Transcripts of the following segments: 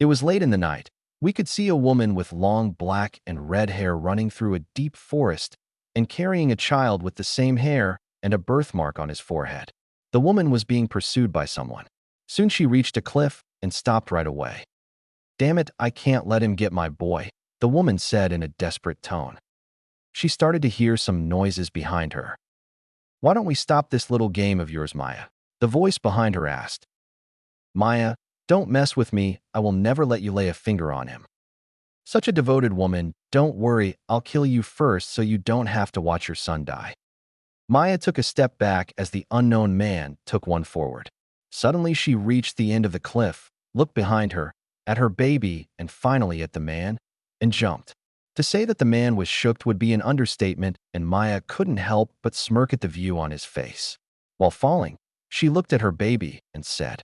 It was late in the night. We could see a woman with long black and red hair running through a deep forest and carrying a child with the same hair and a birthmark on his forehead. The woman was being pursued by someone. Soon she reached a cliff and stopped right away. "Damn it, I can't let him get my boy," the woman said in a desperate tone. She started to hear some noises behind her. "Why don't we stop this little game of yours, Maya?" the voice behind her asked. "Maya, don't mess with me. I will never let you lay a finger on him." "Such a devoted woman. Don't worry, I'll kill you first so you don't have to watch your son die." Maya took a step back as the unknown man took one forward. Suddenly she reached the end of the cliff, looked behind her, at her baby, and finally at the man, and jumped. To say that the man was shook would be an understatement, and Maya couldn't help but smirk at the view on his face. While falling, she looked at her baby and said,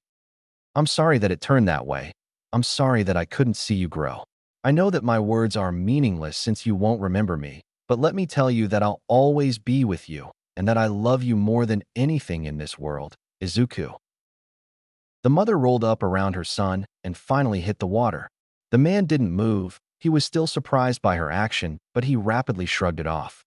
"I'm sorry that it turned that way. I'm sorry that I couldn't see you grow. I know that my words are meaningless since you won't remember me, but let me tell you that I'll always be with you, and that I love you more than anything in this world, Izuku." The mother rolled up around her son and finally hit the water. The man didn't move. He was still surprised by her action, but he rapidly shrugged it off.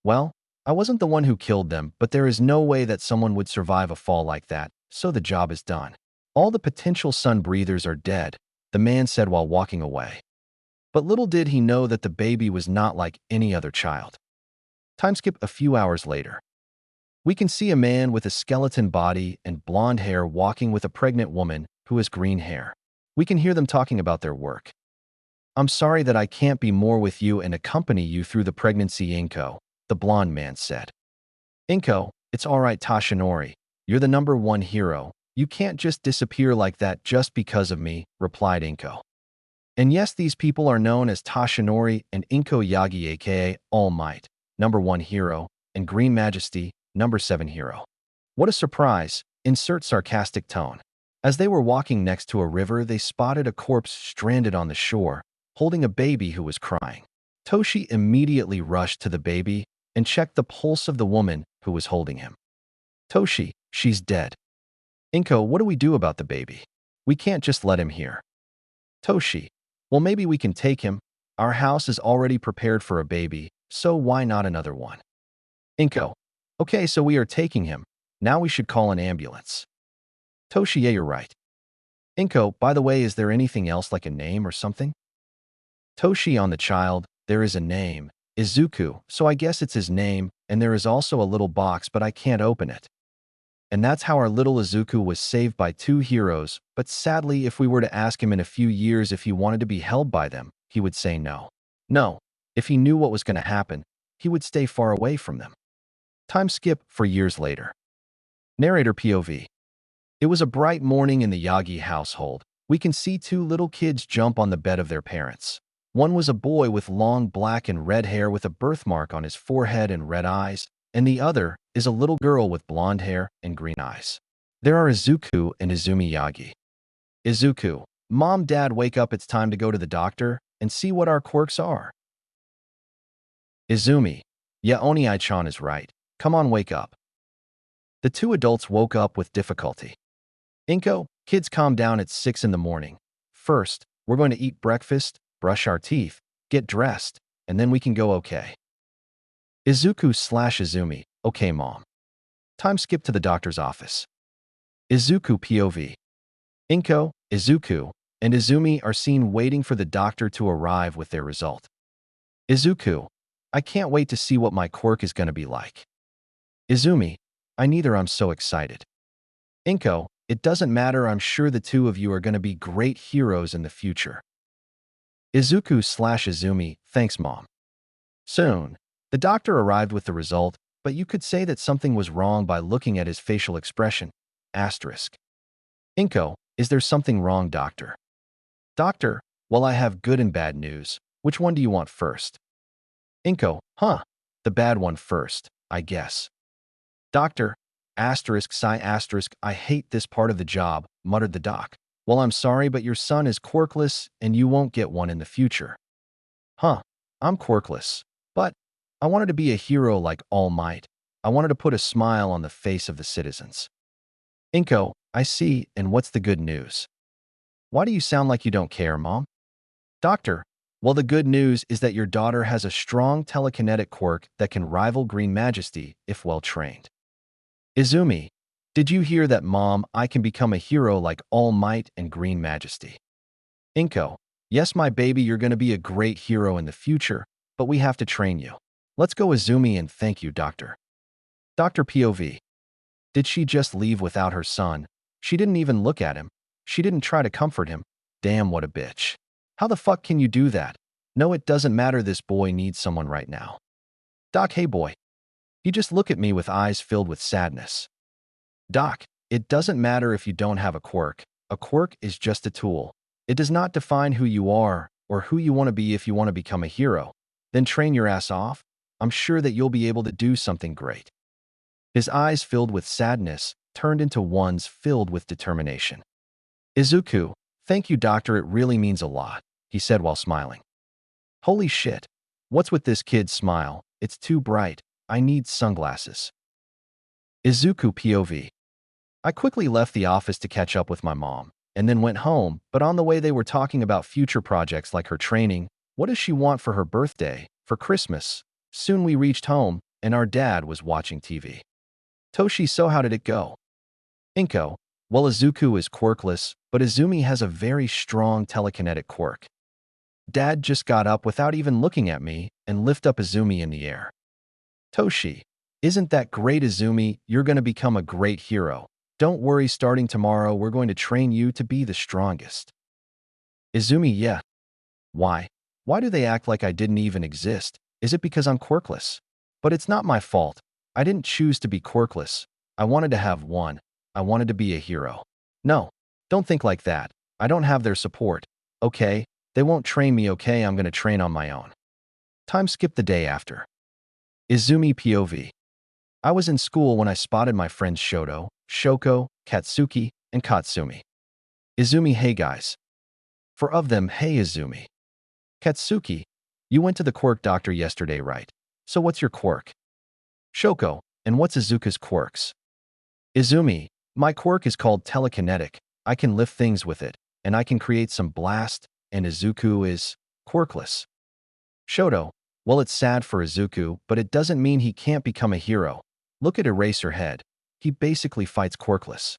"Well, I wasn't the one who killed them, but there is no way that someone would survive a fall like that, so the job is done. All the potential sun breathers are dead," the man said while walking away. But little did he know that the baby was not like any other child. Time skip a few hours later. We can see a man with a skeleton body and blonde hair walking with a pregnant woman who has green hair. We can hear them talking about their work. "I'm sorry that I can't be more with you and accompany you through the pregnancy, Inko," the blonde man said. "Inko, it's all right, Tashinori. You're the #1 hero. You can't just disappear like that just because of me," replied Inko. And yes, these people are known as Tashinori and Inko Yagi, aka All Might, #1 hero, and Green Majesty, #7 hero. What a surprise! Insert sarcastic tone. As they were walking next to a river, they spotted a corpse stranded on the shore, holding a baby who was crying. Toshi immediately rushed to the baby and checked the pulse of the woman who was holding him. "Toshi, she's dead." "Inko, what do we do about the baby? We can't just let him here." "Toshi, well, maybe we can take him. Our house is already prepared for a baby, so why not another one?" "Inko, okay, so we are taking him. Now we should call an ambulance." "Toshi, yeah, you're right." "Inko, by the way, is there anything else like a name or something?" "Toshi, on the child, there is a name, Izuku, so I guess it's his name, and there is also a little box, but I can't open it." And that's how our little Izuku was saved by two heroes, but sadly, if we were to ask him in a few years if he wanted to be held by them, he would say no. No, if he knew what was going to happen, he would stay far away from them. Time skip for years later. Narrator POV. It was a bright morning in the Yagi household. We can see two little kids jump on the bed of their parents. One was a boy with long black and red hair with a birthmark on his forehead and red eyes, and the other is a little girl with blonde hair and green eyes. There are Izuku and Izumi Yagi. Izuku, "Mom, Dad, wake up, it's time to go to the doctor and see what our quirks are." Izumi, "Yeah, Oni-chan is right. Come on, wake up." The two adults woke up with difficulty. "Inko, kids, calm down, it's 6 in the morning. First, we're going to eat breakfast, brush our teeth, get dressed, and then we can go, okay?" Izuku/Izumi, "Okay, Mom." Time skip to the doctor's office. Izuku POV. Inko, Izuku, and Izumi are seen waiting for the doctor to arrive with their result. Izuku, "I can't wait to see what my quirk is going to be like." Izumi, "I neither, I'm so excited." Inko, "It doesn't matter, I'm sure the two of you are going to be great heroes in the future." Izuku/Izumi, "Thanks, Mom." Soon, the doctor arrived with the result, but you could say that something was wrong by looking at his facial expression. Asterisk. Inko, "Is there something wrong, doctor?" Doctor, "Well, I have good and bad news. Which one do you want first?" Inko, "The bad one first, I guess." Doctor, ***, "I hate this part of the job," muttered the doc. "Well, I'm sorry, but your son is quirkless, and you won't get one in the future." I'm quirkless. But I wanted to be a hero like All Might. I wanted to put a smile on the face of the citizens." Inko, "I see, and what's the good news?" Why do you sound like you don't care, Mom? Doctor, well, the good news is that your daughter has a strong telekinetic quirk that can rival Green Majesty if well trained. Izumi, did you hear that, Mom? I can become a hero like All Might and Green Majesty. Inko, yes, my baby, you're going to be a great hero in the future, but we have to train you. Let's go, Izumi, and thank you, Doctor. Dr. POV. Did she just leave without her son? She didn't even look at him. She didn't try to comfort him. Damn, what a bitch. How the fuck can you do that? No, it doesn't matter. This boy needs someone right now. Doc, hey boy. He just looked at me with eyes filled with sadness. Doc, it doesn't matter if you don't have a quirk. A quirk is just a tool. It does not define who you are or who you want to be. If you want to become a hero, then train your ass off. I'm sure that you'll be able to do something great. His eyes filled with sadness turned into ones filled with determination. Izuku, thank you, Doctor. It really means a lot, he said while smiling. Holy shit. What's with this kid's smile? It's too bright. I need sunglasses. Izuku POV. I quickly left the office to catch up with my mom, and then went home, but on the way they were talking about future projects like her training. What does she want for her birthday, for Christmas? Soon we reached home, and our dad was watching TV. Toshi, so how did it go? Inko, well, Izuku is quirkless, but Izumi has a very strong telekinetic quirk. Dad just got up without even looking at me and lift up Izumi in the air. Toshi, isn't that great, Izumi? You're going to become a great hero. Don't worry, starting tomorrow, we're going to train you to be the strongest. Izumi, yeah. Why? Why do they act like I didn't even exist? Is it because I'm quirkless? But it's not my fault. I didn't choose to be quirkless. I wanted to have one. I wanted to be a hero. No, don't think like that. I don't have their support. Okay, they won't train me, okay? I'm going to train on my own. Time skip the day after. Izumi POV. I was in school when I spotted my friends Shoto, Shoko, Katsuki, and Katsumi. Izumi, hey guys. For of them, hey Izumi. Katsuki, you went to the quirk doctor yesterday, right? So what's your quirk? Shoko, and what's Izuku's quirks? Izumi, my quirk is called telekinetic. I can lift things with it, and I can create some blast, and Izuku is quirkless. Shoto, well, it's sad for Izuku, but it doesn't mean he can't become a hero. Look at Eraserhead. He basically fights quirkless.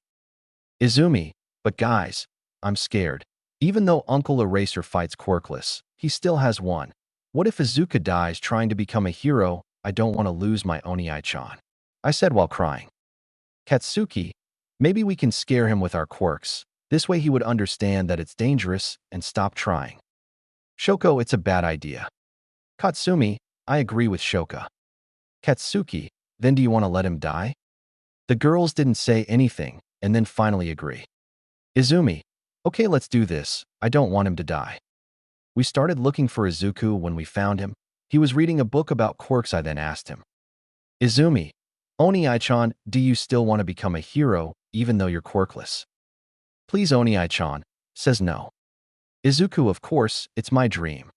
Izumi, but guys, I'm scared. Even though Uncle Eraser fights quirkless, he still has one. What if Izuku dies trying to become a hero? I don't want to lose my Oni-chan. I said while crying. Katsuki, maybe we can scare him with our quirks. This way he would understand that it's dangerous and stop trying. Shoko, it's a bad idea. Katsumi, I agree with Shoka. Katsuki, then do you want to let him die? The girls didn't say anything and then finally agree. Izumi, okay, let's do this. I don't want him to die. We started looking for Izuku. When we found him, he was reading a book about quirks. I then asked him, Izumi, Oni-chan, do you still want to become a hero even though you're quirkless? Please, Oni-chan, says no. Izuku, of course, it's my dream.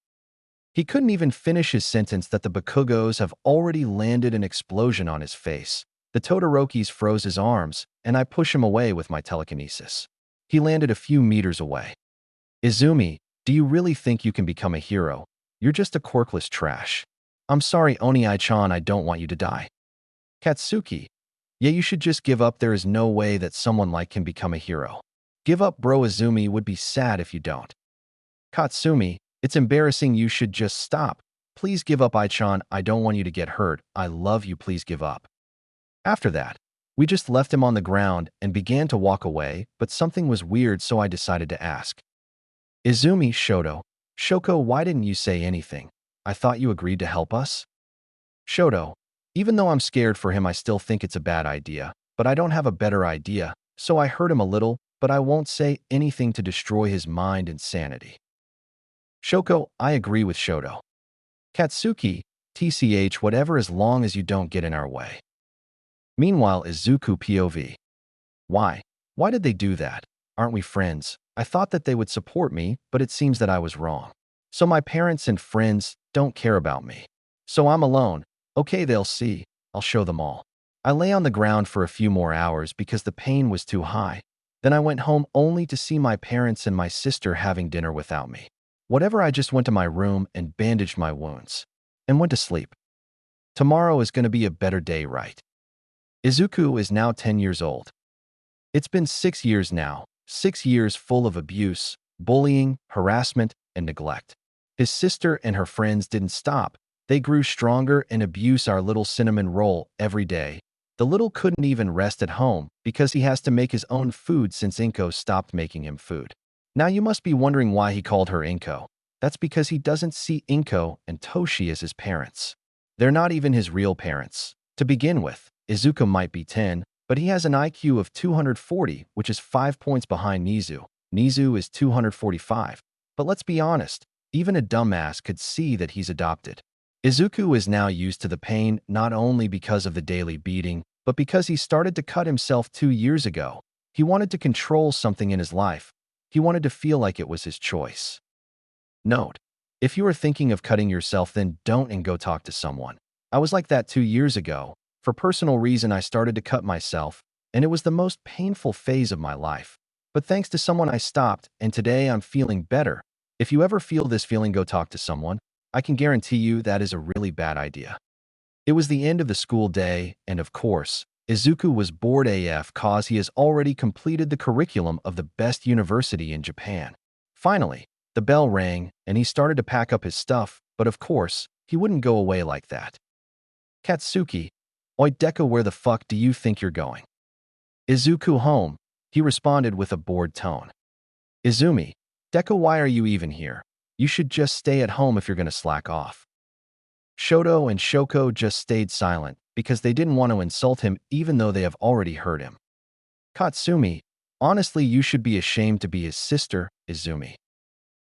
He couldn't even finish his sentence that the Bakugos have already landed an explosion on his face. The Todorokis froze his arms, and I push him away with my telekinesis. He landed a few meters away. Izumi, do you really think you can become a hero? You're just a quirkless trash. I'm sorry, Oni-chan, I don't want you to die. Katsuki, yeah, you should just give up. There is no way that someone like can become a hero. Give up, bro. Izumi would be sad if you don't. Katsumi, it's embarrassing. You should just stop. Please give up, I-chan. I don't want you to get hurt. I love you. Please give up. After that, we just left him on the ground and began to walk away, but something was weird, so I decided to ask. Izumi, Shoto, Shoko, why didn't you say anything? I thought you agreed to help us? Shoto, even though I'm scared for him, I still think it's a bad idea, but I don't have a better idea, so I hurt him a little, but I won't say anything to destroy his mind and sanity. Shoko, I agree with Shoto. Katsuki, TCH, whatever, as long as you don't get in our way. Meanwhile, Izuku POV. Why? Why did they do that? Aren't we friends? I thought that they would support me, but it seems that I was wrong. So my parents and friends don't care about me. So I'm alone. Okay, they'll see. I'll show them all. I lay on the ground for a few more hours because the pain was too high. Then I went home only to see my parents and my sister having dinner without me. Whatever, I just went to my room and bandaged my wounds and went to sleep. Tomorrow is going to be a better day, right? Izuku is now 10 years old. It's been 6 years now, 6 years full of abuse, bullying, harassment, and neglect. His sister and her friends didn't stop. They grew stronger and abuse our little cinnamon roll every day. The little couldn't even rest at home because he has to make his own food since Inko stopped making him food. Now you must be wondering why he called her Inko. That's because he doesn't see Inko and Toshi as his parents. They're not even his real parents. To begin with, Izuku might be 10, but he has an IQ of 240, which is 5 points behind Nizu. Nizu is 245. But let's be honest, even a dumbass could see that he's adopted. Izuku is now used to the pain not only because of the daily beating, but because he started to cut himself 2 years ago. He wanted to control something in his life. He wanted to feel like it was his choice. Note: if you are thinking of cutting yourself, then don't and go talk to someone. I was like that 2 years ago. For personal reason, I started to cut myself, and it was the most painful phase of my life. But thanks to someone, I stopped, and today I'm feeling better. If you ever feel this feeling, go talk to someone. I can guarantee you that is a really bad idea. It was the end of the school day, and of course, Izuku was bored AF cause he has already completed the curriculum of the best university in Japan. Finally, the bell rang, and he started to pack up his stuff, but of course, he wouldn't go away like that. Katsuki, oi Deku, where the fuck do you think you're going? Izuku, home, he responded with a bored tone. Izumi, Deku, why are you even here? You should just stay at home if you're gonna slack off. Shoto and Shoko just stayed silent because they didn't want to insult him even though they have already heard him. Katsumi, honestly, you should be ashamed to be his sister, Izumi.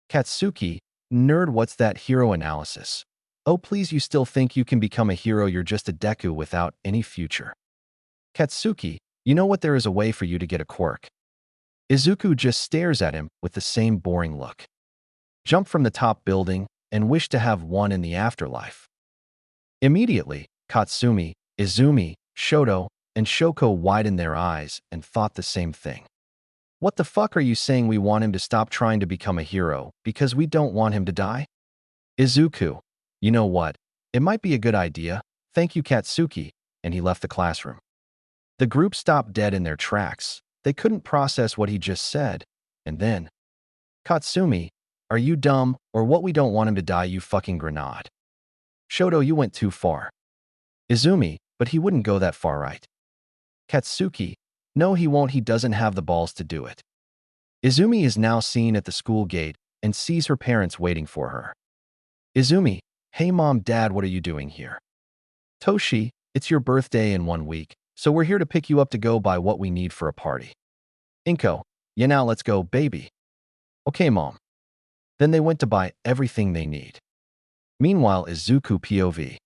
Katsuki, nerd, what's that hero analysis? Oh please, you still think you can become a hero? You're just a Deku without any future. Katsuki, you know what, there is a way for you to get a quirk. Izuku just stares at him with the same boring look. Jump from the top building and wish to have one in the afterlife. Immediately, Katsumi, Izumi, Shoto, and Shoko widened their eyes and thought the same thing. What the fuck are you saying? We want him to stop trying to become a hero because we don't want him to die? Izuku, you know what? It might be a good idea. Thank you, Katsuki, and he left the classroom. The group stopped dead in their tracks. They couldn't process what he just said. And then, Katsumi, are you dumb or what? We don't want him to die, you fucking grenade. Shoto, you went too far. Izumi, but he wouldn't go that far, right? Katsuki, no he won't, he doesn't have the balls to do it. Izumi is now seen at the school gate and sees her parents waiting for her. Izumi, hey mom, dad, what are you doing here? Toshi, it's your birthday in 1 week, so we're here to pick you up to go buy what we need for a party. Inko, yeah, now let's go, baby. Okay mom. Then they went to buy everything they need. Meanwhile, Izuku POV.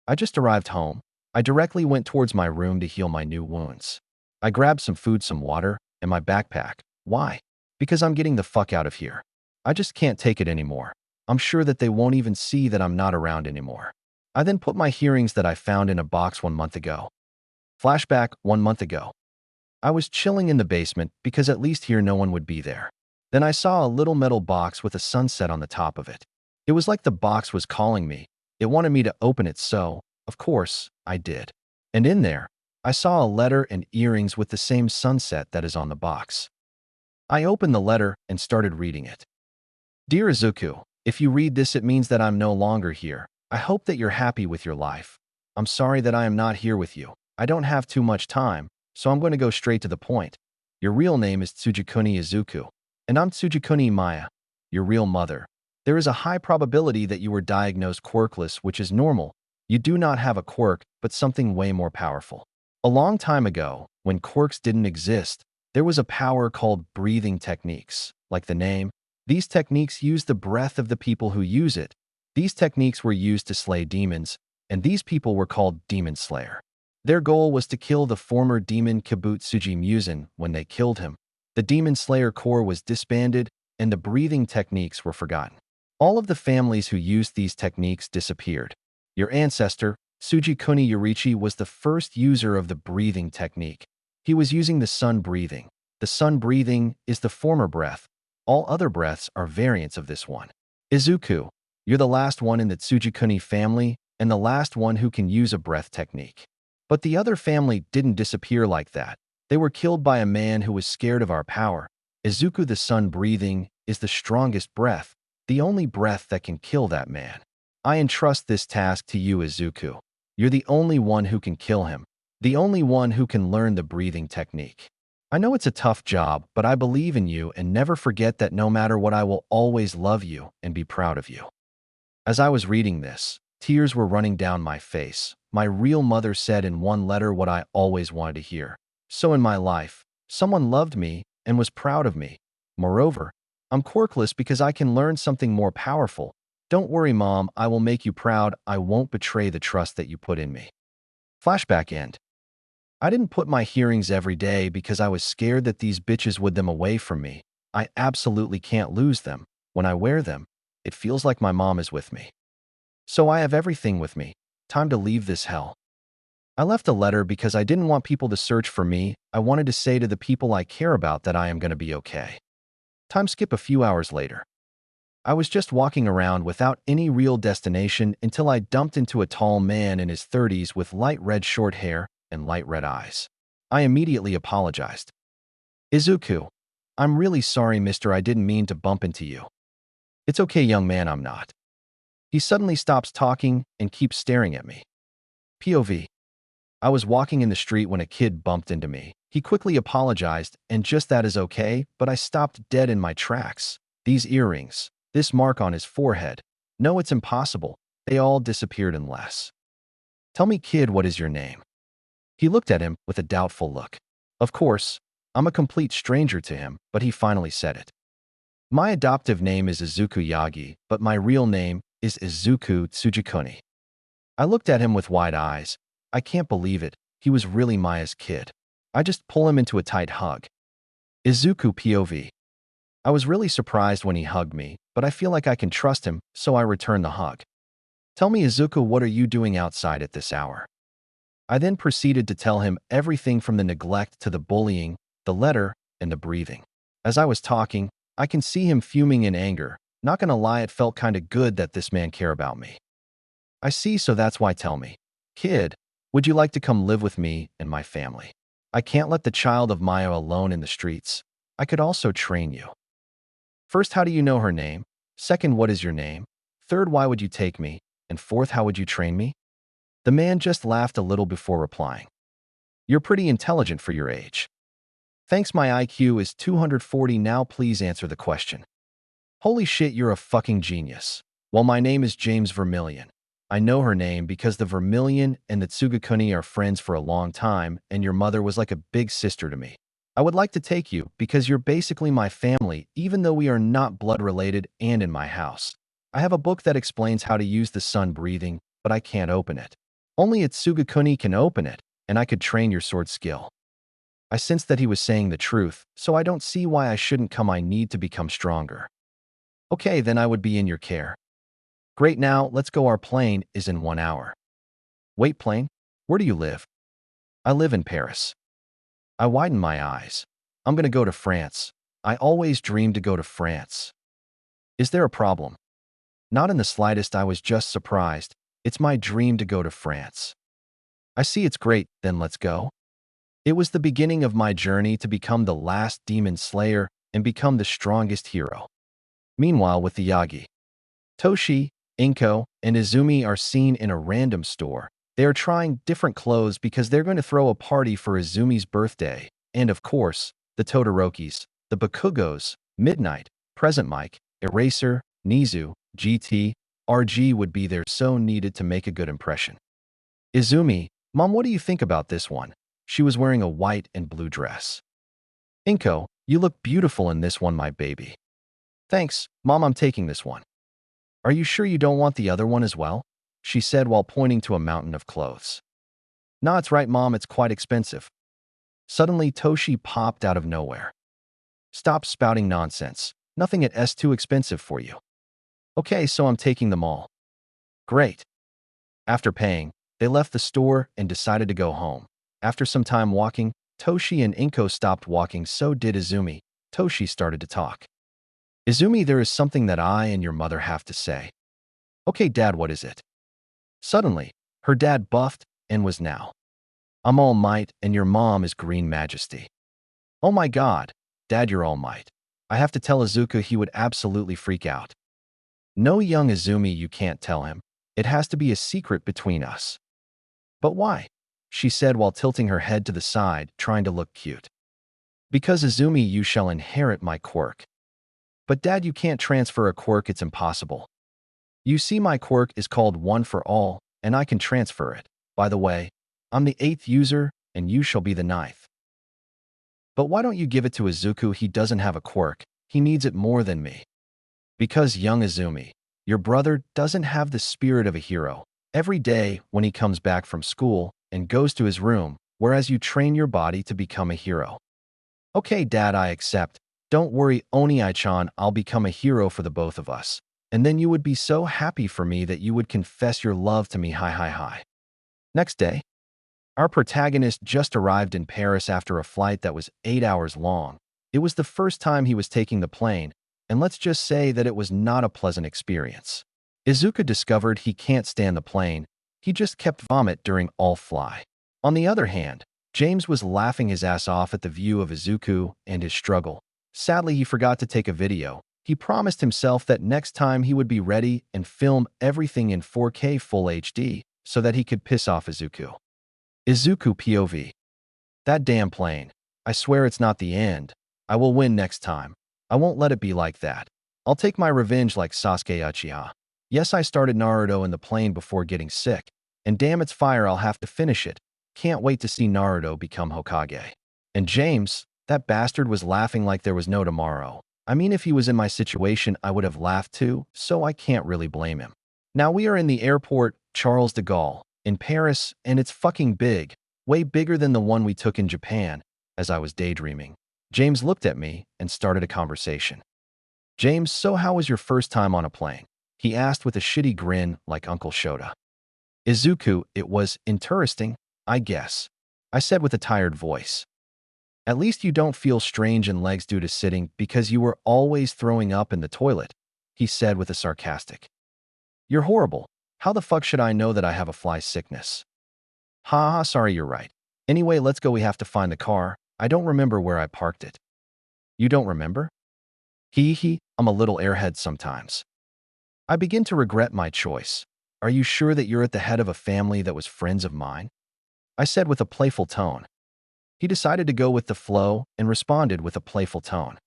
I just arrived home. I directly went towards my room to heal my new wounds. I grabbed some food, some water, and my backpack. Why? Because I'm getting the fuck out of here. I just can't take it anymore. I'm sure that they won't even see that I'm not around anymore. I then put my earrings that I found in a box 1 month ago. Flashback 1 month ago. I was chilling in the basement because at least here no one would be there. Then I saw a little metal box with a sunset on the top of it. It was like the box was calling me. It wanted me to open it, so, of course, I did. And in there, I saw a letter and earrings with the same sunset that is on the box. I opened the letter and started reading it. Dear Izuku, if you read this, it means that I'm no longer here. I hope that you're happy with your life. I'm sorry that I am not here with you. I don't have too much time, so I'm going to go straight to the point. Your real name is Tsujikuni Izuku. And I'm Tsujikuni Maya, your real mother. There is a high probability that you were diagnosed quirkless, which is normal. You do not have a quirk, but something way more powerful. A long time ago, when quirks didn't exist, there was a power called breathing techniques. Like the name, these techniques use the breath of the people who use it. These techniques were used to slay demons, and these people were called Demon Slayer. Their goal was to kill the former demon Kibutsuji Musen. When they killed him, the Demon Slayer Corps was disbanded, and the breathing techniques were forgotten. All of the families who used these techniques disappeared. Your ancestor, Tsujikuni Yorichi, was the first user of the breathing technique. He was using the sun breathing. The sun breathing is the former breath. All other breaths are variants of this one. Izuku, you're the last one in the Tsujikuni family and the last one who can use a breath technique. But the other family didn't disappear like that. They were killed by a man who was scared of our power. Izuku, the sun breathing is the strongest breath, the only breath that can kill that man. I entrust this task to you, Izuku. You're the only one who can kill him, the only one who can learn the breathing technique. I know it's a tough job, but I believe in you and never forget that no matter what, I will always love you and be proud of you. As I was reading this, tears were running down my face. My real mother said in one letter what I always wanted to hear. So in my life, someone loved me and was proud of me. Moreover, I'm quirkless because I can learn something more powerful. Don't worry, Mom, I will make you proud. I won't betray the trust that you put in me. Flashback end. I didn't put my hearings every day because I was scared that these bitches would them away from me. I absolutely can't lose them. When I wear them, it feels like my mom is with me. So I have everything with me. Time to leave this hell. I left a letter because I didn't want people to search for me. I wanted to say to the people I care about that I am going to be okay. Time skip a few hours later. I was just walking around without any real destination until I dumped into a tall man in his 30s with light red short hair and light red eyes. I immediately apologized. Izuku, I'm really sorry, mister. I didn't mean to bump into you. It's okay, young man, I'm not. He suddenly stops talking and keeps staring at me. POV. I was walking in the street when a kid bumped into me. He quickly apologized, and just that is okay, but I stopped dead in my tracks. These earrings, this mark on his forehead. No, it's impossible. They all disappeared in less. Tell me, kid, what is your name? He looked at him with a doubtful look. Of course, I'm a complete stranger to him, but he finally said it. My adoptive name is Izuku Yagi, but my real name is Izuku Tsujikuni. I looked at him with wide eyes. I can't believe it. He was really Maya's kid. I just pull him into a tight hug. Izuku POV. I was really surprised when he hugged me, but I feel like I can trust him, so I return the hug. Tell me, Izuku, what are you doing outside at this hour? I then proceeded to tell him everything from the neglect to the bullying, the letter, and the breathing. As I was talking, I can see him fuming in anger. Not gonna lie, it felt kinda good that this man cared about me. I see, so that's why. Tell me, kid, would you like to come live with me and my family? I can't let the child of Maya alone in the streets. I could also train you. First, how do you know her name? Second, what is your name? Third, why would you take me? And fourth, how would you train me? The man just laughed a little before replying. You're pretty intelligent for your age. Thanks, my IQ is 240. Now please answer the question. Holy shit, you're a fucking genius. Well, my name is James Vermillion. I know her name because the Vermillion and the Tsugakuni are friends for a long time, and your mother was like a big sister to me. I would like to take you because you're basically my family, even though we are not blood related and in my house. I have a book that explains how to use the sun breathing, but I can't open it. Only a Tsugakuni can open it, and I could train your sword skill. I sensed that he was saying the truth, so I don't see why I shouldn't come. I need to become stronger. Okay, then I would be in your care. Great, now let's go. Our plane is in 1 hour. Wait, plane? Where do you live? I live in Paris. I widen my eyes. I'm gonna go to France. I always dreamed to go to France. Is there a problem? Not in the slightest. I was just surprised. It's my dream to go to France. I see, it's great, then let's go. It was the beginning of my journey to become the last demon slayer and become the strongest hero. Meanwhile, with the Yagi, Toshi, Inko, and Izumi are seen in a random store. They are trying different clothes because they're going to throw a party for Izumi's birthday. And of course, the Todorokis, the Bakugos, Midnight, Present Mike, Eraser, Nizu, GT, RG would be there, so needed to make a good impression. Izumi, Mom, what do you think about this one? She was wearing a white and blue dress. Inko, you look beautiful in this one, my baby. Thanks, Mom, I'm taking this one. Are you sure you don't want the other one as well? She said while pointing to a mountain of clothes. Nah, it's right, Mom, it's quite expensive. Suddenly, Toshi popped out of nowhere. Stop spouting nonsense. Nothing at S too expensive for you. Okay, so I'm taking them all. Great. After paying, they left the store and decided to go home. After some time walking, Toshi and Inko stopped walking, so did Izumi. Toshi started to talk. Izumi, there is something that I and your mother have to say. Okay, Dad, what is it? Suddenly, her dad buffed and was now. I'm All Might and your mom is Green Majesty. Oh my God, Dad, you're All Might. I have to tell Izuku, he would absolutely freak out. No, young Izumi, you can't tell him. It has to be a secret between us. But why? She said while tilting her head to the side, trying to look cute. Because Izumi, you shall inherit my quirk. But Dad, you can't transfer a quirk, it's impossible. You see, my quirk is called One for All, and I can transfer it. By the way, I'm the 8th user, and you shall be the 9th. But why don't you give it to Izuku? He doesn't have a quirk. He needs it more than me. Because, young Izumi, your brother doesn't have the spirit of a hero. Every day when he comes back from school and goes to his room, whereas you train your body to become a hero. Okay, Dad, I accept. Don't worry, Oni-chan, I'll become a hero for the both of us. And then you would be so happy for me that you would confess your love to me. Hi. Next day, our protagonist just arrived in Paris after a flight that was 8 hours long. It was the first time he was taking the plane, and let's just say that it was not a pleasant experience. Izuku discovered he can't stand the plane. He just kept vomit during all fly. On the other hand, James was laughing his ass off at the view of Izuku and his struggle. Sadly, he forgot to take a video. He promised himself that next time he would be ready and film everything in 4K full HD so that he could piss off Izuku. Izuku POV. That damn plane. I swear it's not the end. I will win next time. I won't let it be like that. I'll take my revenge like Sasuke Uchiha. Yes, I started Naruto in the plane before getting sick. And damn it's fire, I'll have to finish it. Can't wait to see Naruto become Hokage. And James, that bastard, was laughing like there was no tomorrow. I mean, if he was in my situation, I would have laughed too, so I can't really blame him. Now we are in the airport, Charles de Gaulle, in Paris, and it's fucking big. Way bigger than the one we took in Japan. As I was daydreaming, James looked at me and started a conversation. James, so how was your first time on a plane? He asked with a shitty grin like Uncle Shota. Izuku, it was interesting, I guess, I said with a tired voice. At least you don't feel strange in legs due to sitting because you were always throwing up in the toilet, he said with a sarcastic. You're horrible. How the fuck should I know that I have a fly sickness? Ha, sorry, you're right. Anyway, let's go, we have to find the car. I don't remember where I parked it. You don't remember? I'm a little airhead sometimes. I begin to regret my choice. Are you sure that you're at the head of a family that was friends of mine? I said with a playful tone. He decided to go with the flow and responded with a playful tone.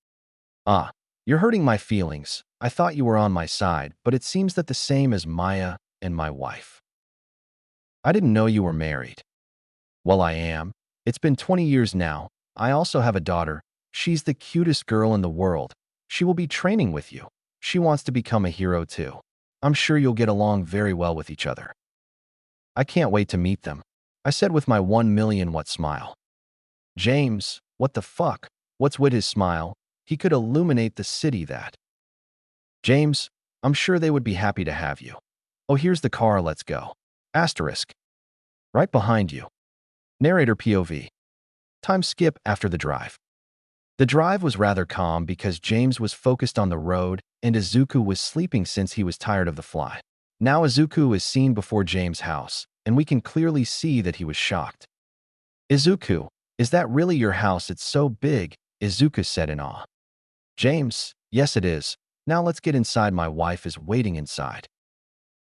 Ah, you're hurting my feelings. I thought you were on my side, but it seems that the same as Maya and my wife. I didn't know you were married. Well, I am. It's been 20 years now. I also have a daughter. She's the cutest girl in the world. She will be training with you. She wants to become a hero too. I'm sure you'll get along very well with each other. I can't wait to meet them, I said with my 1,000,000 smile. James, what the fuck? What's with his smile? He could illuminate the city that. James, I'm sure they would be happy to have you. Oh, here's the car, let's go. Asterisk. Right behind you. Narrator POV. Time skip after the drive. The drive was rather calm because James was focused on the road and Izuku was sleeping since he was tired of the fly. Now Izuku is seen before James' house, and we can clearly see that he was shocked. Izuku, is that really your house? It's so big, Izuku said in awe. James, yes it is. Now let's get inside, my wife is waiting inside.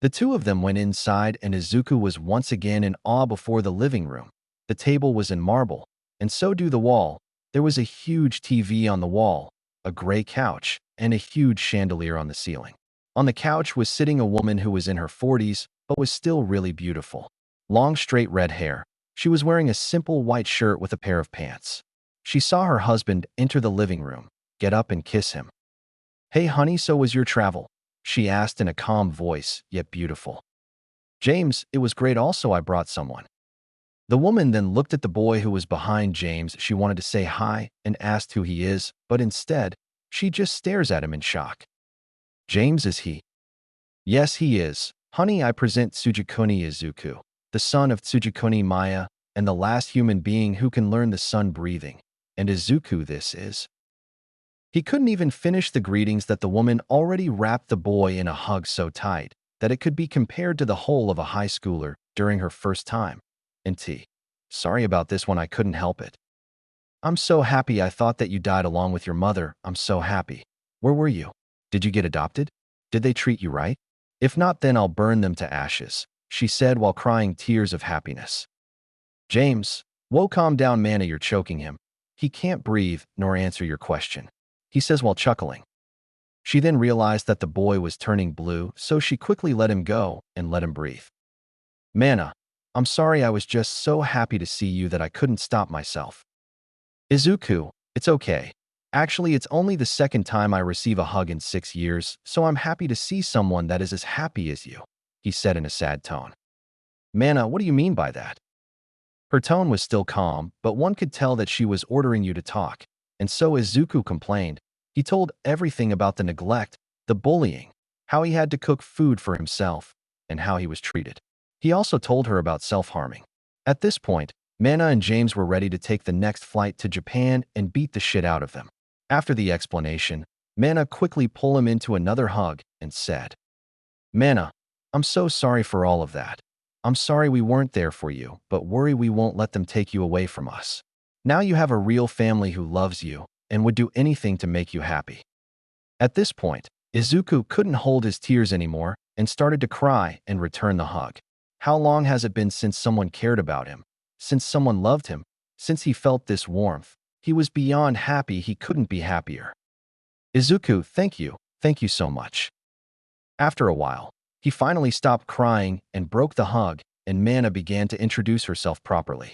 The two of them went inside and Izuku was once again in awe before the living room. The table was in marble, and so do the wall. There was a huge TV on the wall, a gray couch, and a huge chandelier on the ceiling. On the couch was sitting a woman who was in her 40s, but was still really beautiful. Long straight red hair. She was wearing a simple white shirt with a pair of pants. She saw her husband enter the living room, get up and kiss him. Hey honey, so was your travel? She asked in a calm voice, yet beautiful. James, it was great also, I brought someone. The woman then looked at the boy who was behind James. She wanted to say hi and asked who he is, but instead, she just stares at him in shock. James, is he? Yes, he is. Honey, I present Tsujikuni Izuku, the son of Tsujikuni Maya and the last human being who can learn the sun breathing. And Izuku this is. He couldn't even finish the greetings that the woman already wrapped the boy in a hug so tight that it could be compared to the whole of a high schooler during her first time. And sorry about this one, I couldn't help it. I'm so happy. I thought that you died along with your mother. I'm so happy. Where were you? Did you get adopted? Did they treat you right? If not, then I'll burn them to ashes, she said while crying tears of happiness. James, whoa, calm down, Mana, you're choking him. He can't breathe nor answer your question, he says while chuckling. She then realized that the boy was turning blue, so she quickly let him go and let him breathe. Mana, I'm sorry, I was just so happy to see you that I couldn't stop myself. Izuku, it's okay. Actually, it's only the second time I receive a hug in 6 years, so I'm happy to see someone that is as happy as you, he said in a sad tone. Mana, what do you mean by that? Her tone was still calm, but one could tell that she was ordering you to talk, and so Izuku complained. He told everything about the neglect, the bullying, how he had to cook food for himself, and how he was treated. He also told her about self-harming. At this point, Mana and James were ready to take the next flight to Japan and beat the shit out of them. After the explanation, Mana quickly pulled him into another hug and said, Mana, I'm so sorry for all of that. I'm sorry we weren't there for you, but worry we won't let them take you away from us. Now you have a real family who loves you and would do anything to make you happy. At this point, Izuku couldn't hold his tears anymore and started to cry and return the hug. How long has it been since someone cared about him? Since someone loved him? Since he felt this warmth? He was beyond happy. He couldn't be happier. Izuku, thank you. Thank you so much. After a while, he finally stopped crying and broke the hug, and Mana began to introduce herself properly.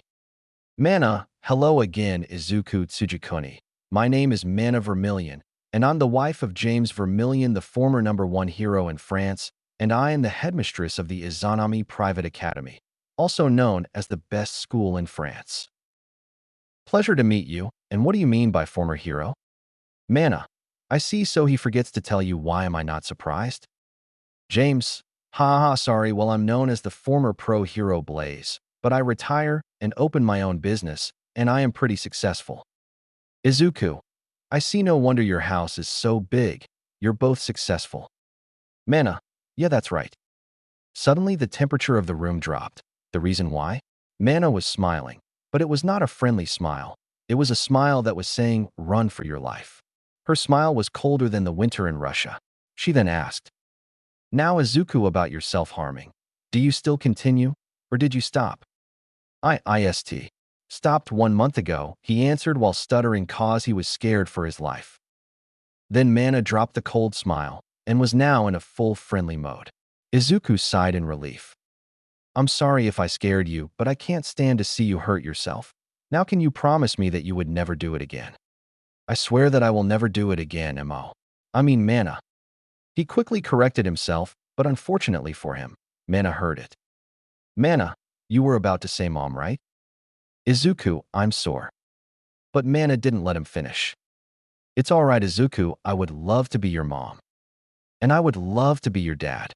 Mana, hello again, Izuku Tsujikuni. My name is Mana Vermilion, and I'm the wife of James Vermilion, the former #1 hero in France, and I am the headmistress of the Izanami Private Academy, also known as the best school in France. Pleasure to meet you, and what do you mean by former hero? Mana, I see, so he forgets to tell you. Why am I not surprised? James, haha, sorry, well, I'm known as the former pro hero Blaze, but I retire and open my own business, and I am pretty successful. Izuku, I see, no wonder your house is so big. You're both successful. Mana, yeah, that's right. Suddenly, the temperature of the room dropped. The reason why? Mana was smiling, but it was not a friendly smile. It was a smile that was saying, run for your life. Her smile was colder than the winter in Russia. She then asked, now, Izuku, about your self-harming. Do you still continue, or did you stop? I stopped 1 month ago, he answered while stuttering cause he was scared for his life. Then Mana dropped the cold smile and was now in a full friendly mode. Izuku sighed in relief. I'm sorry if I scared you, but I can't stand to see you hurt yourself. Now can you promise me that you would never do it again? I swear that I will never do it again, Mana. He quickly corrected himself, but unfortunately for him, Mana heard it. Mana, you were about to say mom, right? Izuku, I'm sore. But Mana didn't let him finish. It's all right, Izuku, I would love to be your mom. And I would love to be your dad.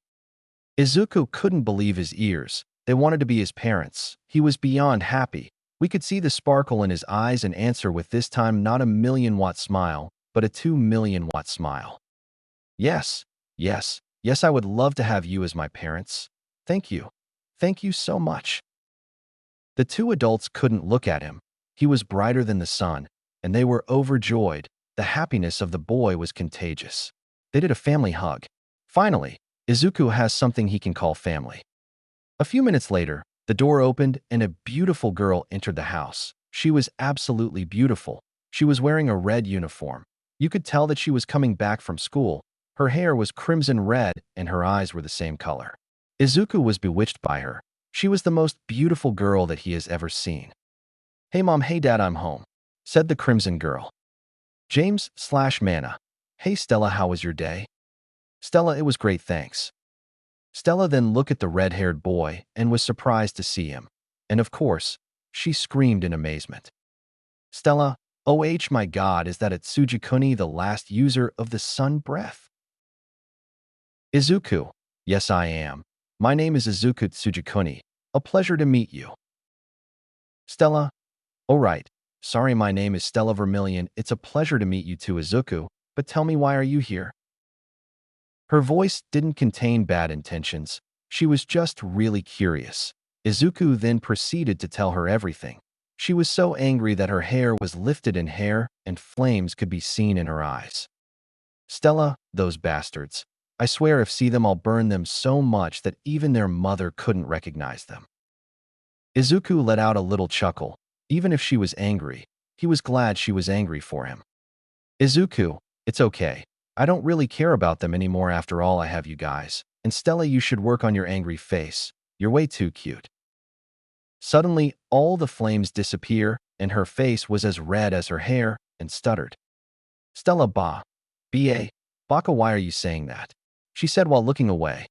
Izuku couldn't believe his ears. They wanted to be his parents. He was beyond happy. We could see the sparkle in his eyes and answer with this time not a 1,000,000-watt smile, but a 2,000,000-watt smile. Yes, I would love to have you as my parents. Thank you. Thank you so much. The two adults couldn't look at him. He was brighter than the sun, and they were overjoyed. The happiness of the boy was contagious. They did a family hug. Finally, Izuku has something he can call family. A few minutes later, the door opened and a beautiful girl entered the house. She was absolutely beautiful. She was wearing a red uniform. You could tell that she was coming back from school. Her hair was crimson red and her eyes were the same color. Izuku was bewitched by her. She was the most beautiful girl that he has ever seen. Hey mom, hey dad, I'm home, said the crimson girl. James/Mana. Hey Stella, how was your day? Stella, it was great, thanks. Stella then looked at the red-haired boy and was surprised to see him. And of course, she screamed in amazement. Stella, oh my god, is that Tsujikuni, the last user of the sun breath? Izuku, yes I am. My name is Izuku Tsujikuni. A pleasure to meet you. Stella, oh right. Sorry, my name is Stella Vermilion. It's a pleasure to meet you too, Izuku, but tell me, why are you here? Her voice didn't contain bad intentions. She was just really curious. Izuku then proceeded to tell her everything. She was so angry that her hair was lifted in hair and flames could be seen in her eyes. Stella, those bastards. I swear if see them I'll burn them so much that even their mother couldn't recognize them. Izuku let out a little chuckle. Even if she was angry, he was glad she was angry for him. Izuku, it's okay. I don't really care about them anymore after all. I have you guys. And Stella, you should work on your angry face. You're way too cute. Suddenly, all the flames disappear, and her face was as red as her hair, and stuttered. Stella B.A. Baka, why are you saying that? She said while looking away.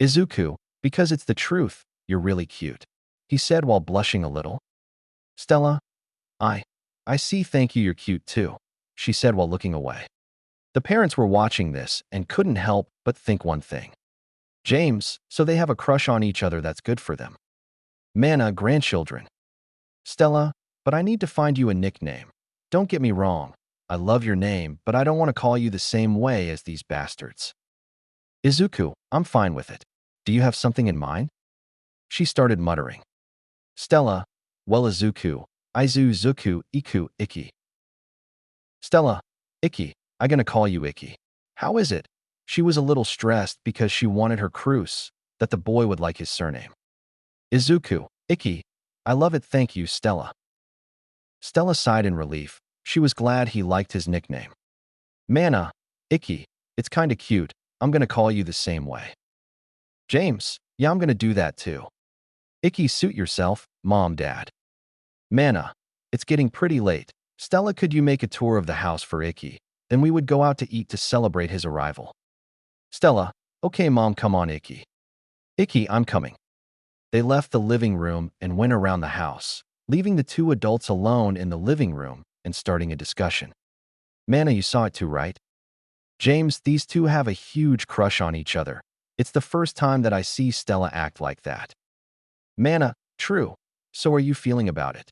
Izuku, because it's the truth, you're really cute. He said while blushing a little. Stella, I see, thank you, you're cute too, she said while looking away. The parents were watching this and couldn't help but think one thing. James, so they have a crush on each other, that's good for them. Mana, grandchildren. Stella, but I need to find you a nickname. Don't get me wrong, I love your name, but I don't want to call you the same way as these bastards. Izuku, I'm fine with it. Do you have something in mind? She started muttering. Stella, well, Izuku, Izuku, Iku, Iki. Stella, Iki, I gonna call you Iki. How is it? She was a little stressed because she wanted her Cruz, that the boy would like his surname. Izuku, Iki, I love it, thank you, Stella. Stella sighed in relief. She was glad he liked his nickname. Mana, Iki, it's kinda cute. I'm gonna call you the same way. James, yeah, I'm gonna do that too. Iki, suit yourself, Mom, Dad. Mana, it's getting pretty late. Stella, could you make a tour of the house for Iki? Then we would go out to eat to celebrate his arrival. Stella, okay, Mom, come on, Iki. Iki, I'm coming. They left the living room and went around the house, leaving the two adults alone in the living room and starting a discussion. Mana, you saw it too, right? James, these two have a huge crush on each other. It's the first time that I see Stella act like that. Mana, true. So are you feeling about it?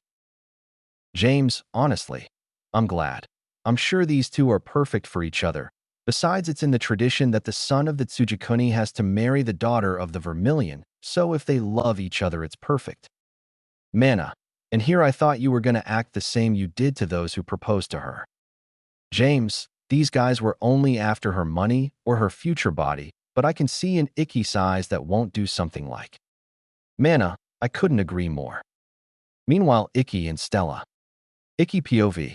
James, honestly, I'm glad. I'm sure these two are perfect for each other. Besides, it's in the tradition that the son of the Tsujikuni has to marry the daughter of the Vermilion, so if they love each other, it's perfect. Mana, and here I thought you were going to act the same you did to those who proposed to her. James, these guys were only after her money or her future body, but I can see in Iki's eyes that won't do something like. Mana, I couldn't agree more. Meanwhile, Iki and Stella. Iki POV.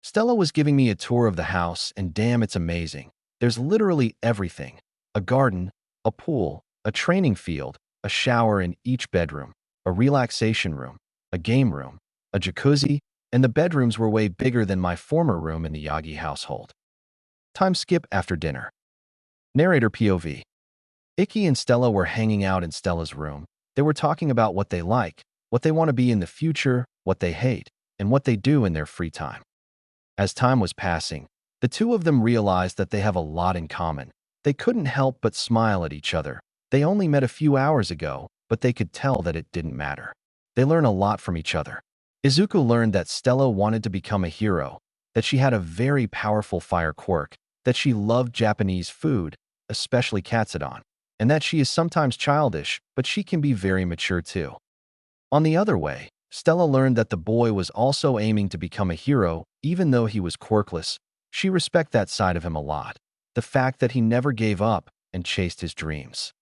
Stella was giving me a tour of the house, and damn, it's amazing. There's literally everything. A garden, a pool, a training field, a shower in each bedroom, a relaxation room, a game room, a jacuzzi, and the bedrooms were way bigger than my former room in the Yagi household. Time skip after dinner. Narrator POV. Iki and Stella were hanging out in Stella's room. They were talking about what they like, what they want to be in the future, what they hate, and what they do in their free time. As time was passing, the two of them realized that they have a lot in common. They couldn't help but smile at each other. They only met a few hours ago, but they could tell that it didn't matter. They learn a lot from each other. Izuku learned that Stella wanted to become a hero, that she had a very powerful fire quirk, that she loved Japanese food, especially katsudon, and that she is sometimes childish, but she can be very mature too. On the other way, Stella learned that the boy was also aiming to become a hero, even though he was quirkless. She respected that side of him a lot, the fact that he never gave up and chased his dreams.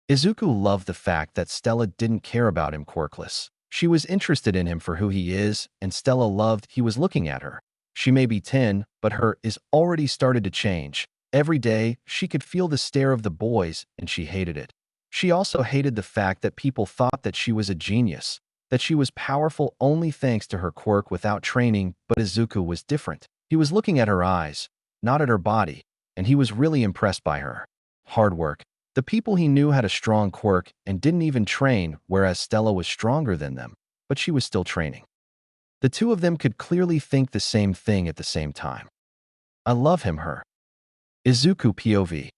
Izuku loved the fact that Stella didn't care about him quirkless. She was interested in him for who he is, and Stella loved he was looking at her. She may be 10, but her is already started to change. Every day, she could feel the stare of the boys, and she hated it. She also hated the fact that people thought that she was a genius, that she was powerful only thanks to her quirk without training, but Izuku was different. He was looking at her eyes, not at her body, and he was really impressed by her hard work. The people he knew had a strong quirk and didn't even train, whereas Stella was stronger than them, but she was still training. The two of them could clearly think the same thing at the same time. I love him, her. Izuku POV.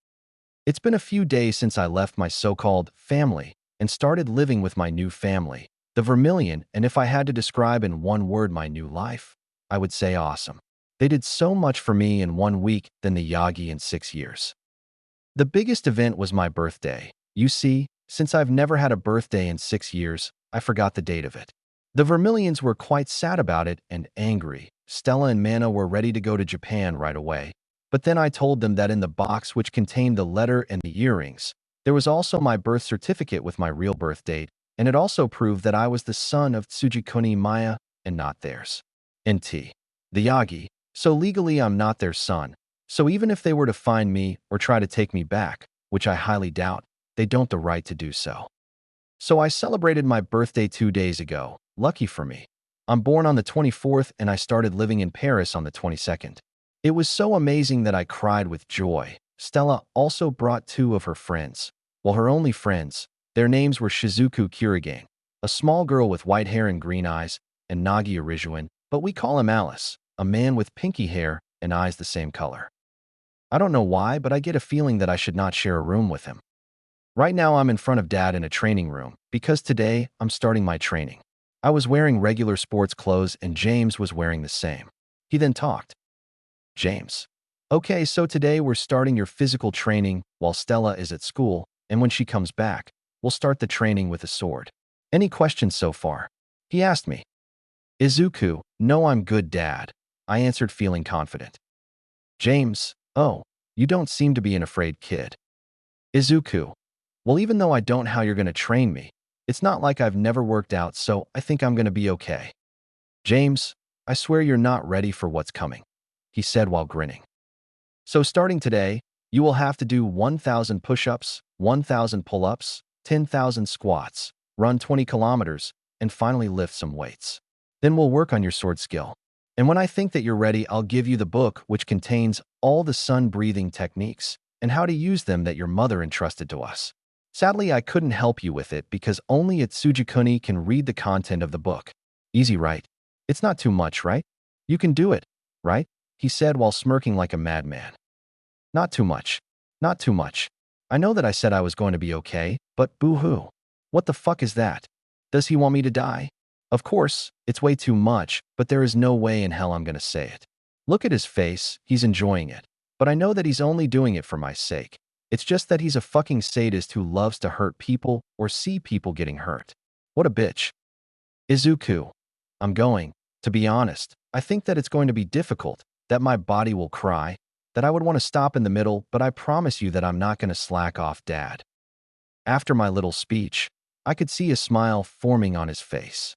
It's been a few days since I left my so-called family and started living with my new family. The Vermilion, and if I had to describe in one word my new life, I would say awesome. They did so much for me in 1 week than the Yagi in 6 years. The biggest event was my birthday. You see, since I've never had a birthday in 6 years, I forgot the date of it. The Vermilions were quite sad about it and angry. Stella and Mana were ready to go to Japan right away. But then I told them that in the box which contained the letter and the earrings, there was also my birth certificate with my real birth date, and it also proved that I was the son of Tsujikuni Maya and not theirs. NT. The Yagi. So legally I'm not their son. So even if they were to find me or try to take me back, which I highly doubt, they don't the right to do so. So I celebrated my birthday 2 days ago. Lucky for me. I'm born on the 24th and I started living in Paris on the 22nd. It was so amazing that I cried with joy. Stella also brought 2 of her friends. Well, her only friends. Their names were Shizuku Kurigane, a small girl with white hair and green eyes, and Nagi Arijuan, but we call him Alice, a man with pinky hair and eyes the same color. I don't know why, but I get a feeling that I should not share a room with him. Right now I'm in front of Dad in a training room, because today I'm starting my training. I was wearing regular sports clothes and James was wearing the same. He then talked. James. Okay, so today we're starting your physical training while Stella is at school, and when she comes back, we'll start the training with a sword. Any questions so far? He asked me. Izuku, no, I'm good, Dad. I answered, feeling confident. James, oh, you don't seem to be an afraid kid. Izuku, well, even though I don't know how you're going to train me, it's not like I've never worked out, so I think I'm going to be okay. James, I swear you're not ready for what's coming, he said while grinning. So starting today, you will have to do 1,000 push-ups, 1,000 pull-ups, 10,000 squats, run 20 kilometers, and finally lift some weights. Then we'll work on your sword skill. And when I think that you're ready, I'll give you the book which contains all the sun-breathing techniques and how to use them that your mother entrusted to us. Sadly, I couldn't help you with it because only Tsujikuni can read the content of the book. Easy, right? It's not too much, right? You can do it, right? He said while smirking like a madman. Not too much. Not too much. I know that I said I was going to be okay, but boo-hoo. What the fuck is that? Does he want me to die? Of course, it's way too much, but there is no way in hell I'm going to say it. Look at his face, he's enjoying it. But I know that he's only doing it for my sake. It's just that he's a fucking sadist who loves to hurt people or see people getting hurt. What a bitch. Izuku. To be honest, I think that it's going to be difficult, that my body will cry, that I would want to stop in the middle, but I promise you that I'm not going to slack off, Dad. After my little speech, I could see a smile forming on his face.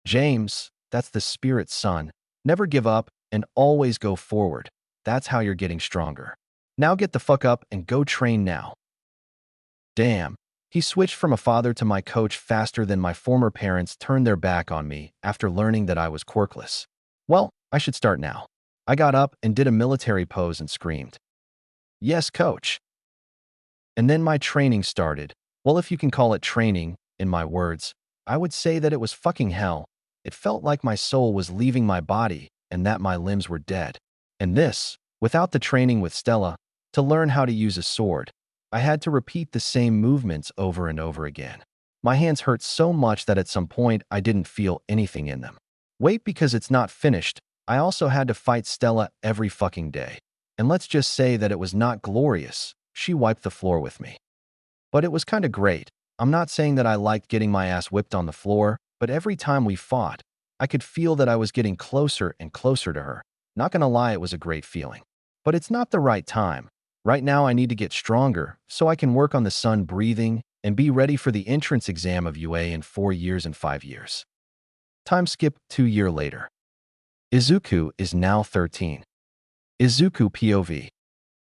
James, that's the spirit, son. Never give up and always go forward. That's how you're getting stronger. Now get the fuck up and go train now. Damn. He switched from a father to my coach faster than my former parents turned their back on me after learning that I was quirkless. Well, I should start now. I got up and did a military pose and screamed. Yes, coach. And then my training started. Well, if you can call it training, in my words, I would say that it was fucking hell. It felt like my soul was leaving my body and that my limbs were dead. And this, without the training with Stella, to learn how to use a sword, I had to repeat the same movements over and over again. My hands hurt so much that at some point I didn't feel anything in them. Wait, because it's not finished. I also had to fight Stella every fucking day. And let's just say that it was not glorious. She wiped the floor with me. But it was kinda great. I'm not saying that I liked getting my ass whipped on the floor, but every time we fought, I could feel that I was getting closer and closer to her. Not gonna lie, it was a great feeling. But it's not the right time. Right now I need to get stronger so I can work on the sun breathing and be ready for the entrance exam of UA in 4 years and 5 years. Time skip 2 years later. Izuku is now 13. Izuku POV.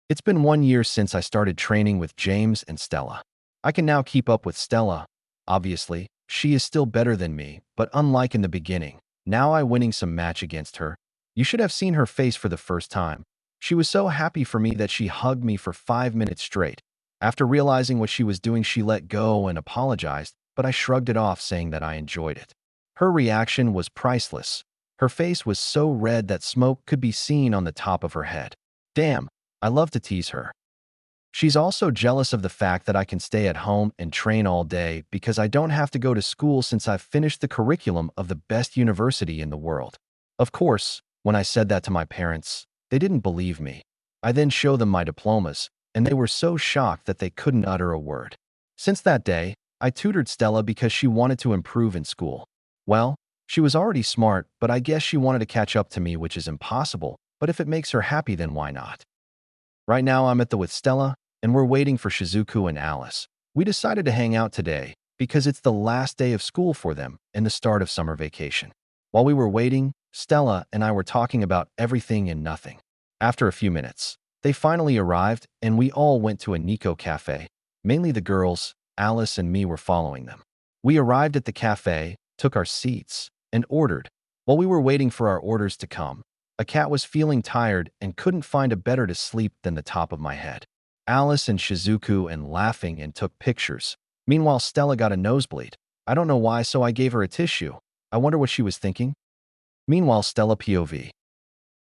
It's been 1 year since I started training with James and Stella. I can now keep up with Stella. Obviously, she is still better than me, but unlike in the beginning, now I winning some match against her. You should have seen her face for the first time. She was so happy for me that she hugged me for 5 minutes straight. After realizing what she was doing, she let go and apologized, but I shrugged it off, saying that I enjoyed it. Her reaction was priceless. Her face was so red that smoke could be seen on the top of her head. Damn, I love to tease her. She's also jealous of the fact that I can stay at home and train all day because I don't have to go to school since I've finished the curriculum of the best university in the world. Of course, when I said that to my parents, they didn't believe me. I then showed them my diplomas, and they were so shocked that they couldn't utter a word. Since that day, I tutored Stella because she wanted to improve in school. Well, she was already smart, but I guess she wanted to catch up to me, which is impossible, but if it makes her happy, then why not? Right now, I'm with Stella, and we're waiting for Shizuku and Alice. We decided to hang out today because it's the last day of school for them and the start of summer vacation. While we were waiting, Stella and I were talking about everything and nothing. After a few minutes, they finally arrived and we all went to a Nico cafe. Mainly the girls, Alice and me were following them. We arrived at the cafe, took our seats, and ordered. While we were waiting for our orders to come, a cat was feeling tired and couldn't find a better to sleep than the top of my head. Alice and Shizuku and laughing and took pictures. Meanwhile, Stella got a nosebleed. I don't know why, so I gave her a tissue. I wonder what she was thinking. Meanwhile, Stella POV.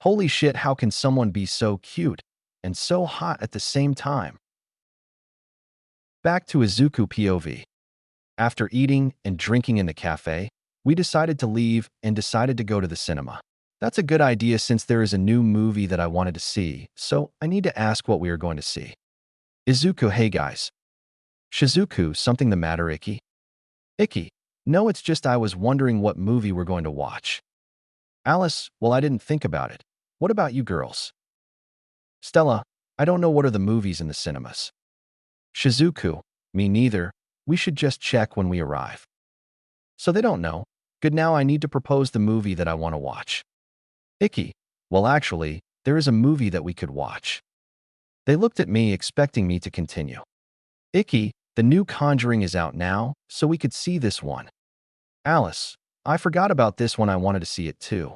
Holy shit, how can someone be so cute and so hot at the same time? Back to Izuku POV. After eating and drinking in the cafe, we decided to leave and decided to go to the cinema. That's a good idea since there is a new movie that I wanted to see, so I need to ask what we are going to see. Izuku, hey guys. Shizuku, something the matter, Icky? Icky, no, it's just I was wondering what movie we're going to watch. Alice, well, I didn't think about it. What about you girls? Stella, I don't know what are the movies in the cinemas. Shizuku, me neither. We should just check when we arrive. So they don't know. Good, now I need to propose the movie that I want to watch. Icky, well actually, there is a movie that we could watch. They looked at me expecting me to continue. Icky, the new Conjuring is out now, so we could see this one. Alice, I forgot about this one, I wanted to see it too.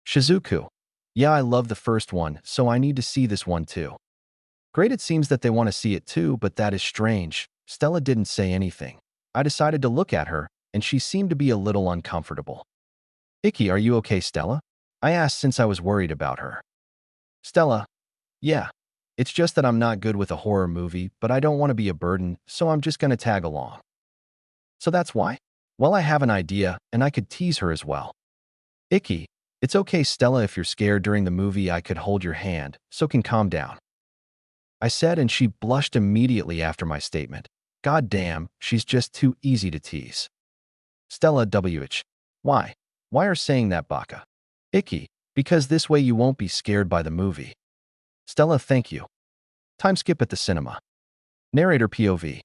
Shizuku, yeah, I love the first one, so I need to see this one too. Great, it seems that they want to see it too, but that is strange. Stella didn't say anything. I decided to look at her, and she seemed to be a little uncomfortable. Icky, are you okay, Stella? I asked since I was worried about her. Stella, yeah. It's just that I'm not good with a horror movie, but I don't want to be a burden, so I'm just going to tag along. So that's why? Well, I have an idea, and I could tease her as well. Icky, it's okay, Stella, if you're scared during the movie, I could hold your hand, so can calm down. I said, and she blushed immediately after my statement. God damn, she's just too easy to tease. Stella WH. Why? Why are saying that, Baka? Icky, because this way you won't be scared by the movie. Stella, thank you. Time skip at the cinema. Narrator POV.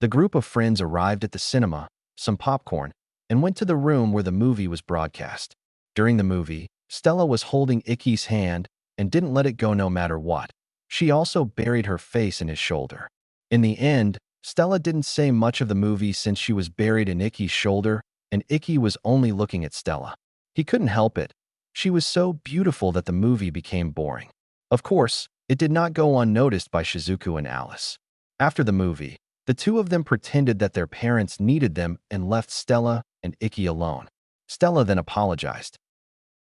The group of friends arrived at the cinema, some popcorn, and went to the room where the movie was broadcast. During the movie, Stella was holding Icky's hand and didn't let it go no matter what. She also buried her face in his shoulder. In the end, Stella didn't say much of the movie since she was buried in Icky's shoulder, and Icky was only looking at Stella. He couldn't help it. She was so beautiful that the movie became boring. Of course, it did not go unnoticed by Shizuku and Alice. After the movie, the two of them pretended that their parents needed them and left Stella and Icky alone. Stella then apologized.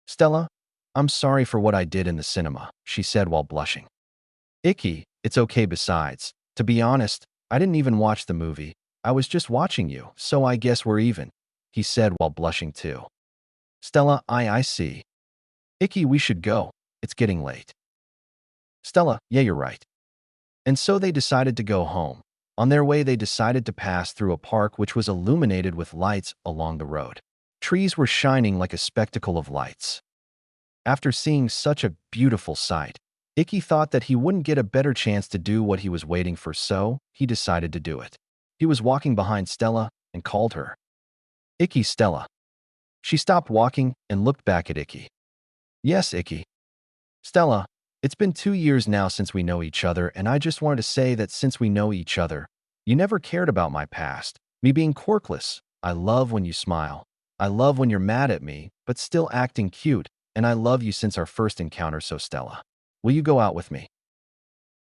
Stella, I'm sorry for what I did in the cinema, she said while blushing. Icky, it's okay, besides, to be honest, I didn't even watch the movie. I was just watching you, so I guess we're even, he said while blushing too. Stella, I see. Icky, we should go. It's getting late. Stella, yeah, you're right. And so they decided to go home. On their way, they decided to pass through a park which was illuminated with lights along the road. Trees were shining like a spectacle of lights. After seeing such a beautiful sight, Icky thought that he wouldn't get a better chance to do what he was waiting for, so he decided to do it. He was walking behind Stella and called her. Icky, Stella. She stopped walking and looked back at Icky. Yes, Icky. Stella, it's been 2 years now since we know each other, and I just wanted to say that since we know each other, you never cared about my past, me being quirkless. I love when you smile. I love when you're mad at me, but still acting cute, and I love you since our first encounter, so Stella, will you go out with me?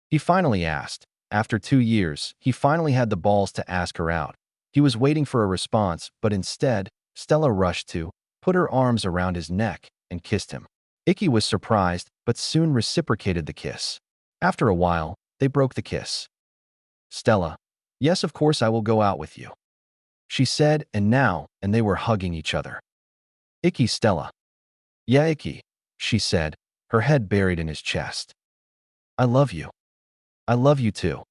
He finally asked. After 2 years, he finally had the balls to ask her out. He was waiting for a response, but instead, Stella rushed to, put her arms around his neck, and kissed him. Icky was surprised, but soon reciprocated the kiss. After a while, They broke the kiss. Stella, yes, of course I will go out with you, she said, and they were hugging each other. Icky, Stella. Yeah, Icky, she said, her head buried in his chest. I love you. I love you too.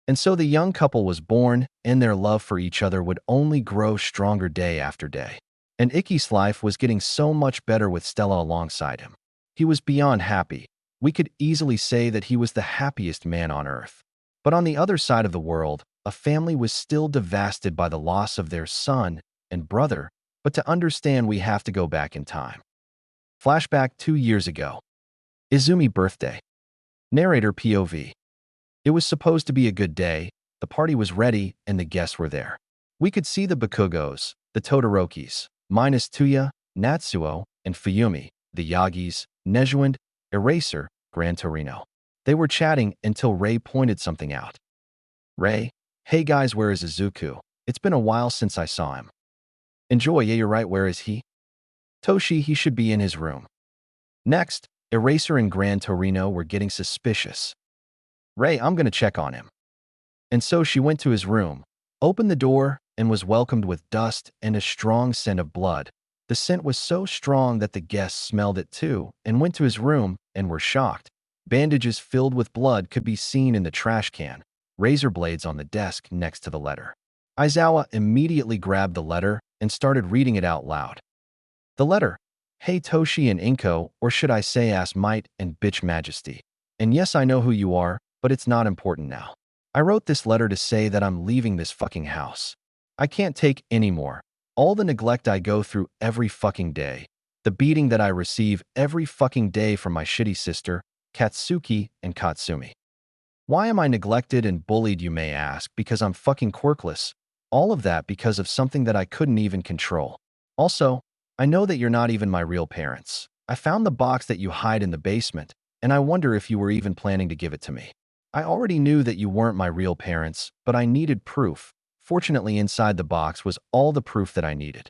And so the young couple was born, and their love for each other would only grow stronger day after day. And Icky's life was getting so much better with Stella alongside him. He was beyond happy. We could easily say that he was the happiest man on earth. But on the other side of the world, a family was still devastated by the loss of their son and brother. But to understand, we have to go back in time. Flashback 2 years ago. Izumi birthday. Narrator POV. It was supposed to be a good day, the party was ready, and the guests were there. We could see the Bakugos, the Todorokis, minus Tuya, Natsuo, and Fuyumi, the Yagis, Nejuand, Eraser, Gran Torino. They were chatting until Ray pointed something out. Ray, hey guys, where is Izuku? It's been a while since I saw him. Enjoy, yeah, you're right, where is he? Toshi, he should be in his room. Next, Eraser and Gran Torino were getting suspicious. Ray, I'm gonna check on him. And so she went to his room, opened the door, and was welcomed with dust and a strong scent of blood. The scent was so strong that the guests smelled it too and went to his room and were shocked. Bandages filled with blood could be seen in the trash can, razor blades on the desk next to the letter. Aizawa immediately grabbed the letter and started reading it out loud. The letter, hey Toshi and Inko, or should I say ass might and bitch majesty. And yes, I know who you are, but it's not important now. I wrote this letter to say that I'm leaving this fucking house. I can't take any more. All the neglect I go through every fucking day. The beating that I receive every fucking day from my shitty sister, Katsuki and Katsumi. Why am I neglected and bullied, you may ask? Because I'm fucking quirkless. All of that because of something that I couldn't even control. Also, I know that you're not even my real parents. I found the box that you hide in the basement, and I wonder if you were even planning to give it to me. I already knew that you weren't my real parents, but I needed proof. Fortunately, inside the box was all the proof that I needed.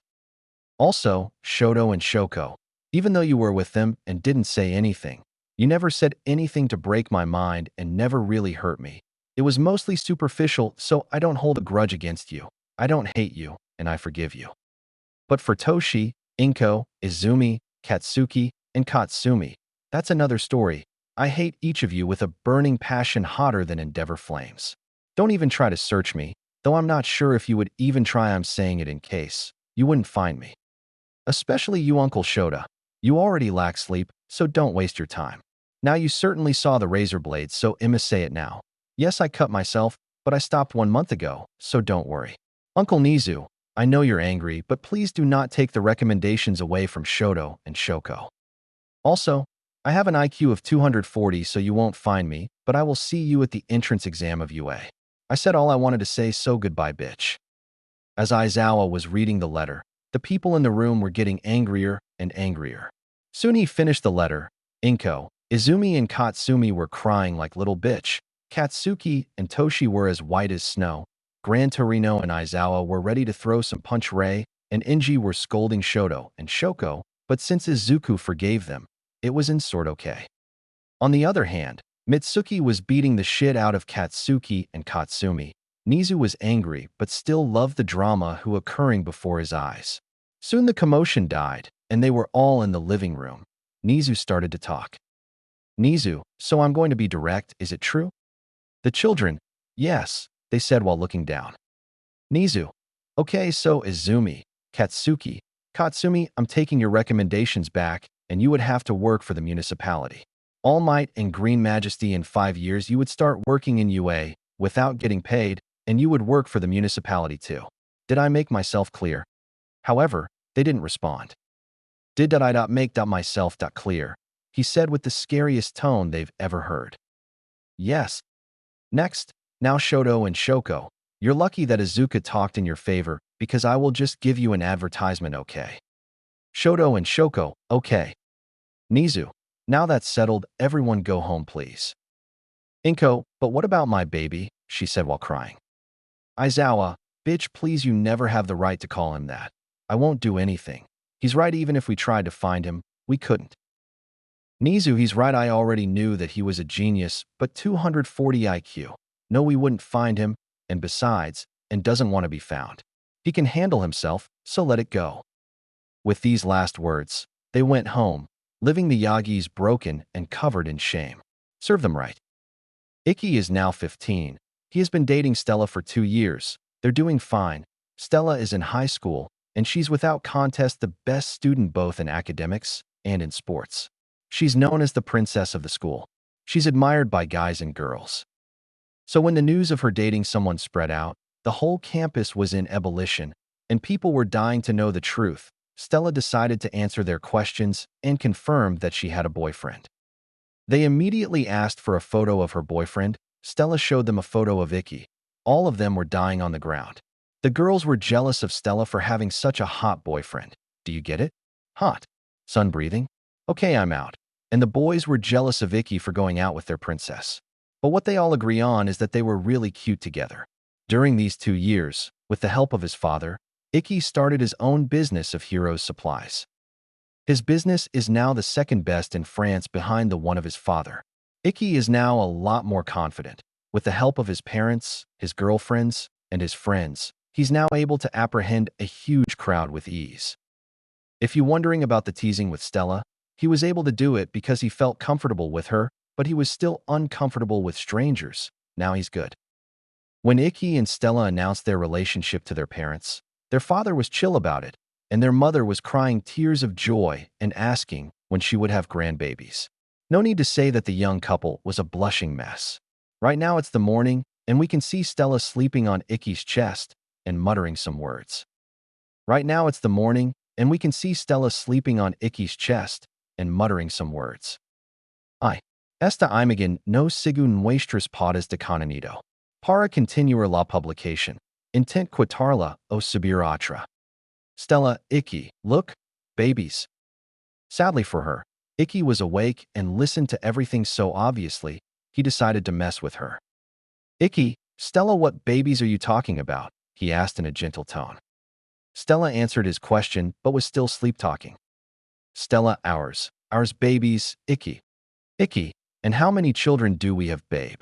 Also, Shoto and Shoko, even though you were with them and didn't say anything, you never said anything to break my mind and never really hurt me. It was mostly superficial, so I don't hold a grudge against you. I don't hate you, and I forgive you. But for Toshi, Inko, Izumi, Katsuki, and Katsumi, that's another story. I hate each of you with a burning passion hotter than Endeavor flames. Don't even try to search me, though I'm not sure if you would even try. I'm saying it in case you wouldn't find me. Especially you, Uncle Shota. You already lack sleep, so don't waste your time. Now you certainly saw the razor blades, so I'ma say it now. Yes, I cut myself, but I stopped 1 month ago, so don't worry. Uncle Nizu, I know you're angry, but please do not take the recommendations away from Shoto and Shoko. Also, I have an IQ of 240, so you won't find me, but I will see you at the entrance exam of UA. I said all I wanted to say, so goodbye, bitch. As Aizawa was reading the letter, the people in the room were getting angrier and angrier. Soon he finished the letter. Inko, Izumi, and Katsumi were crying like little bitch. Katsuki and Toshi were as white as snow. Gran Torino and Aizawa were ready to throw some punch. Ray and Inji were scolding Shoto and Shoko, but since Izuku forgave them, it was in sort okay. On the other hand, Mitsuki was beating the shit out of Katsuki and Katsumi. Nizu was angry, but still loved the drama who occurring before his eyes. Soon the commotion died, and they were all in the living room. Nizu started to talk. Nizu, so I'm going to be direct, is it true? The children, yes, they said while looking down. Nizu, okay, so Izumi, Katsuki, Katsumi, I'm taking your recommendations back, and you would have to work for the municipality. All Might and Green Majesty in 5 years you would start working in UA without getting paid, and you would work for the municipality too. Did I make myself clear? However, they didn't respond. Did I not make myself clear? He said with the scariest tone they've ever heard. Yes. Next, now Shoto and Shoko, you're lucky that Izuku talked in your favor, because I will just give you an advertisement, okay? Shoto and Shoko, okay. Nizu, now that's settled, everyone go home please. Inko, but what about my baby? She said while crying. Aizawa, bitch please, you never have the right to call him that. I won't do anything. He's right, even if we tried to find him, we couldn't. Nizu, he's right, I already knew that he was a genius, but 240 IQ. No, we wouldn't find him, and besides, and doesn't want to be found. He can handle himself, so let it go. With these last words, they went home, leaving the Yagis broken and covered in shame. Serve them right. Ikki is now 15. He has been dating Stella for 2 years. They're doing fine. Stella is in high school, and she's without contest the best student both in academics and in sports. She's known as the princess of the school. She's admired by guys and girls. So when the news of her dating someone spread out, the whole campus was in ebullition, and people were dying to know the truth. Stella decided to answer their questions and confirmed that she had a boyfriend. They immediately asked for a photo of her boyfriend. Stella showed them a photo of Ikki. All of them were dying on the ground. The girls were jealous of Stella for having such a hot boyfriend. Do you get it? Hot. Sun breathing? Okay, I'm out. And the boys were jealous of Ikki for going out with their princess. But what they all agree on is that they were really cute together. During these 2 years, with the help of his father, Ikki started his own business of heroes supplies. His business is now the second best in France behind the one of his father. Ikki is now a lot more confident. With the help of his parents, his girlfriends, and his friends, he's now able to apprehend a huge crowd with ease. If you're wondering about the teasing with Stella, he was able to do it because he felt comfortable with her, but he was still uncomfortable with strangers. Now he's good. When Ikki and Stella announced their relationship to their parents, their father was chill about it, and their mother was crying tears of joy and asking when she would have grandbabies. No need to say that the young couple was a blushing mess. Right now it's the morning, and we can see Stella sleeping on Ikki's chest and muttering some words. Right now it's the morning, and we can see Stella sleeping on Ikki's chest and muttering some words. Esta imagen no sigu nuestras podas de canonido. Para continuar la publication. Intent quitarla o subir otra. Stella, Ikki, look, babies. Sadly for her, Ikki was awake and listened to everything so obviously, he decided to mess with her. Ikki, Stella, what babies are you talking about? He asked in a gentle tone. Stella answered his question but was still sleep-talking. Stella, ours babies, Ikki. Ikki, and how many children do we have, babe?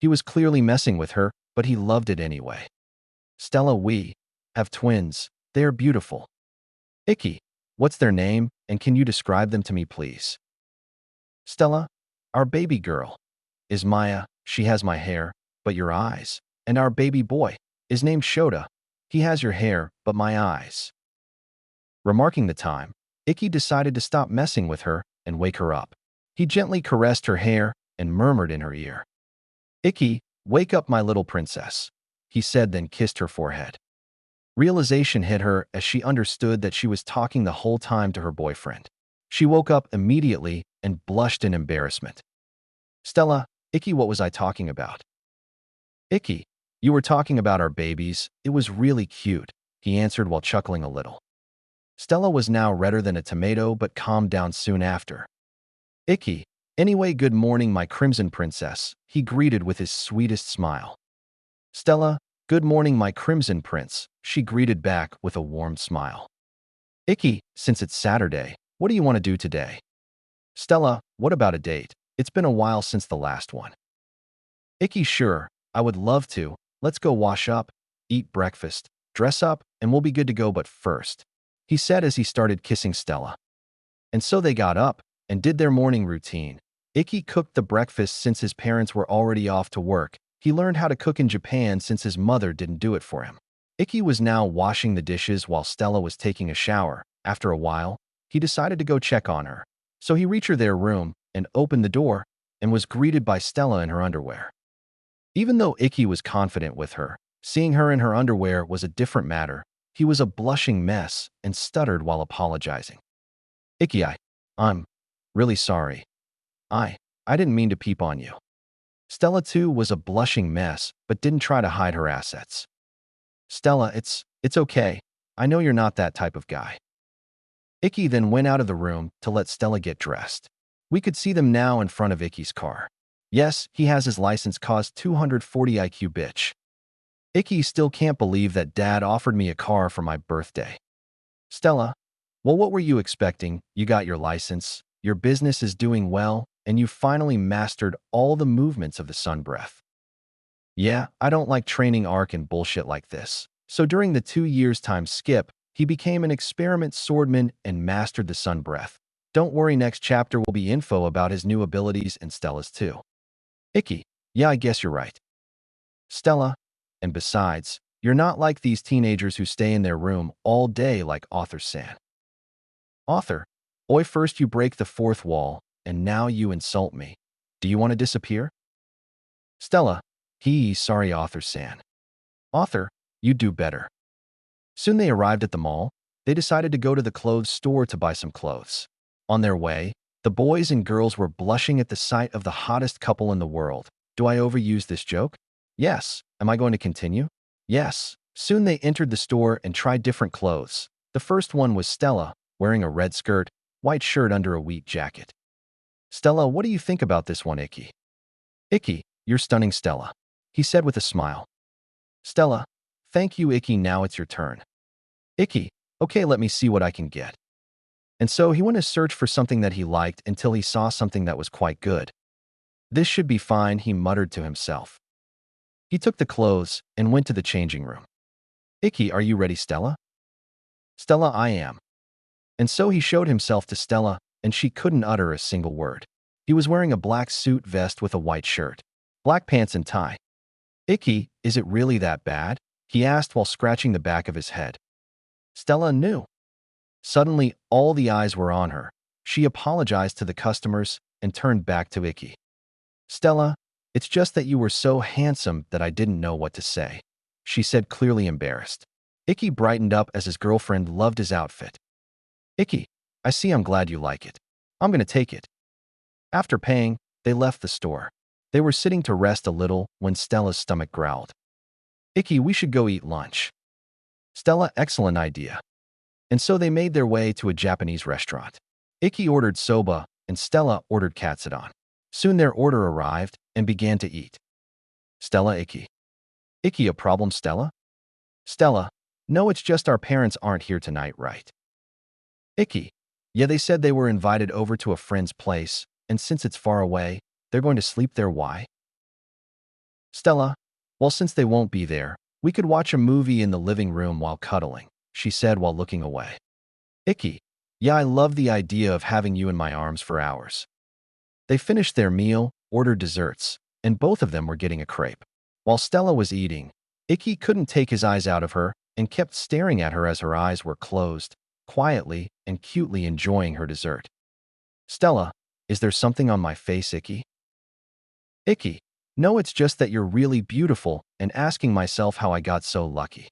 He was clearly messing with her, but he loved it anyway. Stella, we have twins. They are beautiful. Ikki, what's their name, and can you describe them to me, please? Stella, our baby girl is Maya. She has my hair, but your eyes. And our baby boy is named Shota. He has your hair, but my eyes. Remarking the time, Ikki decided to stop messing with her and wake her up. He gently caressed her hair and murmured in her ear. Ikki, wake up, my little princess, he said, then kissed her forehead. Realization hit her as she understood that she was talking the whole time to her boyfriend. She woke up immediately and blushed in embarrassment. Stella, Ikki, what was I talking about? Ikki, you were talking about our babies. It was really cute, he answered while chuckling a little. Stella was now redder than a tomato but calmed down soon after. Ikki, anyway, good morning, my crimson princess, he greeted with his sweetest smile. Stella, good morning, my crimson prince, she greeted back with a warm smile. Ikki, since it's Saturday, what do you want to do today? Stella, what about a date? It's been a while since the last one. Ikki, sure, I would love to. Let's go wash up, eat breakfast, dress up, and we'll be good to go, but first, he said as he started kissing Stella. And so they got up and did their morning routine. Ikki cooked the breakfast since his parents were already off to work. He learned how to cook in Japan since his mother didn't do it for him. Ikki was now washing the dishes while Stella was taking a shower. After a while, he decided to go check on her. So he reached their room and opened the door and was greeted by Stella in her underwear. Even though Ikki was confident with her, seeing her in her underwear was a different matter. He was a blushing mess and stuttered while apologizing. Ikki, I'm really sorry. I didn't mean to peep on you. Stella too was a blushing mess but didn't try to hide her assets. Stella, it's okay. I know you're not that type of guy. Ikki then went out of the room to let Stella get dressed. We could see them now in front of Ikki's car. Yes, he has his license, cost 240 IQ, bitch. Ikki still can't believe that Dad offered me a car for my birthday. Stella, well, what were you expecting? You got your license. your business is doing well, and you finally mastered all the movements of the sun breath. Yeah, I don't like training arc and bullshit like this. So during the 2 years time skip, he became an experiment swordman and mastered the sun breath. Don't worry, next chapter will be info about his new abilities and Stella's too. Icky, yeah, I guess you're right. Stella, and besides, you're not like these teenagers who stay in their room all day like Author-san. Author, oi, first you break the fourth wall, and now you insult me. Do you want to disappear? Stella, sorry, Author-san. Author, you do better. Soon they arrived at the mall. They decided to go to the clothes store to buy some clothes. On their way, the boys and girls were blushing at the sight of the hottest couple in the world. Do I overuse this joke? Yes. Am I going to continue? Yes. Soon they entered the store and tried different clothes. The first one was Stella, wearing a red skirt, white shirt under a wheat jacket. Stella, what do you think about this one, Icky? Icky, you're stunning, Stella, he said with a smile. Stella, thank you, Icky, now it's your turn. Icky, okay, let me see what I can get. And so he went to search for something that he liked until he saw something that was quite good. This should be fine, he muttered to himself. He took the clothes and went to the changing room. Icky, are you ready, Stella? Stella, I am. And so he showed himself to Stella, and she couldn't utter a single word. He was wearing a black suit vest with a white shirt, black pants and tie. Icky, is it really that bad? He asked while scratching the back of his head. Stella knew. Suddenly, all the eyes were on her. She apologized to the customers and turned back to Icky. Stella, it's just that you were so handsome that I didn't know what to say, she said, clearly embarrassed. Icky brightened up as his girlfriend loved his outfit. Icky, I see, I'm glad you like it. I'm gonna take it. After paying, they left the store. They were sitting to rest a little when Stella's stomach growled. Icky, we should go eat lunch. Stella, excellent idea. And so they made their way to a Japanese restaurant. Icky ordered soba, and Stella ordered katsudon. Soon their order arrived and began to eat. Stella, Icky. Icky, a problem, Stella? Stella, no, it's just our parents aren't here tonight, right? Icky, yeah, they said they were invited over to a friend's place, and since it's far away, they're going to sleep there. Why? Stella, well, since they won't be there, we could watch a movie in the living room while cuddling, she said while looking away. Icky, yeah, I love the idea of having you in my arms for hours. They finished their meal, ordered desserts, and both of them were getting a crepe. While Stella was eating, Icky couldn't take his eyes out of her and kept staring at her as her eyes were closed, quietly and cutely enjoying her dessert. Stella, is there something on my face, Icky? Icky, no, it's just that you're really beautiful and asking myself how I got so lucky.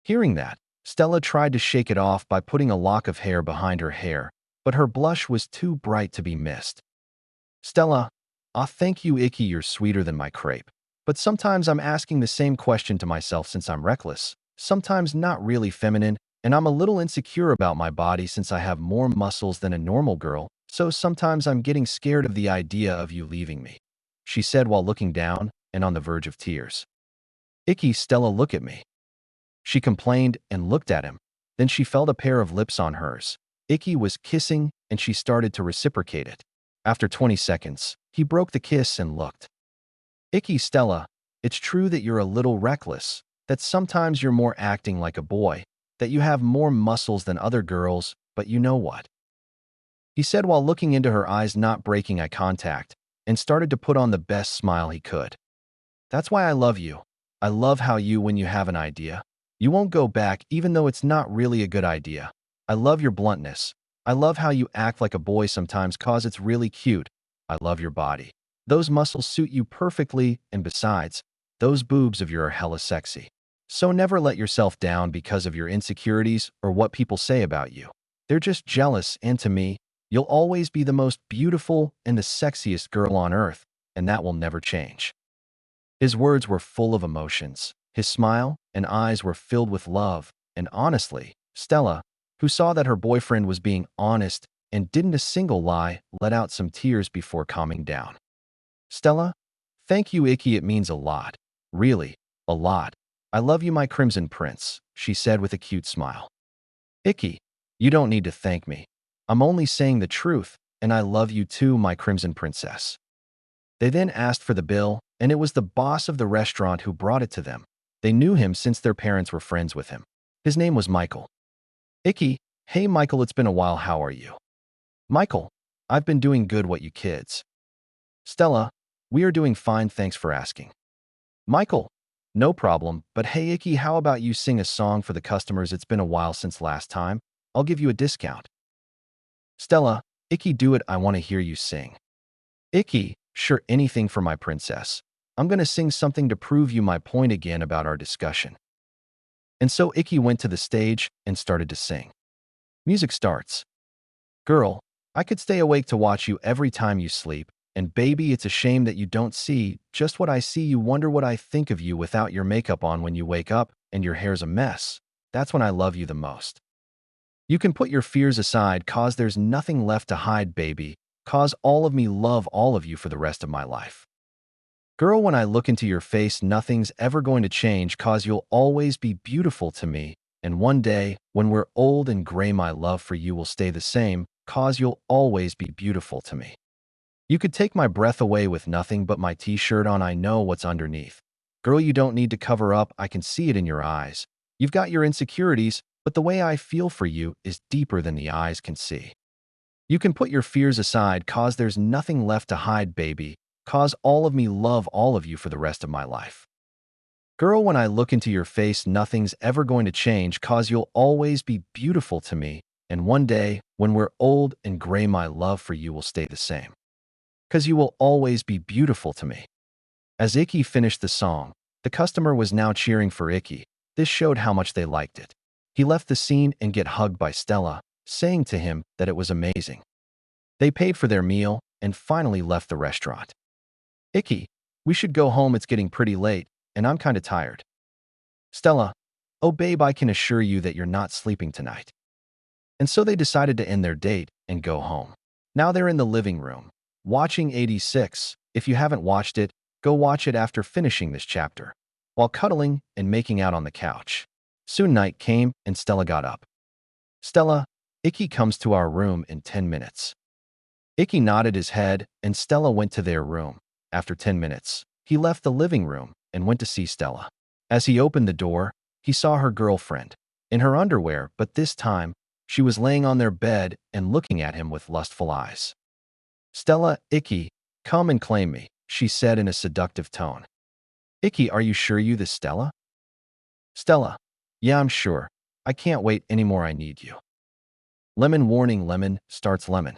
Hearing that, Stella tried to shake it off by putting a lock of hair behind her hair, but her blush was too bright to be missed. Stella, thank you, Icky, you're sweeter than my crepe. But sometimes I'm asking the same question to myself since I'm reckless, sometimes not really feminine, and I'm a little insecure about my body since I have more muscles than a normal girl, so sometimes I'm getting scared of the idea of you leaving me, she said while looking down and on the verge of tears. Icky, Stella, look at me. She complained and looked at him. Then she felt a pair of lips on hers. Icky was kissing and she started to reciprocate it. After 20 seconds, he broke the kiss and looked. Icky, Stella, it's true that you're a little reckless, that sometimes you're more acting like a boy, that you have more muscles than other girls, but you know what? He said while looking into her eyes, not breaking eye contact, and started to put on the best smile he could. That's why I love you. I love how you, when you have an idea, you won't go back even though it's not really a good idea. I love your bluntness. I love how you act like a boy sometimes cause it's really cute. I love your body. Those muscles suit you perfectly, and besides, those boobs of yours are hella sexy. So never let yourself down because of your insecurities or what people say about you. They're just jealous, and to me, you'll always be the most beautiful and the sexiest girl on earth, and that will never change. His words were full of emotions. His smile and eyes were filled with love, and honestly, Stella, who saw that her boyfriend was being honest and didn't a single lie, let out some tears before calming down. Stella, thank you, Icky, it means a lot. Really, a lot. I love you, my crimson prince, she said with a cute smile. Icky, you don't need to thank me. I'm only saying the truth. and I love you too, my crimson princess." They then asked for the bill, and it was the boss of the restaurant who brought it to them. They knew him since their parents were friends with him. His name was Michael. Icky, "Hey Michael, it's been a while, how are you?" Michael, "I've been doing good, what you kids?" Stella, "We are doing fine, thanks for asking." Michael, "No problem, but hey Icky, how about you sing a song for the customers? It's been a while since last time. I'll give you a discount." Stella, "Icky, do it, I want to hear you sing." Icky, "Sure, anything for my princess. I'm gonna sing something to prove you my point again about our discussion." And so Icky went to the stage and started to sing. Music starts. "Girl, I could stay awake to watch you every time you sleep, and baby, it's a shame that you don't see just what I see. You wonder what I think of you without your makeup on when you wake up and your hair's a mess. That's when I love you the most. You can put your fears aside, cause there's nothing left to hide, baby. Cause all of me love all of you for the rest of my life. Girl, when I look into your face, nothing's ever going to change, cause you'll always be beautiful to me. And one day, when we're old and gray, my love for you will stay the same, cause you'll always be beautiful to me. You could take my breath away with nothing but my t-shirt on, I know what's underneath. Girl, you don't need to cover up, I can see it in your eyes. You've got your insecurities, but the way I feel for you is deeper than the eyes can see. You can put your fears aside, cause there's nothing left to hide, baby. Cause all of me love all of you for the rest of my life. Girl, when I look into your face, nothing's ever going to change, cause you'll always be beautiful to me. And one day, when we're old and gray, my love for you will stay the same. Cause you will always be beautiful to me." As Icky finished the song, the customer was now cheering for Icky. This showed how much they liked it. He left the scene and get hugged by Stella, saying to him that it was amazing. They paid for their meal and finally left the restaurant. "Icky, we should go home, it's getting pretty late, and I'm kinda tired." Stella, "Oh babe, I can assure you that you're not sleeping tonight." And so they decided to end their date and go home. Now they're in the living room, watching 86. If you haven't watched it, go watch it after finishing this chapter, while cuddling and making out on the couch. Soon night came and Stella got up. "Stella, Icky comes to our room in 10 minutes. Icky nodded his head and Stella went to their room. After 10 minutes, he left the living room and went to see Stella. As he opened the door, he saw her girlfriend, in her underwear, but this time, she was laying on their bed and looking at him with lustful eyes. "Stella, Icky, come and claim me," she said in a seductive tone. "Icky, are you sure you this Stella?" Stella, "Yeah, I'm sure. I can't wait anymore, I need you." Lemon warning, lemon starts lemon.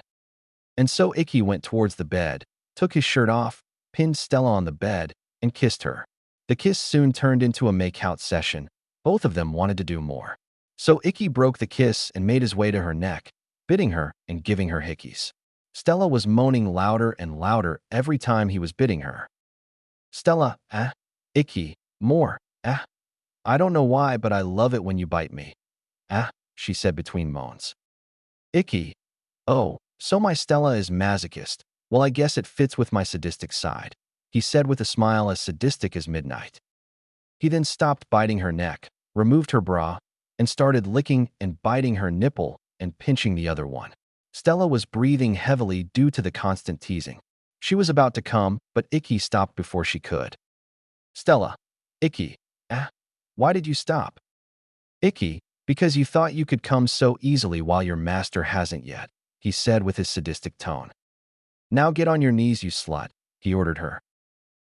And so Icky went towards the bed, took his shirt off, pinned Stella on the bed, and kissed her. The kiss soon turned into a make-out session. Both of them wanted to do more. So Icky broke the kiss and made his way to her neck, biting her and giving her hickeys. Stella was moaning louder and louder every time he was biting her. "Stella, Icky, more, I don't know why, but I love it when you bite me. She said between moans. Icky, "Oh, so my Stella is masochist. Well, I guess it fits with my sadistic side," he said with a smile as sadistic as midnight. He then stopped biting her neck, removed her bra, and started licking and biting her nipple and pinching the other one. Stella was breathing heavily due to the constant teasing. She was about to come, but Icky stopped before she could. "Stella, Icky, why did you stop?" "Icky, because you thought you could come so easily while your master hasn't yet," he said with his sadistic tone. "Now get on your knees, you slut," he ordered her.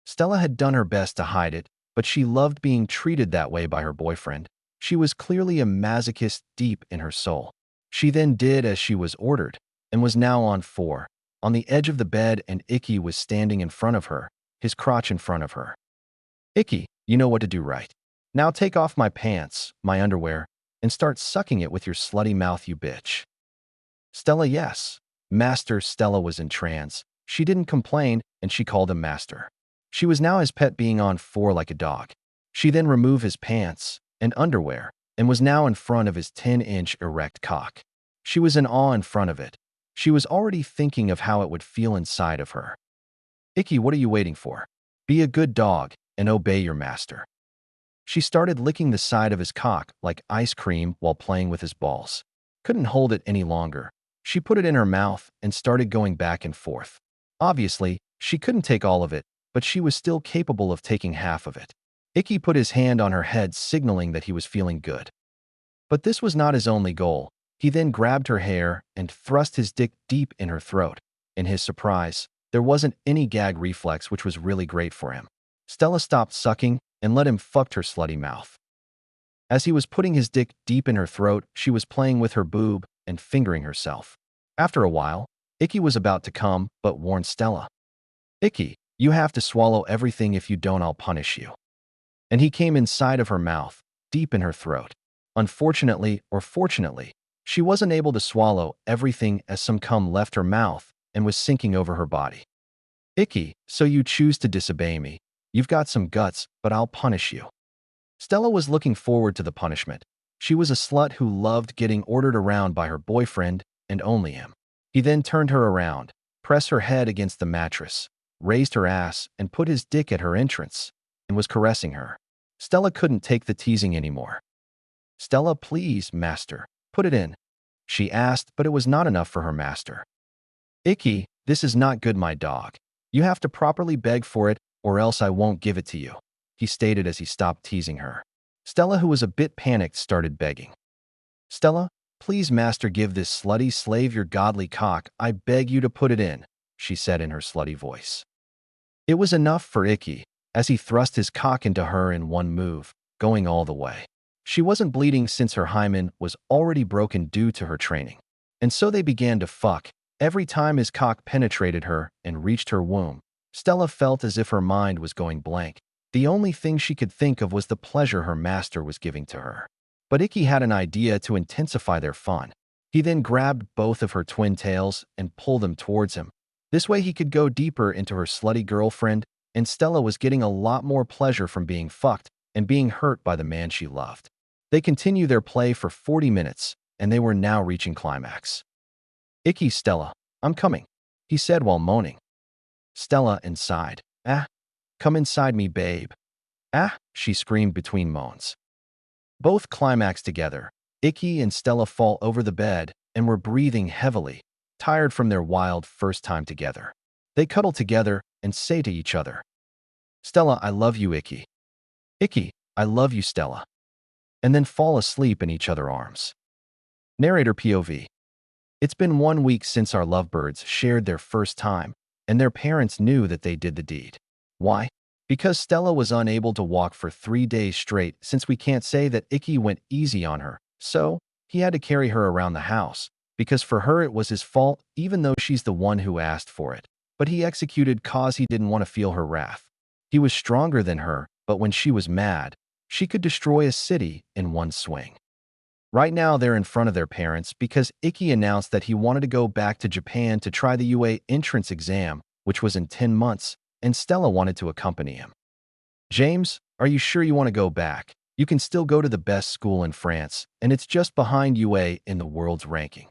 Stella had done her best to hide it, but she loved being treated that way by her boyfriend. She was clearly a masochist deep in her soul. She then did as she was ordered, and was now on the edge of the bed, and Icky was standing in front of her, his crotch in front of her. "Icky, you know what to do, right? Now take off my pants, my underwear, and start sucking it with your slutty mouth, you bitch." Stella, "Yes." Master. Stella was in trance. She didn't complain, and she called him master. She was now his pet, being on four like a dog. She then removed his pants and underwear and was now in front of his 10-inch erect cock. She was in awe in front of it. She was already thinking of how it would feel inside of her. "Icky, what are you waiting for? Be a good dog and obey your master." She started licking the side of his cock like ice cream while playing with his balls. Couldn't hold it any longer. She put it in her mouth and started going back and forth. Obviously, she couldn't take all of it, but she was still capable of taking half of it. Icky put his hand on her head, signaling that he was feeling good. But this was not his only goal. He then grabbed her hair and thrust his dick deep in her throat. In his surprise, there wasn't any gag reflex, which was really great for him. Stella stopped sucking and let him fuck her slutty mouth. As he was putting his dick deep in her throat, she was playing with her boob and fingering herself. After a while, Icky was about to come, but warned Stella. "Icky, you have to swallow everything. If you don't, I'll punish you." And he came inside of her mouth, deep in her throat. Unfortunately, or fortunately, she wasn't able to swallow everything as some cum left her mouth and was sinking over her body. "Icky, so you choose to disobey me. You've got some guts, but I'll punish you." Stella was looking forward to the punishment. She was a slut who loved getting ordered around by her boyfriend and only him. He then turned her around, pressed her head against the mattress, raised her ass, and put his dick at her entrance, and was caressing her. Stella couldn't take the teasing anymore. "Stella, please, master, put it in," she asked, but it was not enough for her master. "Icky, this is not good, my dog. You have to properly beg for it, or else I won't give it to you," he stated as he stopped teasing her. Stella, who was a bit panicked, started begging. "Stella, please, master, give this slutty slave your godly cock. I beg you to put it in," she said in her slutty voice. It was enough for Icky, as he thrust his cock into her in one move, going all the way. She wasn't bleeding since her hymen was already broken due to her training. And so they began to fuck. Every time his cock penetrated her and reached her womb, Stella felt as if her mind was going blank. The only thing she could think of was the pleasure her master was giving to her. But Icky had an idea to intensify their fun. He then grabbed both of her twin tails and pulled them towards him. This way he could go deeper into her slutty girlfriend, and Stella was getting a lot more pleasure from being fucked and being hurt by the man she loved. They continued their play for 40 minutes, and they were now reaching climax. "Icky, Stella, I'm coming," he said while moaning. Stella sighed. "Ah, come inside me, babe." "Ah," she screamed between moans. Both climaxed together. Icky and Stella fall over the bed and were breathing heavily, tired from their wild first time together. They cuddle together and say to each other, "Stella, I love you, Icky." "Icky, I love you, Stella." And then fall asleep in each other's arms. Narrator POV. It's been 1 week since our lovebirds shared their first time, and their parents knew that they did the deed. Why? Because Stella was unable to walk for 3 days straight, since we can't say that Icky went easy on her, so he had to carry her around the house, because for her it was his fault, even though she's the one who asked for it. But he executed cause he didn't want to feel her wrath. He was stronger than her, but when she was mad, she could destroy a city in one swing. Right now, they're in front of their parents because Icky announced that he wanted to go back to Japan to try the UA entrance exam, which was in 10 months, and Stella wanted to accompany him. "James, are you sure you want to go back? You can still go to the best school in France, and it's just behind UA in the world's ranking."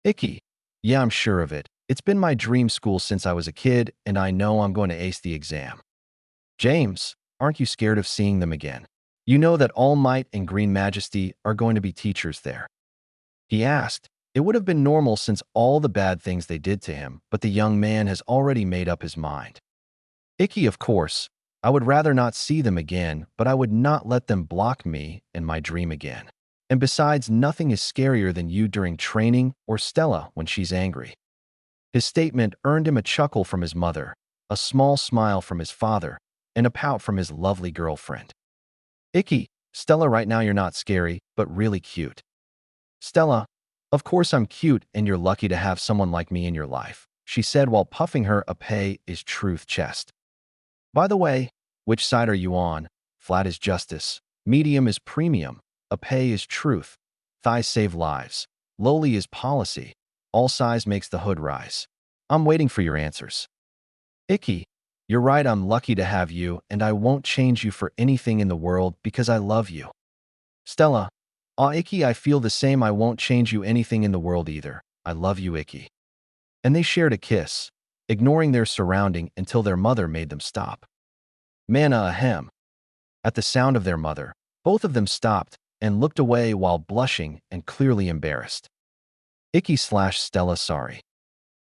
Icky, "Yeah, I'm sure of it. It's been my dream school since I was a kid, and I know I'm going to ace the exam." "James, aren't you scared of seeing them again? You know that All Might and Green Majesty are going to be teachers there." He asked. It would have been normal since all the bad things they did to him, but the young man has already made up his mind. Icky, "Of course. I would rather not see them again, but I would not let them block me and my dream again. And besides, nothing is scarier than you during training or Stella when she's angry." His statement earned him a chuckle from his mother, a small smile from his father, and a pout from his lovely girlfriend. Icky, "Stella, right now you're not scary, but really cute." Stella, "Of course I'm cute, and you're lucky to have someone like me in your life," she said while puffing her a pay is truth chest. "By the way, which side are you on? Flat is justice, medium is premium, a pay is truth, thighs save lives, lowly is policy, all size makes the hood rise. I'm waiting for your answers." Icky, "You're right, I'm lucky to have you, and I won't change you for anything in the world because I love you." Stella, "Aw, Icky, I feel the same. I won't change you anything in the world either. I love you, Icky." And they shared a kiss, ignoring their surrounding until their mother made them stop. Mana ahem. At the sound of their mother, both of them stopped and looked away while blushing and clearly embarrassed. Icky/Stella sorry.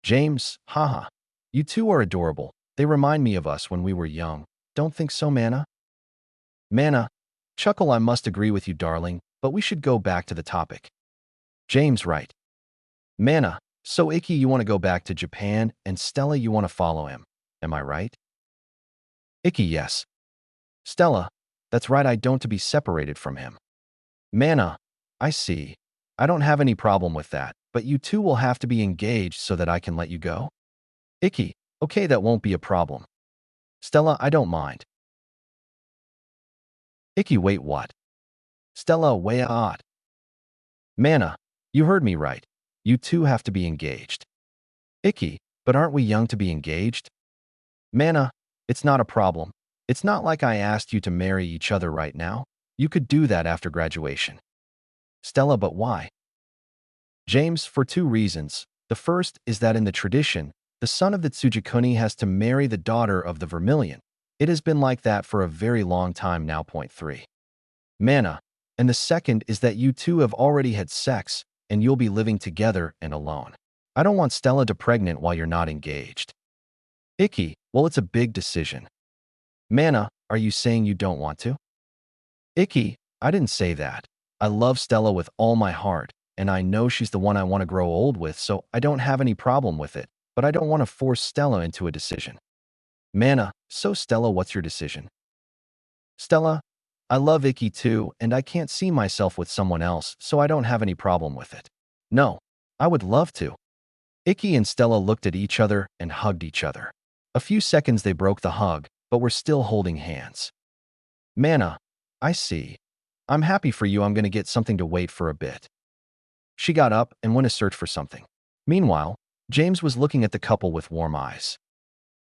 James, haha. You two are adorable. They remind me of us when we were young. Don't think so, Mana? Mana, chuckle, I must agree with you, darling, but we should go back to the topic. James, right. Mana, so Icky, you want to go back to Japan, and Stella, you want to follow him. Am I right? Icky, yes. Stella, that's right, I don't to be separated from him. Mana, I see. I don't have any problem with that, but you two will have to be engaged so that I can let you go? Icky, okay, that won't be a problem. Stella, I don't mind. Icky, wait, what? Stella, way odd. Mana, you heard me right. You two have to be engaged. Icky, but aren't we young to be engaged? Mana, it's not a problem. It's not like I asked you to marry each other right now. You could do that after graduation. Stella, but why? James, for two reasons. The first is that in the tradition, the son of the Tsujikuni has to marry the daughter of the Vermilion. It has been like that for a very long time now. Point 3. Mana, and the second is that you two have already had sex, and you'll be living together and alone. I don't want Stella to pregnant while you're not engaged. Icky, well, it's a big decision. Mana, are you saying you don't want to? Icky, I didn't say that. I love Stella with all my heart, and I know she's the one I want to grow old with, so I don't have any problem with it, but I don't want to force Stella into a decision. Mana, so Stella, what's your decision? Stella, I love Icky too, and I can't see myself with someone else, so I don't have any problem with it. No, I would love to. Icky and Stella looked at each other and hugged each other. A few seconds they broke the hug, but were still holding hands. Mana, I see. I'm happy for you. I'm going to get something to wait for a bit. She got up and went to search for something. Meanwhile, James was looking at the couple with warm eyes.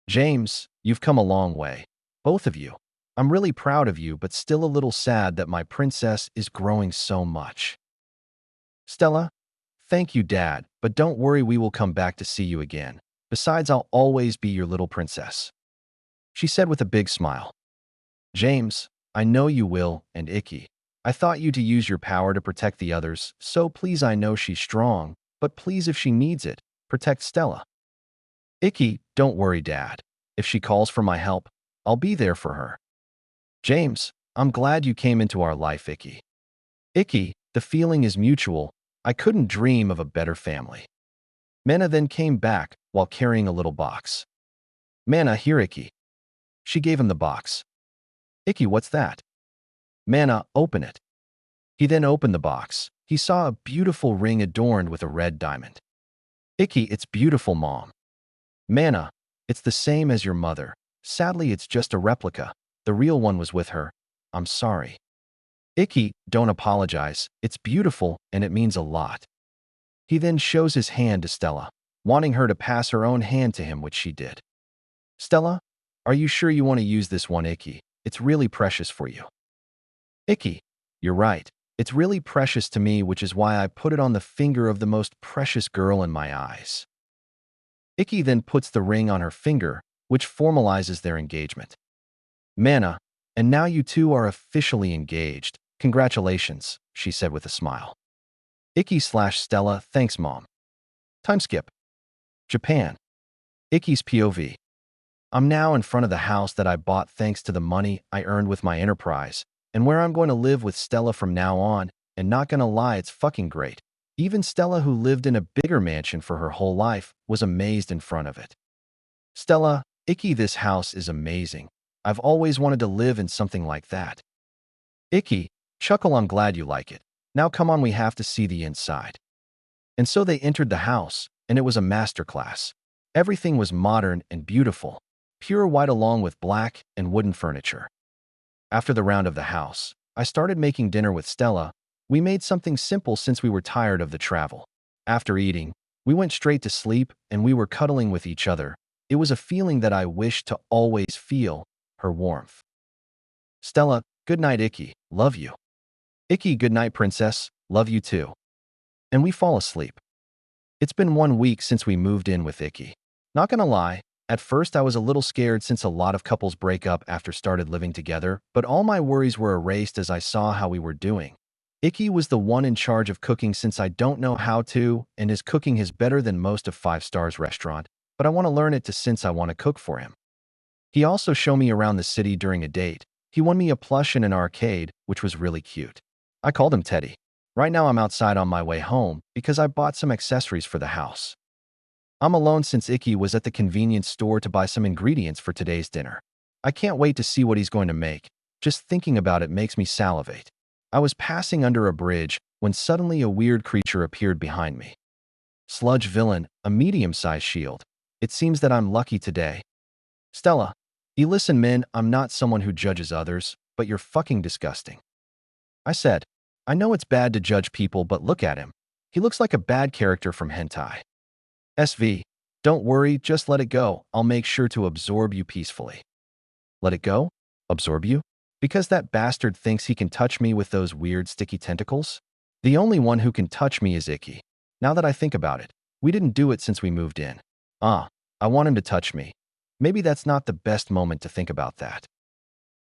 James, you've come a long way. Both of you. I'm really proud of you, but still a little sad that my princess is growing so much. Stella, thank you, Dad, but don't worry, we will come back to see you again. Besides, I'll always be your little princess. She said with a big smile. James, I know you will, and Icky. I thought you to use your power to protect the others, so please, I know she's strong, but please, if she needs it, protect Stella. Icky, don't worry, Dad. If she calls for my help, I'll be there for her. James, I'm glad you came into our life, Icky. Icky, the feeling is mutual. I couldn't dream of a better family. Mana then came back while carrying a little box. Mana, here, Icky. She gave him the box. Icky, what's that? Mana, open it. He then opened the box. He saw a beautiful ring adorned with a red diamond. Icky, it's beautiful, Mom. Mana, it's the same as your mother. Sadly, it's just a replica. The real one was with her. I'm sorry. Icky, don't apologize. It's beautiful and it means a lot. He then shows his hand to Stella, wanting her to pass her own hand to him, which she did. Stella, are you sure you want to use this one, Icky? It's really precious for you. Icky, you're right. It's really precious to me, which is why I put it on the finger of the most precious girl in my eyes. Icky then puts the ring on her finger, which formalizes their engagement. Mana, and now you two are officially engaged. Congratulations, she said with a smile. Icky/Stella, thanks, Mom. Time skip. Japan. Icky's POV. I'm now in front of the house that I bought thanks to the money I earned with my enterprise, and where I'm going to live with Stella from now on, and not gonna lie, it's fucking great. Even Stella, who lived in a bigger mansion for her whole life, was amazed in front of it. Stella, Icky, this house is amazing. I've always wanted to live in something like that. Icky, chuckle, I'm glad you like it. Now come on, we have to see the inside. And so they entered the house, and it was a masterclass. Everything was modern and beautiful, pure white along with black and wooden furniture. After the round of the house, I started making dinner with Stella. We made something simple since we were tired of the travel. After eating, we went straight to sleep and we were cuddling with each other. It was a feeling that I wished to always feel, her warmth. Stella, good night, Icky, love you. Icky, good night, princess, love you too. And we fall asleep. It's been 1 week since we moved in with Icky. Not gonna lie, at first I was a little scared since a lot of couples break up after started living together, but all my worries were erased as I saw how we were doing. Icky was the one in charge of cooking since I don't know how to, and his cooking is better than most of 5 Stars restaurant, but I want to learn it to since I want to cook for him. He also showed me around the city during a date. He won me a plush in an arcade, which was really cute. I called him Teddy. Right now I'm outside on my way home because I bought some accessories for the house. I'm alone since Icky was at the convenience store to buy some ingredients for today's dinner. I can't wait to see what he's going to make. Just thinking about it makes me salivate. I was passing under a bridge when suddenly a weird creature appeared behind me. Sludge villain, a medium-sized shield. It seems that I'm lucky today. Stella, you listen, Min, I'm not someone who judges others, but you're fucking disgusting. I said, I know it's bad to judge people, but look at him. He looks like a bad character from hentai. SV, don't worry, just let it go. I'll make sure to absorb you peacefully. Let it go? Absorb you? Because that bastard thinks he can touch me with those weird sticky tentacles? The only one who can touch me is Icky. Now that I think about it, we didn't do it since we moved in. I want him to touch me. Maybe that's not the best moment to think about that.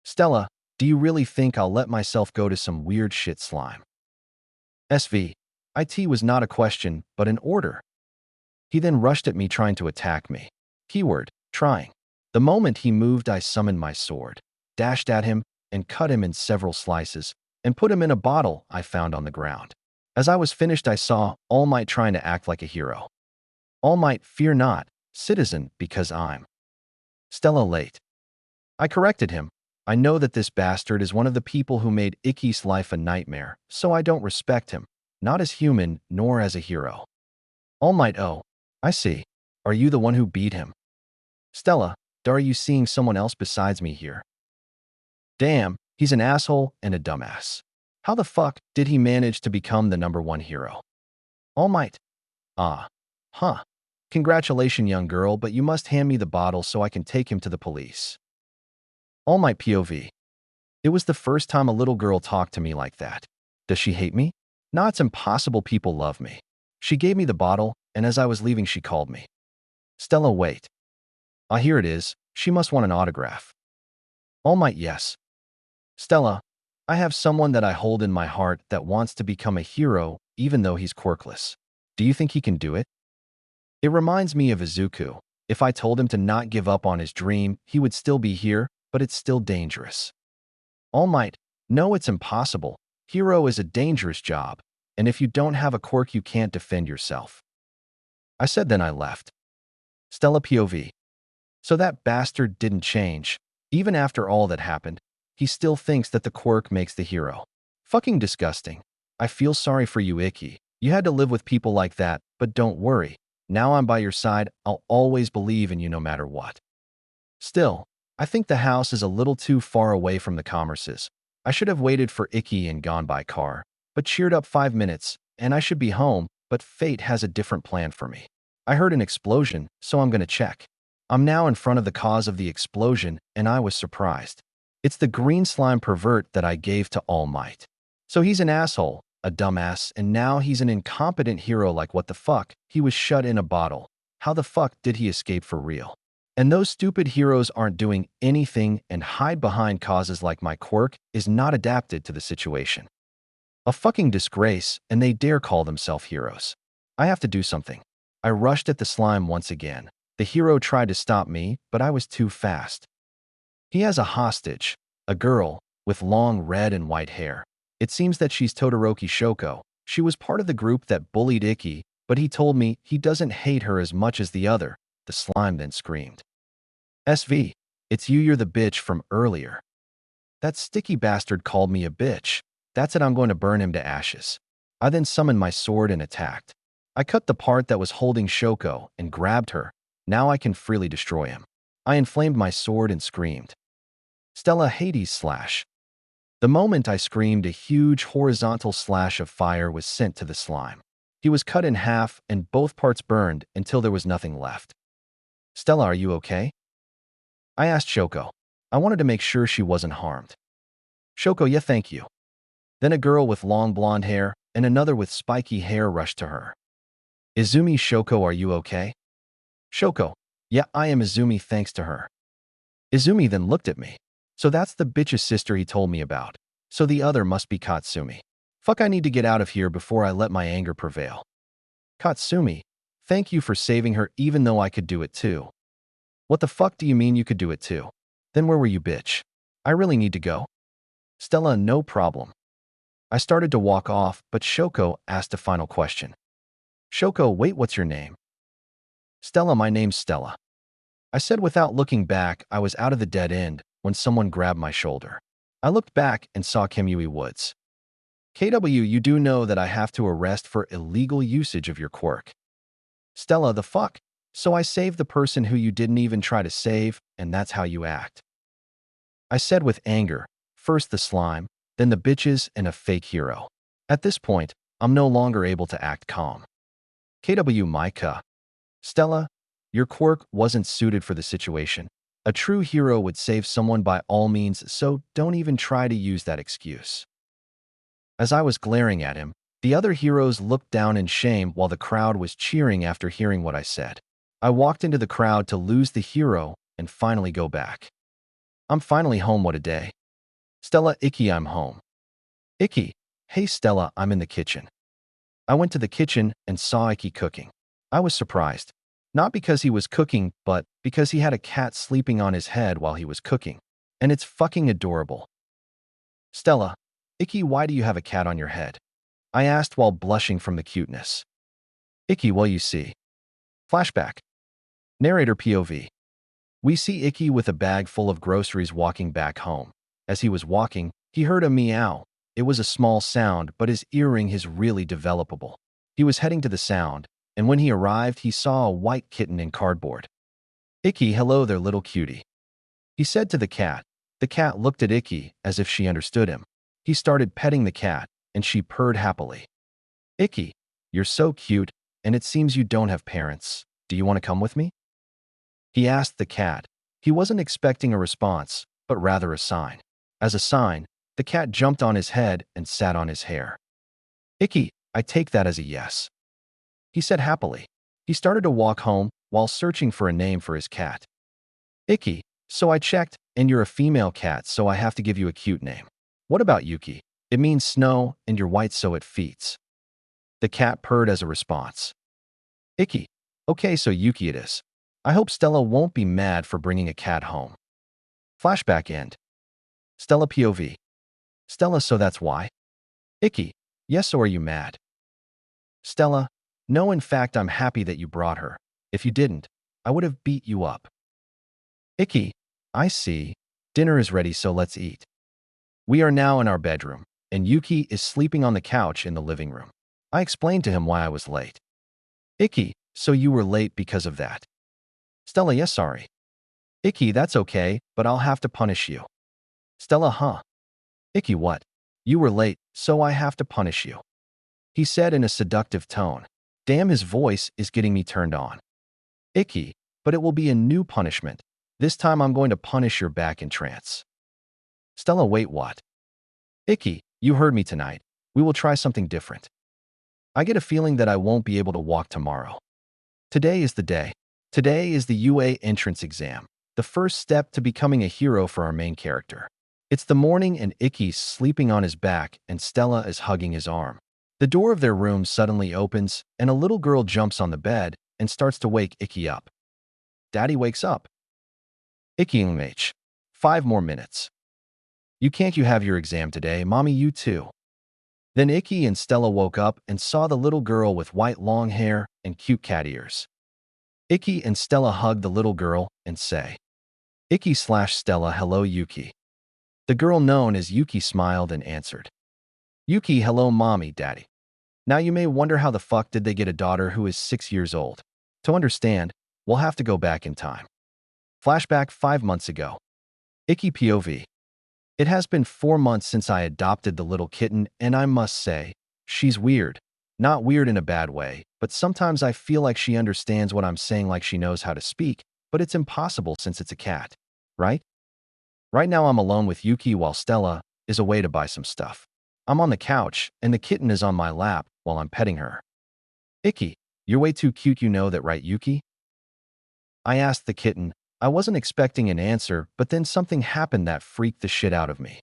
Stella, do you really think I'll let myself go to some weird shit slime? SV, IT was not a question, but an order. He then rushed at me trying to attack me. Keyword, trying. The moment he moved, I summoned my sword, dashed at him, and cut him in several slices, and put him in a bottle I found on the ground. As I was finished, I saw All Might trying to act like a hero. All Might, fear not, citizen, because I'm Stella late. I corrected him. I know that this bastard is one of the people who made Icky's life a nightmare, so I don't respect him, not as human, nor as a hero. All Might, oh, I see. Are you the one who beat him? Stella, are you seeing someone else besides me here? Damn, he's an asshole and a dumbass. How the fuck did he manage to become the #1 hero? All Might. Congratulations, young girl, but you must hand me the bottle so I can take him to the police. All Might POV. It was the first time a little girl talked to me like that. Does she hate me? Nah, it's impossible, people love me. She gave me the bottle, and as I was leaving she called me. Stella, wait. Here it is. She must want an autograph. All Might, yes. Stella, I have someone that I hold in my heart that wants to become a hero even though he's quirkless. Do you think he can do it? It reminds me of Izuku. If I told him to not give up on his dream, he would still be here, but it's still dangerous. All Might, no, it's impossible. Hero is a dangerous job, and if you don't have a quirk, you can't defend yourself. I said, then I left. Stella POV. So that bastard didn't change. Even after all that happened, he still thinks that the quirk makes the hero. Fucking disgusting. I feel sorry for you, Icky. You had to live with people like that, but don't worry. Now I'm by your side. I'll always believe in you no matter what. Still, I think the house is a little too far away from the commerces. I should have waited for Icky and gone by car, but cheered up 5 minutes, and I should be home, but fate has a different plan for me. I heard an explosion, so I'm gonna check. I'm now in front of the cause of the explosion, and I was surprised. It's the green slime pervert that I gave to All Might. So he's an asshole, a dumbass, and now he's an incompetent hero. Like, what the fuck? He was shut in a bottle. How the fuck did he escape for real? And those stupid heroes aren't doing anything and hide behind causes like my quirk is not adapted to the situation. A fucking disgrace, and they dare call themselves heroes. I have to do something. I rushed at the slime once again. The hero tried to stop me, but I was too fast. He has a hostage, a girl, with long red and white hair. It seems that she's Todoroki Shoko. She was part of the group that bullied Icky, but he told me he doesn't hate her as much as the other. The slime then screamed. SV, it's you, you're the bitch from earlier. That sticky bastard called me a bitch. That's it, I'm going to burn him to ashes. I then summoned my sword and attacked. I cut the part that was holding Shoko and grabbed her. Now I can freely destroy him. I inflamed my sword and screamed. Stella Hades slash. The moment I screamed, a huge horizontal slash of fire was sent to the slime. He was cut in half and both parts burned until there was nothing left. Stella, are you okay? I asked Shoko. I wanted to make sure she wasn't harmed. Shoko, yeah, thank you. Then a girl with long blonde hair and another with spiky hair rushed to her. Izumi, Shoko, are you okay? Shoko, yeah, I am Izumi, thanks to her. Izumi then looked at me. So that's the bitch's sister he told me about. So the other must be Katsumi. Fuck, I need to get out of here before I let my anger prevail. Katsumi, thank you for saving her even though I could do it too. What the fuck do you mean you could do it too? Then where were you, bitch? I really need to go. Stella, no problem. I started to walk off, but Shoko asked a final question. Shoko, wait, what's your name? Stella, my name's Stella. I said without looking back. I was out of the dead end when someone grabbed my shoulder. I looked back and saw Kamui Woods. KW, you do know that I have to arrest for illegal usage of your quirk. Stella, the fuck? So I saved the person who you didn't even try to save, and that's how you act. I said with anger, first the slime, then the bitches, and a fake hero. At this point, I'm no longer able to act calm. KW, Micah. Stella, your quirk wasn't suited for the situation. A true hero would save someone by all means, so don't even try to use that excuse. As I was glaring at him, the other heroes looked down in shame while the crowd was cheering after hearing what I said. I walked into the crowd to lose the hero and finally go back. I'm finally home, what a day. Stella, Icky, I'm home. Icky, hey Stella, I'm in the kitchen. I went to the kitchen and saw Icky cooking. I was surprised. Not because he was cooking, but because he had a cat sleeping on his head while he was cooking. And it's fucking adorable. Stella, Icky, why do you have a cat on your head? I asked while blushing from the cuteness. Icky, well, you see. Flashback. Narrator POV. We see Icky with a bag full of groceries walking back home. As he was walking, he heard a meow. It was a small sound, but his earring is really developable. He was heading to the sound, and when he arrived, he saw a white kitten in cardboard. Icky, hello there, little cutie. He said to the cat. The cat looked at Icky as if she understood him. He started petting the cat, and she purred happily. Icky, you're so cute, and it seems you don't have parents. Do you want to come with me? He asked the cat. He wasn't expecting a response, but rather a sign. As a sign, the cat jumped on his head and sat on his hair. Icky, I take that as a yes. He said happily. He started to walk home while searching for a name for his cat. Icky, so I checked, and you're a female cat, so I have to give you a cute name. What about Yuki? It means snow, and you're white, so it fits. The cat purred as a response. Icky, okay, so Yuki it is. I hope Stella won't be mad for bringing a cat home. Flashback end. Stella POV. Stella, so that's why? Icky, yes, so are you mad? Stella, no, in fact, I'm happy that you brought her. If you didn't, I would have beat you up. Icky, I see. Dinner is ready, so let's eat. We are now in our bedroom, and Yuki is sleeping on the couch in the living room. I explained to him why I was late. Icky, so you were late because of that? Stella, yes, sorry. Icky, that's okay, but I'll have to punish you. Stella, huh? Icky, what? You were late, so I have to punish you. He said in a seductive tone. Damn, his voice is getting me turned on. Icky, but it will be a new punishment. This time I'm going to punish your back in trance. Stella, wait, what? Icky, you heard me tonight. We will try something different. I get a feeling that I won't be able to walk tomorrow. Today is the day. Today is the UA entrance exam, the first step to becoming a hero for our main character. It's the morning and Icky's sleeping on his back and Stella is hugging his arm. The door of their room suddenly opens and a little girl jumps on the bed and starts to wake Icky up. Daddy wakes up. Icky, 5 more minutes. You have your exam today, Mommy, you too. Then Icky and Stella woke up and saw the little girl with white long hair and cute cat ears. Icky and Stella hug the little girl and say, Icky/Stella, hello Yuki. The girl known as Yuki smiled and answered, Yuki, hello mommy, daddy. Now you may wonder how the fuck did they get a daughter who is 6 years old. To understand, we'll have to go back in time. Flashback 5 months ago. Icky POV. It has been 4 months since I adopted the little kitten, and I must say, she's weird. Not weird in a bad way, but sometimes I feel like she understands what I'm saying, like she knows how to speak, but it's impossible since it's a cat, right? Right now I'm alone with Yuki while Stella is away to buy some stuff. I'm on the couch, and the kitten is on my lap while I'm petting her. Icky, you're way too cute, you know that, right, Yuki? I asked the kitten. I wasn't expecting an answer, but then something happened that freaked the shit out of me.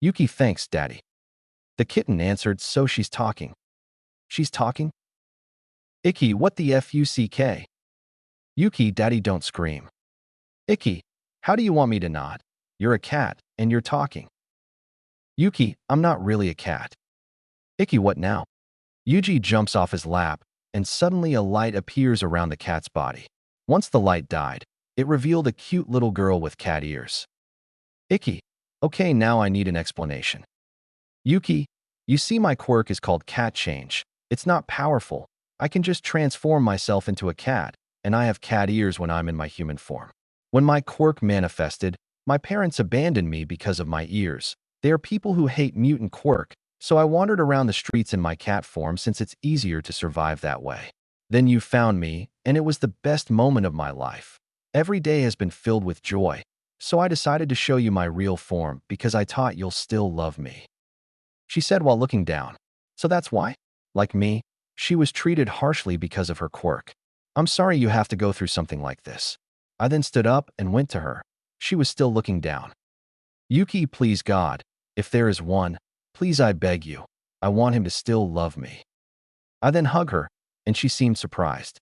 Yuki, thanks, daddy. The kitten answered, so she's talking. She's talking? Icky, what the fuck? Yuki, daddy, don't scream. Icky, how do you want me to not? You're a cat, and you're talking. Yuki, I'm not really a cat. Icky, what now? Yuji jumps off his lap, and suddenly a light appears around the cat's body. Once the light died, it revealed a cute little girl with cat ears. Icky, okay, now I need an explanation. Yuki, you see, my quirk is called cat change. It's not powerful. I can just transform myself into a cat, and I have cat ears when I'm in my human form. When my quirk manifested, my parents abandoned me because of my ears. They are people who hate mutant quirk, so I wandered around the streets in my cat form since it's easier to survive that way. Then you found me, and it was the best moment of my life. Every day has been filled with joy, so I decided to show you my real form because I thought you'll still love me. She said while looking down. So that's why? Like me, she was treated harshly because of her quirk. I'm sorry you have to go through something like this. I then stood up and went to her. She was still looking down. Yuki, please God, if there is one, please I beg you, I want him to still love me. I then hug her, and she seemed surprised.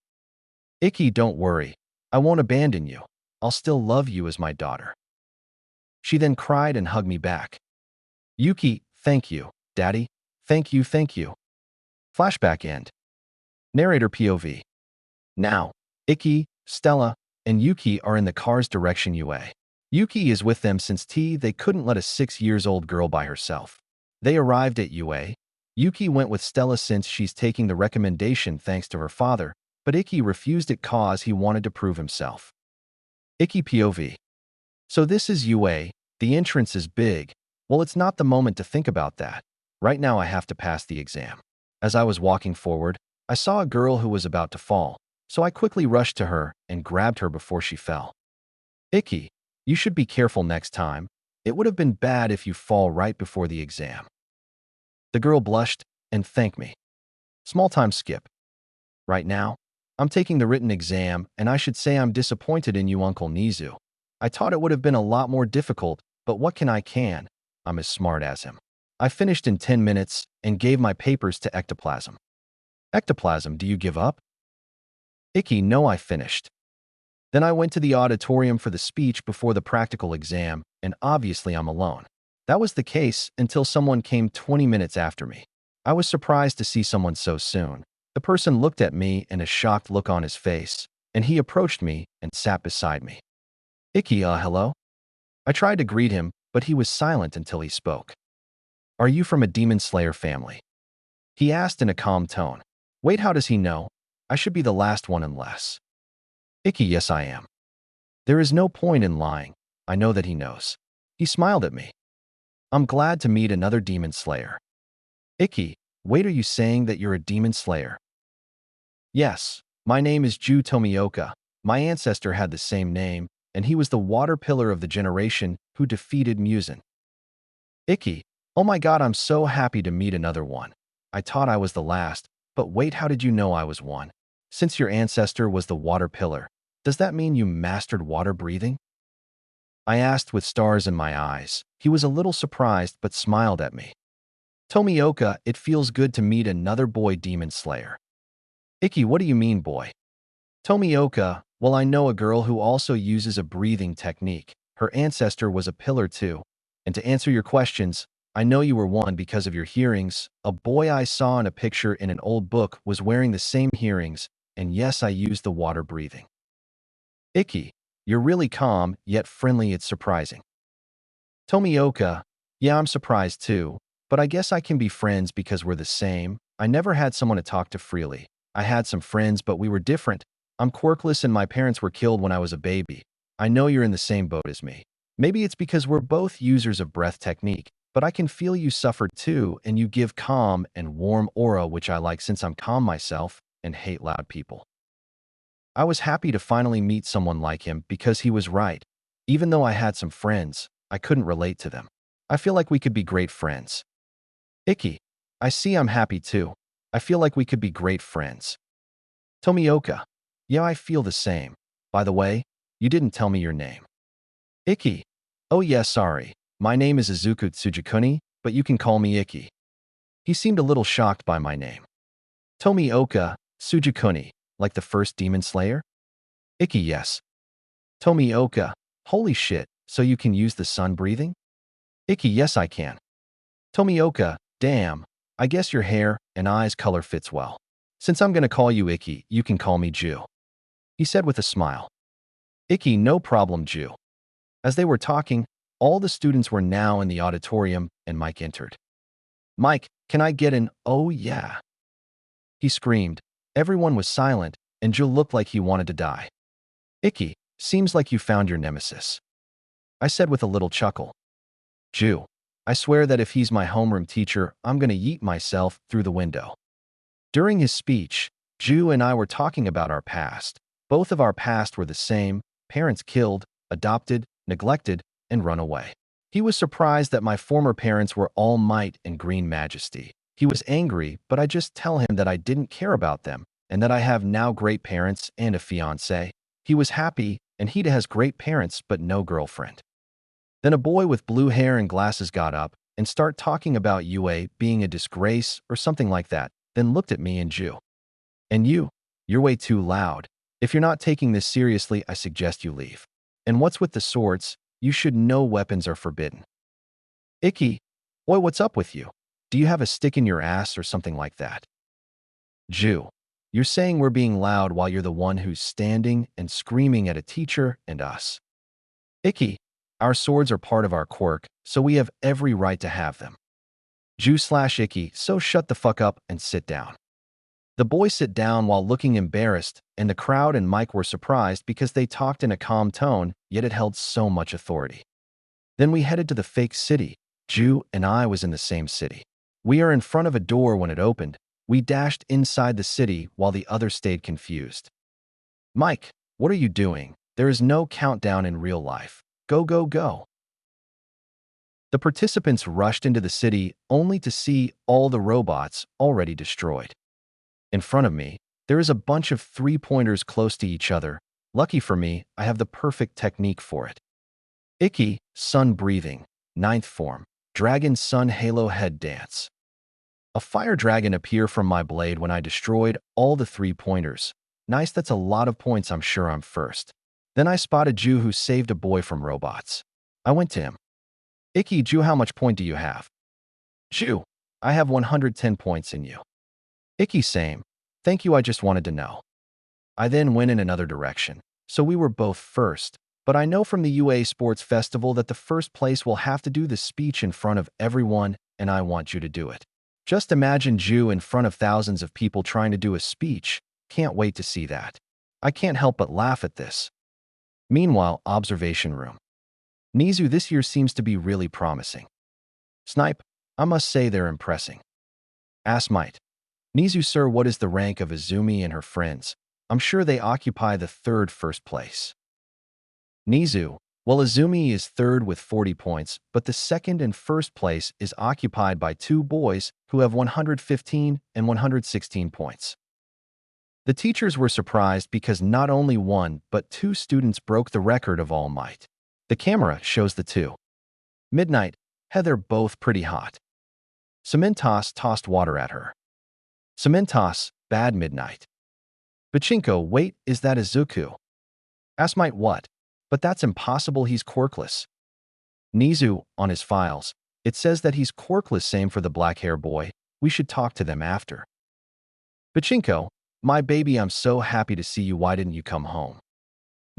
Icky, don't worry, I won't abandon you. I'll still love you as my daughter. She then cried and hugged me back. Yuki, thank you, Daddy, thank you, thank you. Flashback end. Narrator POV. Now, Icky, Stella, and Yuki are in the car's direction UA. Yuki is with them since they couldn't let a 6-year-old girl by herself. They arrived at UA. Yuki went with Stella since she's taking the recommendation thanks to her father, but Icky refused it cause he wanted to prove himself. Icky POV. So this is UA, the entrance is big. Well, it's not the moment to think about that. Right now I have to pass the exam. As I was walking forward, I saw a girl who was about to fall, so I quickly rushed to her and grabbed her before she fell. Icky, you should be careful next time. It would have been bad if you fall right before the exam. The girl blushed and thanked me. Small time skip. Right now, I'm taking the written exam, and I should say I'm disappointed in you, Uncle Nizu. I thought it would have been a lot more difficult, but what can I can? I'm as smart as him. I finished in 10 minutes and gave my papers to Ectoplasm. Ectoplasm, do you give up? Icky, no, I finished. Then I went to the auditorium for the speech before the practical exam, and obviously I'm alone. That was the case until someone came 20 minutes after me. I was surprised to see someone so soon. The person looked at me and a shocked look on his face, and he approached me and sat beside me. Icky, hello? I tried to greet him, but he was silent until he spoke. Are you from a demon slayer family? He asked in a calm tone. Wait, how does he know? I should be the last one unless. Icky, yes I am. There is no point in lying. I know that he knows. He smiled at me. I'm glad to meet another demon slayer. Icky, wait, are you saying that you're a demon slayer? Yes, my name is Ju Tomioka. My ancestor had the same name, and he was the water pillar of the generation who defeated Muzan. Icky, oh my god, I'm so happy to meet another one. I thought I was the last, but wait, how did you know I was one? Since your ancestor was the water pillar, does that mean you mastered water breathing? I asked with stars in my eyes. He was a little surprised but smiled at me. Tomioka, it feels good to meet another boy demon slayer. Icky, what do you mean, boy? Tomioka, well, I know a girl who also uses a breathing technique. Her ancestor was a pillar too. And to answer your questions, I know you were one because of your hearings. A boy I saw in a picture in an old book was wearing the same hearings, and yes, I used the water breathing. Icky, you're really calm, yet friendly, it's surprising. Tomioka, yeah, I'm surprised too, but I guess I can be friends because we're the same. I never had someone to talk to freely. I had some friends, but we were different. I'm quirkless and my parents were killed when I was a baby. I know you're in the same boat as me. Maybe it's because we're both users of breath technique, but I can feel you suffered too, and you give calm and warm aura, which I like since I'm calm myself and hate loud people. I was happy to finally meet someone like him because he was right. Even though I had some friends, I couldn't relate to them. I feel like we could be great friends. Icky, I see, I'm happy too. I feel like we could be great friends. Tomioka, yeah, I feel the same. By the way, you didn't tell me your name. Icky, oh yeah, sorry. My name is Izuku Tsujikuni, but you can call me Icky. He seemed a little shocked by my name. Tomioka Sujikuni, like the first demon slayer? Ikki, yes. Tomioka, holy shit, so you can use the sun breathing? Ikki, yes I can. Tomioka, damn, I guess your hair and eyes color fits well. Since I'm gonna call you Ikki, you can call me Ju. He said with a smile. Ikki, no problem, Ju. As they were talking, all the students were now in the auditorium and Mike entered. Mike, can I get an oh yeah? He screamed. Everyone was silent, and Ju looked like he wanted to die. Ikki, seems like you found your nemesis. I said with a little chuckle. Ju, I swear that if he's my homeroom teacher, I'm gonna yeet myself through the window. During his speech, Ju and I were talking about our past. Both of our past were the same: parents killed, adopted, neglected, and run away. He was surprised that my former parents were all might and green majesty. He was angry, but I just tell him that I didn't care about them and that I have now great parents and a fiancé. He was happy, and he has great parents but no girlfriend. Then a boy with blue hair and glasses got up and started talking about UA being a disgrace or something like that, then looked at me and Ju. And you're way too loud. If you're not taking this seriously, I suggest you leave. And what's with the swords? You should know weapons are forbidden. Ikki, boy, what's up with you? Do you have a stick in your ass or something like that? Ju, you're saying we're being loud while you're the one who's standing and screaming at a teacher and us. Ikki, our swords are part of our quirk, so we have every right to have them. Ju/Ikki, so shut the fuck up and sit down. The boy sit down while looking embarrassed, and the crowd and Mike were surprised because they talked in a calm tone, yet it held so much authority. Then we headed to the fake city. Ju and I was in the same city. We are in front of a door when it opened. We dashed inside the city while the others stayed confused. Mike, what are you doing? There is no countdown in real life. Go, go, go. The participants rushed into the city only to see all the robots already destroyed. In front of me, there is a bunch of three-pointers close to each other. Lucky for me, I have the perfect technique for it. Ikki, sun breathing, 9th form, dragon sun halo head dance. A fire dragon appeared from my blade when I destroyed all the three-pointers. Nice, that's a lot of points, I'm sure I'm first. Then I spotted Ju who saved a boy from robots. I went to him. Ikki, Ju, how much point do you have? Ju, I have 110 points in you. Ikki, same. Thank you, I just wanted to know. I then went in another direction, so we were both first, but I know from the UA Sports Festival that the first place will have to do the speech in front of everyone, and I want you to do it. Just imagine Ju in front of thousands of people trying to do a speech. Can't wait to see that. I can't help but laugh at this. Meanwhile, observation room. Nizu this year seems to be really promising. Snipe, I must say they're impressing. Ask Might. Nizu, sir, what is the rank of Izumi and her friends? I'm sure they occupy the first place. Nizu, well, Izumi is third with 40 points, but the second and first place is occupied by two boys who have 115 and 116 points. The teachers were surprised because not only one, but two students broke the record of All Might. The camera shows the two. Midnight, Heather, both pretty hot. Cementos tossed water at her. Cementos, bad Midnight. Pachinko, wait, is that Izuku? Asmite, what? But that's impossible, he's quirkless. Nizu, on his files, it says that he's quirkless, same for the black hair boy. We should talk to them after. Pachinko, my baby, I'm so happy to see you, why didn't you come home?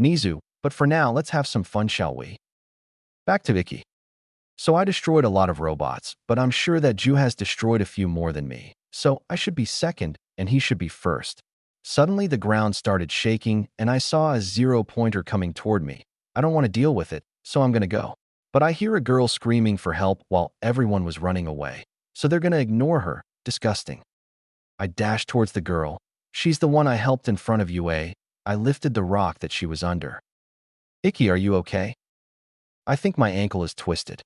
Nizu, but for now, let's have some fun, shall we? Back to Ikki. So I destroyed a lot of robots, but I'm sure that Ju has destroyed a few more than me, so I should be second and he should be first. Suddenly the ground started shaking and I saw a 0-pointer coming toward me. I don't want to deal with it, so I'm gonna go. But I hear a girl screaming for help while everyone was running away, so they're gonna ignore her. Disgusting. I dashed towards the girl. She's the one I helped in front of UA. I lifted the rock that she was under. Ikki, are you okay? I think my ankle is twisted.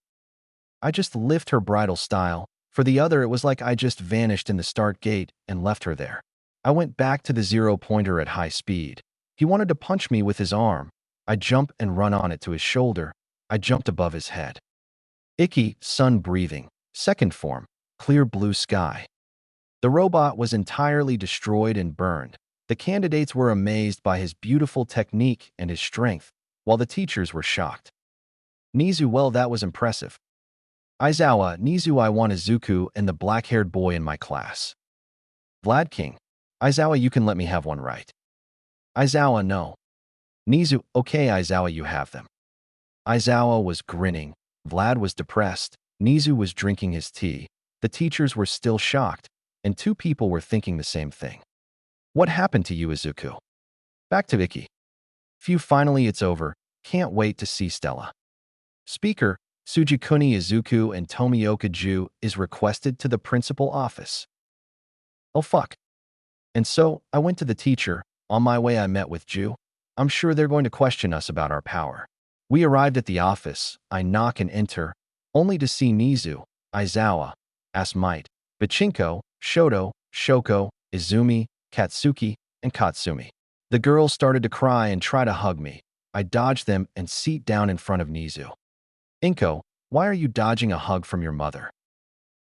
I just lift her bridal style. For the other, it was like I just vanished in the start gate and left her there. I went back to the 0-pointer at high speed. He wanted to punch me with his arm. I jump and run on it to his shoulder. I jumped above his head. Ikki, sun breathing, 2nd form, clear blue sky. The robot was entirely destroyed and burned. The candidates were amazed by his beautiful technique and his strength, while the teachers were shocked. Nizu, well, that was impressive. Aizawa, Nizu, I want Izuku and the black-haired boy in my class. Vlad King. Aizawa, you can let me have one, right? Aizawa, no. Nizu, okay Aizawa, you have them. Aizawa was grinning. Vlad was depressed. Nizu was drinking his tea. The teachers were still shocked, and two people were thinking the same thing. What happened to you, Izuku? Back to Ikki. Phew, finally it's over. Can't wait to see Stella. Speaker, Sujikuni Izuku and Tomioka Ju is requested to the principal office. Oh fuck. And so, I went to the teacher. On my way I met with Ju. I'm sure they're going to question us about our power. We arrived at the office. I knock and enter, only to see Nizu, Aizawa, Asmite, Bachinko, Shoto, Shoko, Izumi, Katsuki, and Katsumi. The girls started to cry and try to hug me. I dodged them and seat down in front of Nizu. Inko, why are you dodging a hug from your mother?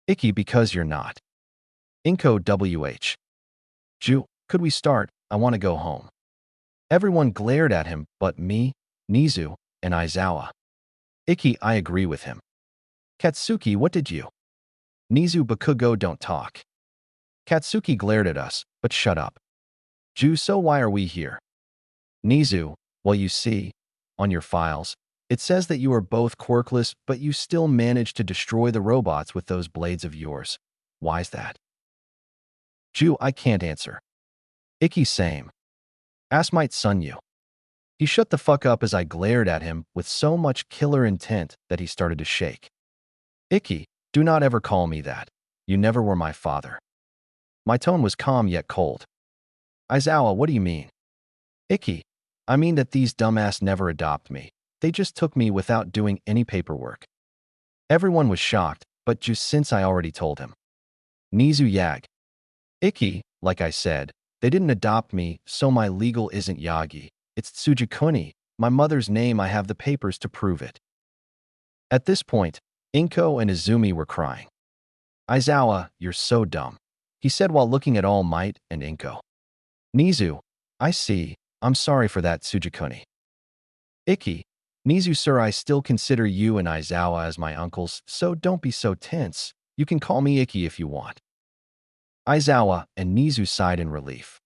Ikki, because you're not. Inko WH. Ju, could we start? I want to go home. Everyone glared at him but me, Nizu, and Aizawa. Ikki, I agree with him. Katsuki, what did you? Nizu, Bakugo, don't talk. Katsuki glared at us, but shut up. Ju, so why are we here? Nizu, well, you see, on your files, it says that you are both quirkless, but you still managed to destroy the robots with those blades of yours. Why's that? Ju, I can't answer. Ikki, same. Asmite Sunyu. He shut the fuck up as I glared at him with so much killer intent that he started to shake. Ikki, do not ever call me that. You never were my father. My tone was calm yet cold. Aizawa, what do you mean? Ikki, I mean that these dumbass never adopt me. They just took me without doing any paperwork. Everyone was shocked, but just since I already told him. Nizu Yag. Ikki, like I said, they didn't adopt me, so my legal isn't Yagi. It's Tsujikuni, my mother's name. I have the papers to prove it. At this point, Inko and Izumi were crying. Aizawa, you're so dumb, he said while looking at All Might and Inko. Nizu, I see. I'm sorry for that, Tsujikuni. Ikki, Nizu sir, I still consider you and Aizawa as my uncles, so don't be so tense. You can call me Ikki if you want. Aizawa and Nizu sighed in relief.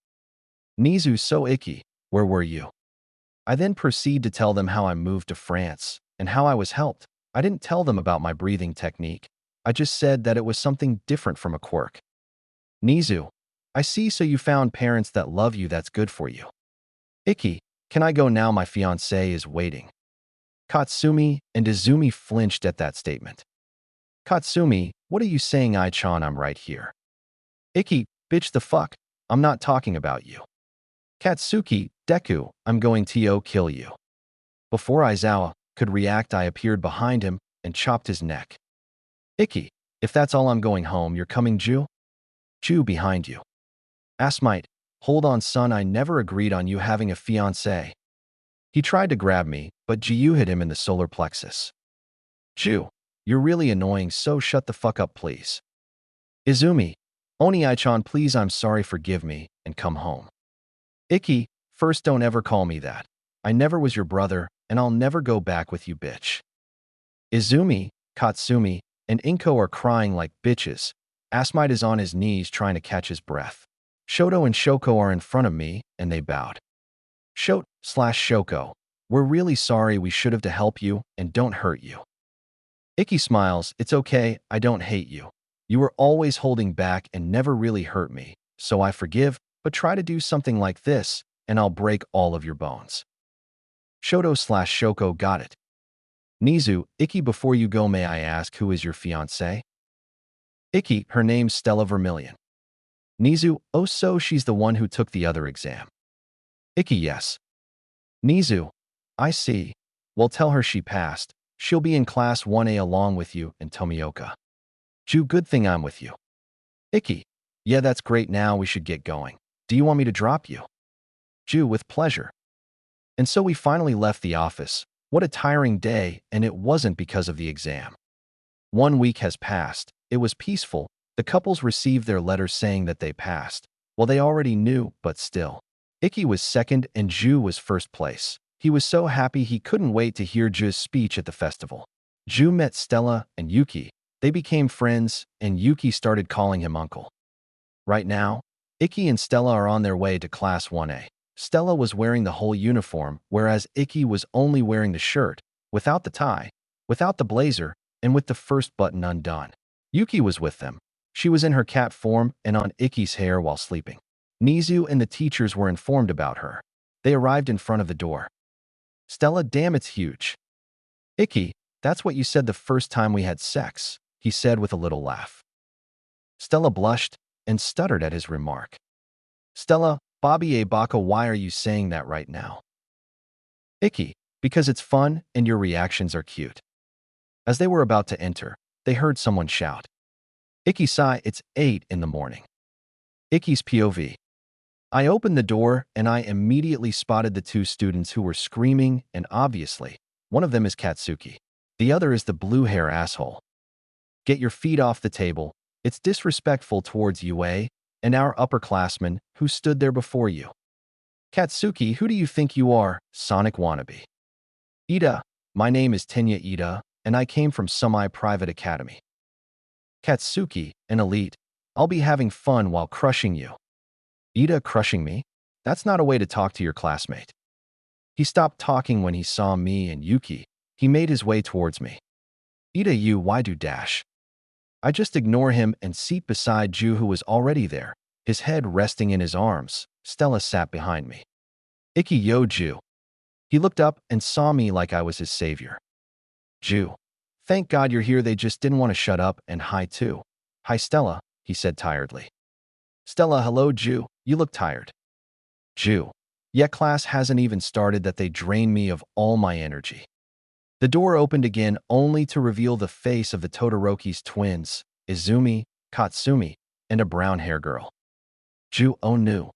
Nizu, so Ikki, where were you? I then proceed to tell them how I moved to France and how I was helped. I didn't tell them about my breathing technique. I just said that it was something different from a quirk. Nizu, I see, so you found parents that love you. That's good for you. Ikki, can I go now? My fiancé is waiting. Katsumi and Izumi flinched at that statement. Katsumi, what are you saying? I-chan, I'm right here. Ikki, bitch the fuck, I'm not talking about you. Katsuki, Deku, I'm going to kill you. Before Aizawa could react, I appeared behind him and chopped his neck. Ikki, if that's all, I'm going home. You're coming, Ju? Ju, behind you. Asmite, hold on son, I never agreed on you having a fiancé. He tried to grab me, but Jiu hit him in the solar plexus. Ju, you're really annoying, so shut the fuck up please. Izumi, Oni-chan, please, I'm sorry, forgive me, and come home. Ikki, first don't ever call me that. I never was your brother, and I'll never go back with you, bitch. Izumi, Katsumi, and Inko are crying like bitches. Asmite is on his knees trying to catch his breath. Shoto and Shoko are in front of me, and they bowed. Shoko, we're really sorry, we should have to help you, and don't hurt you. Ikki smiles, it's okay, I don't hate you. You were always holding back and never really hurt me, so I forgive, but try to do something like this, and I'll break all of your bones. Shoto/Shoko, got it. Nizu, Ikki, before you go, may I ask who is your fiancé? Ikki, her name's Stella Vermilion. Nizu, oh, so she's the one who took the other exam. Ikki, yes. Nizu, I see. Well, tell her she passed. She'll be in class 1A along with you and Tomioka. Ju, good thing I'm with you. Ikki, yeah, that's great, now we should get going. Do you want me to drop you? Ju, with pleasure. And so we finally left the office. What a tiring day, and it wasn't because of the exam. 1 week has passed. It was peaceful, The couples received their letters saying that they passed. Well, they already knew, but still. Ikki was second and Ju was first place. He was so happy he couldn't wait to hear Ju's speech at the festival. Ju met Stella and Yuki. They became friends, and Yuki started calling him uncle. Right now, Ikki and Stella are on their way to Class 1A. Stella was wearing the whole uniform, whereas Ikki was only wearing the shirt, without the tie, without the blazer, and with the first button undone. Yuki was with them. She was in her cat form and on Ikki's hair while sleeping. Nizu and the teachers were informed about her. They arrived in front of the door. Stella, damn, it's huge. Ikki, that's what you said the first time we had sex, he said with a little laugh. Stella blushed and stuttered at his remark. Stella, Bobby A. Baka, why are you saying that right now? Ikki, because it's fun and your reactions are cute. As they were about to enter, they heard someone shout. Ikki sigh, it's 8 in the morning. Ikki's POV. I opened the door and I immediately spotted the two students who were screaming, and obviously, one of them is Katsuki. The other is the blue hair asshole. Get your feet off the table. It's disrespectful towards Yue and our upperclassmen who stood there before you. Katsuki, who do you think you are, Sonic wannabe? Ida, my name is Tenya Ida, and I came from semi-private academy. Katsuki, an elite. I'll be having fun while crushing you. Ida, crushing me? That's not a way to talk to your classmate. He stopped talking when he saw me and Yuki. He made his way towards me. Ida, you, why do dash? I just ignore him and seat beside Ju, who was already there, his head resting in his arms. Stella sat behind me. Ikki, yo, Ju. He looked up and saw me like I was his savior. Ju. Thank God you're here. They just didn't want to shut up, and hi too. Hi, Stella, he said tiredly. Stella, hello, Ju. You look tired. Ju. Yet class hasn't even started that they drain me of all my energy. The door opened again only to reveal the face of the Todoroki's twins, Izumi, Katsumi, and a brown hair girl. Ju, oh no.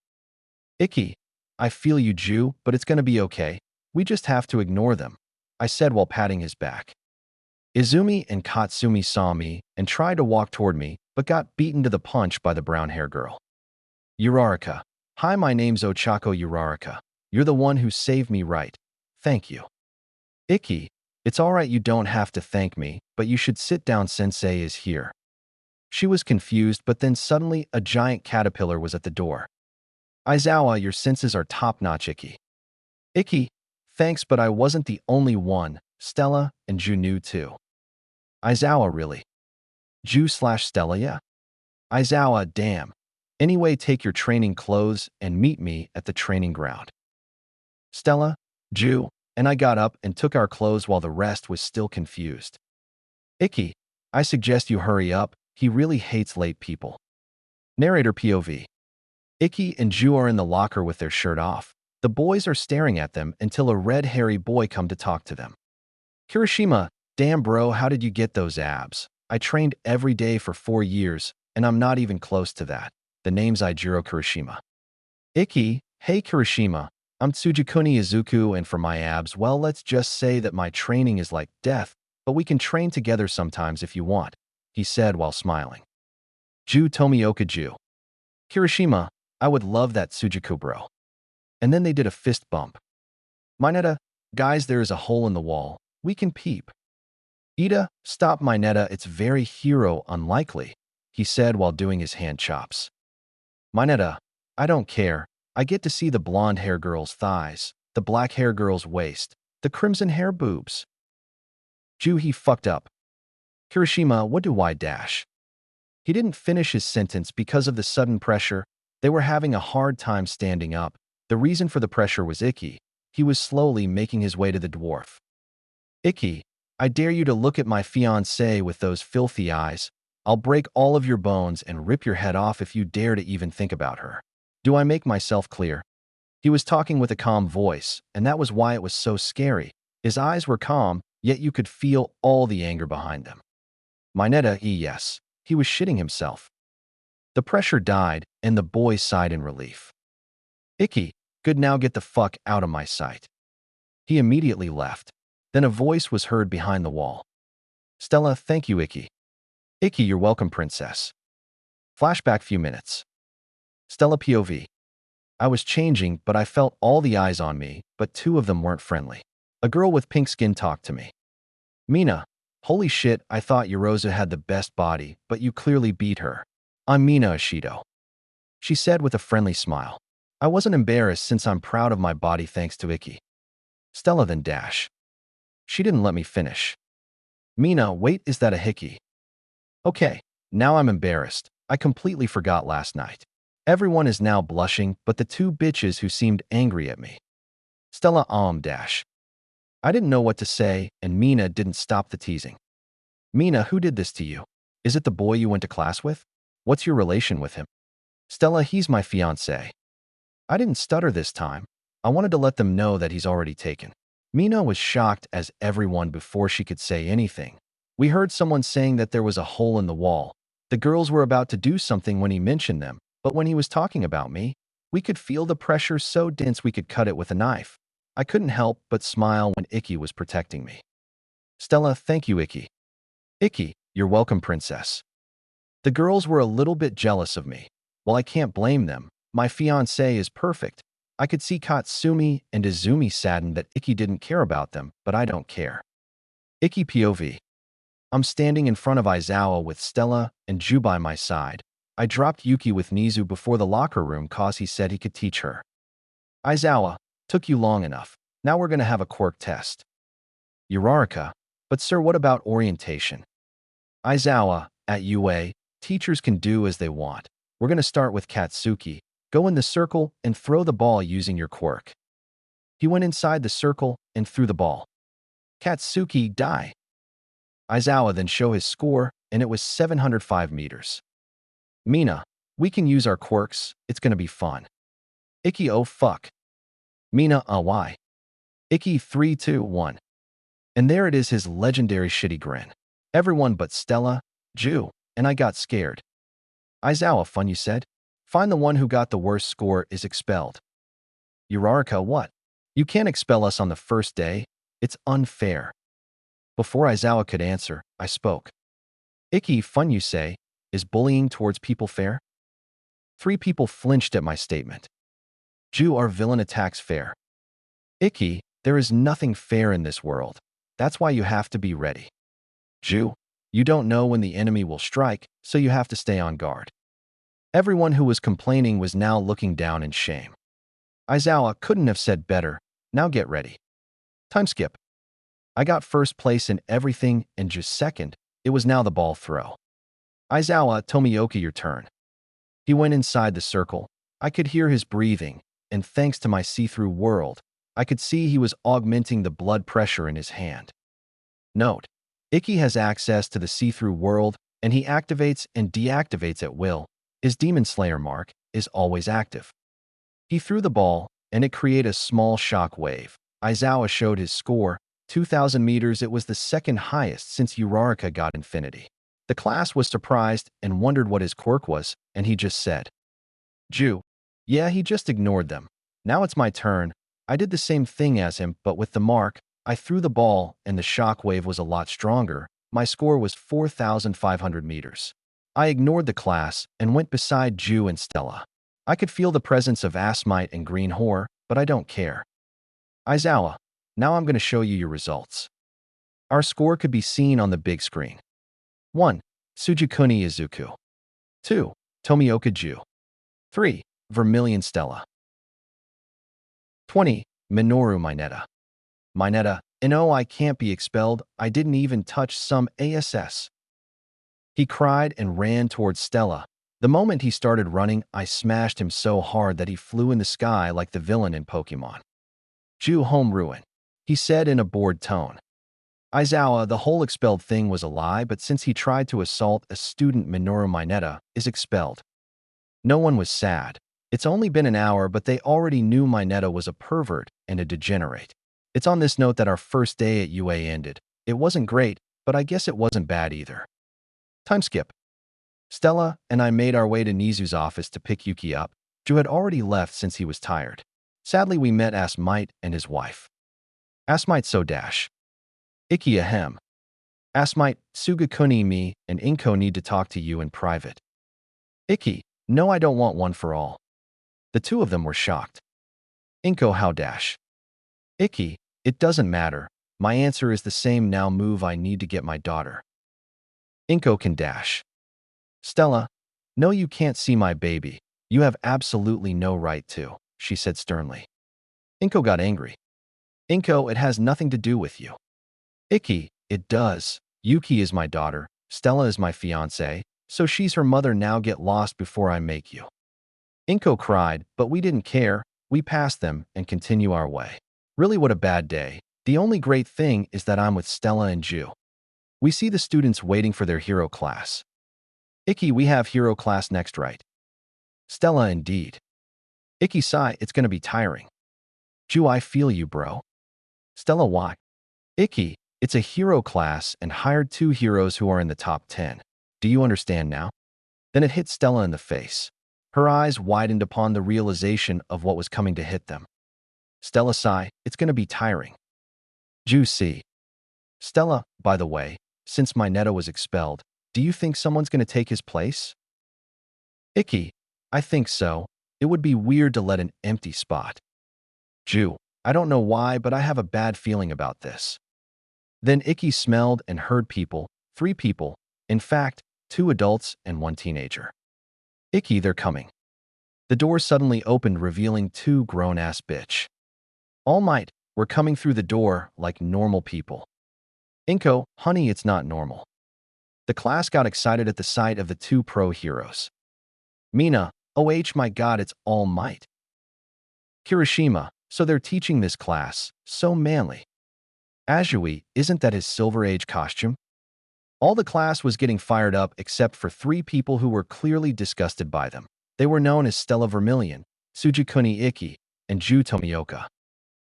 Ikki, I feel you, Ju, but it's gonna be okay. We just have to ignore them, I said while patting his back. Izumi and Katsumi saw me and tried to walk toward me, but got beaten to the punch by the brown hair girl. Uraraka. Hi, my name's Ochako Uraraka. You're the one who saved me, right? Thank you. Ikki, it's alright, you don't have to thank me, but you should sit down, sensei is here. She was confused, but then suddenly a giant caterpillar was at the door. Aizawa, your senses are top-notch, Ikki. Ikki, thanks, but I wasn't the only one. Stella and Ju knew too. Aizawa, really? Ju/Stella, yeah. Aizawa, damn. Anyway, take your training clothes and meet me at the training ground. Stella, Ju, and I got up and took our clothes while the rest was still confused. Ikki, I suggest you hurry up. He really hates late people. Narrator POV. Ikki and Ju are in the locker with their shirt off. The boys are staring at them until a red hairy boy come to talk to them. Kirishima, damn bro, how did you get those abs? I trained every day for 4 years, and I'm not even close to that. The name's Ijiro Kirishima. Ikki, hey Kirishima, I'm Tsujikuni Izuku, and for my abs, well, let's just say that my training is like death, but we can train together sometimes if you want, he said while smiling. Ju Tomioka Ju. Kirishima, I would love that, Tsujiku bro. And then they did a fist bump. Mineta, guys, there is a hole in the wall. We can peep. Ida, stop Mineta, it's very hero unlikely, he said while doing his hand chops. Mineta, I don't care. I get to see the blonde hair girl's thighs, the black hair girl's waist, the crimson hair boobs. Ju, he fucked up. Kirishima, what do I dash? He didn't finish his sentence because of the sudden pressure. They were having a hard time standing up. The reason for the pressure was Ikki. He was slowly making his way to the dwarf. Ikki, I dare you to look at my fiancée with those filthy eyes. I'll break all of your bones and rip your head off if you dare to even think about her. Do I make myself clear? He was talking with a calm voice, and that was why it was so scary. His eyes were calm, yet you could feel all the anger behind them. Mineta, yes. He was shitting himself. The pressure died, and the boy sighed in relief. Ikki, good, now get the fuck out of my sight. He immediately left. Then a voice was heard behind the wall. Stella, thank you, Ikki. Ikki, you're welcome, princess. Flashback few minutes. Stella POV. I was changing, but I felt all the eyes on me, but two of them weren't friendly. A girl with pink skin talked to me. Mina, holy shit, I thought Yoroza had the best body, but you clearly beat her. I'm Mina Ashido, she said with a friendly smile. I wasn't embarrassed since I'm proud of my body thanks to Ikki. Stella then dash. She didn't let me finish. Mina, wait, is that a hickey? Okay, now I'm embarrassed. I completely forgot last night. Everyone is now blushing, but the two bitches who seemed angry at me. Stella dash. I didn't know what to say, and Mina didn't stop the teasing. Mina, who did this to you? Is it the boy you went to class with? What's your relation with him? Stella, he's my fiancé. I didn't stutter this time. I wanted to let them know that he's already taken. Mina was shocked as everyone before she could say anything. We heard someone saying that there was a hole in the wall. The girls were about to do something when he mentioned them, but when he was talking about me, we could feel the pressure so dense we could cut it with a knife. I couldn't help but smile when Ikki was protecting me. Stella, thank you, Ikki. Ikki, you're welcome, princess. The girls were a little bit jealous of me. Well, I can't blame them. My fiancé is perfect. I could see Katsumi and Izumi saddened that Ikki didn't care about them, but I don't care. Ikki POV. I'm standing in front of Izawa with Stella and Ju by my side. I dropped Yuki with Nizu before the locker room cause he said he could teach her. Izawa, took you long enough. Now we're gonna have a quirk test. Uraraka, but sir, what about orientation? Izawa, at UA, teachers can do as they want. We're gonna start with Katsuki. Go in the circle and throw the ball using your quirk. He went inside the circle and threw the ball. Katsuki, die. Izawa then show his score, and it was 705 meters. Mina, we can use our quirks, it's gonna be fun. Ikki, oh fuck. Mina, why? Ikki, 3, 2, 1. And there it is, his legendary shitty grin. Everyone but Stella, Ju, and I got scared. Izawa, fun you said? Find the one who got the worst score is expelled. Uraraka, what? You can't expel us on the first day. It's unfair. Before Izawa could answer, I spoke. Ikki, fun you say, is bullying towards people fair? 3 people flinched at my statement. Ju, our villain attacks fair. Ikki, there is nothing fair in this world. That's why you have to be ready. Ju, you don't know when the enemy will strike, so you have to stay on guard. Everyone who was complaining was now looking down in shame. Izawa couldn't have said better. Now get ready. Time skip. I got first place in everything and just second. It was now the ball throw. Izawa, Tomioka, your turn. He went inside the circle. I could hear his breathing, and thanks to my see-through world, I could see he was augmenting the blood pressure in his hand. Note, Ikki has access to the see-through world, and he activates and deactivates at will. His Demon Slayer mark is always active. He threw the ball, and it created a small shock wave. Izawa showed his score, 2,000 meters. It was the second highest since Uraraka got infinity. The class was surprised and wondered what his quirk was, and he just said, Ju. Yeah, he just ignored them. Now it's my turn. I did the same thing as him, but with the mark, I threw the ball, and the shock wave was a lot stronger. My score was 4,500 meters. I ignored the class and went beside Ju and Stella. I could feel the presence of Asmite and Green Whore, but I don't care. Izawa, now I'm going to show you your results. Our score could be seen on the big screen. 1. Sujikuni Izuku. 2. Tomioka Ju. 3. Vermilion Stella. 20. Minoru Mineta. Mineta, no, I can't be expelled. I didn't even touch some ASS. He cried and ran towards Stella. The moment he started running, I smashed him so hard that he flew in the sky like the villain in Pokemon. Ju home ruin, he said in a bored tone. Izawa, the whole expelled thing was a lie, but since he tried to assault a student, Minoru Mineta is expelled. No one was sad. It's only been an hour, but they already knew Mineta was a pervert and a degenerate. It's on this note that our first day at UA ended. It wasn't great, but I guess it wasn't bad either. Time skip. Stella and I made our way to Nizu's office to pick Yuki up. Ju had already left since he was tired. Sadly, we met Asmite and his wife. Asmite so dash. Ikki ahem. Asmite, Sugakuni, me, and Inko need to talk to you in private. Icky, no, I don't want one for all. The two of them were shocked. Inko, how dash? Icky, it doesn't matter. My answer is the same now. Move, I need to get my daughter. Inko can dash. Stella, no, you can't see my baby. You have absolutely no right to, she said sternly. Inko got angry. Inko, it has nothing to do with you. Icky, it does. Yuki is my daughter. Stella is my fiancée, so she's her mother. Now get lost before I make you. Inko cried, but we didn't care. We passed them and continue our way. Really, what a bad day. The only great thing is that I'm with Stella and Ju. We see the students waiting for their hero class. Icky, we have hero class next, right? Stella, indeed. Icky, sigh, it's gonna be tiring. Ju, I feel you, bro. Stella, why? Icky, it's a hero class and hired 2 heroes who are in the top 10. Do you understand now? Then it hit Stella in the face. Her eyes widened upon the realization of what was coming to hit them. Stella, sigh, it's gonna be tiring. Ju, see. Stella, by the way, since my Neto was expelled, do you think someone's gonna take his place? Icky, I think so. It would be weird to let an empty spot. Ju, I don't know why, but I have a bad feeling about this. Then Icky smelled and heard people, 3 people, in fact, 2 adults and 1 teenager. Icky, they're coming. The door suddenly opened, revealing 2 grown-ass bitch. All Might were coming through the door like normal people. Inko, honey, it's not normal. The class got excited at the sight of the 2 pro heroes. Mina, oh my god, it's All Might. Kirishima, so they're teaching this class, so manly. Azui, isn't that his Silver Age costume? All the class was getting fired up except for 3 people who were clearly disgusted by them. They were known as Stella Vermilion, Sujikuni Icky, and Ju Tomioka.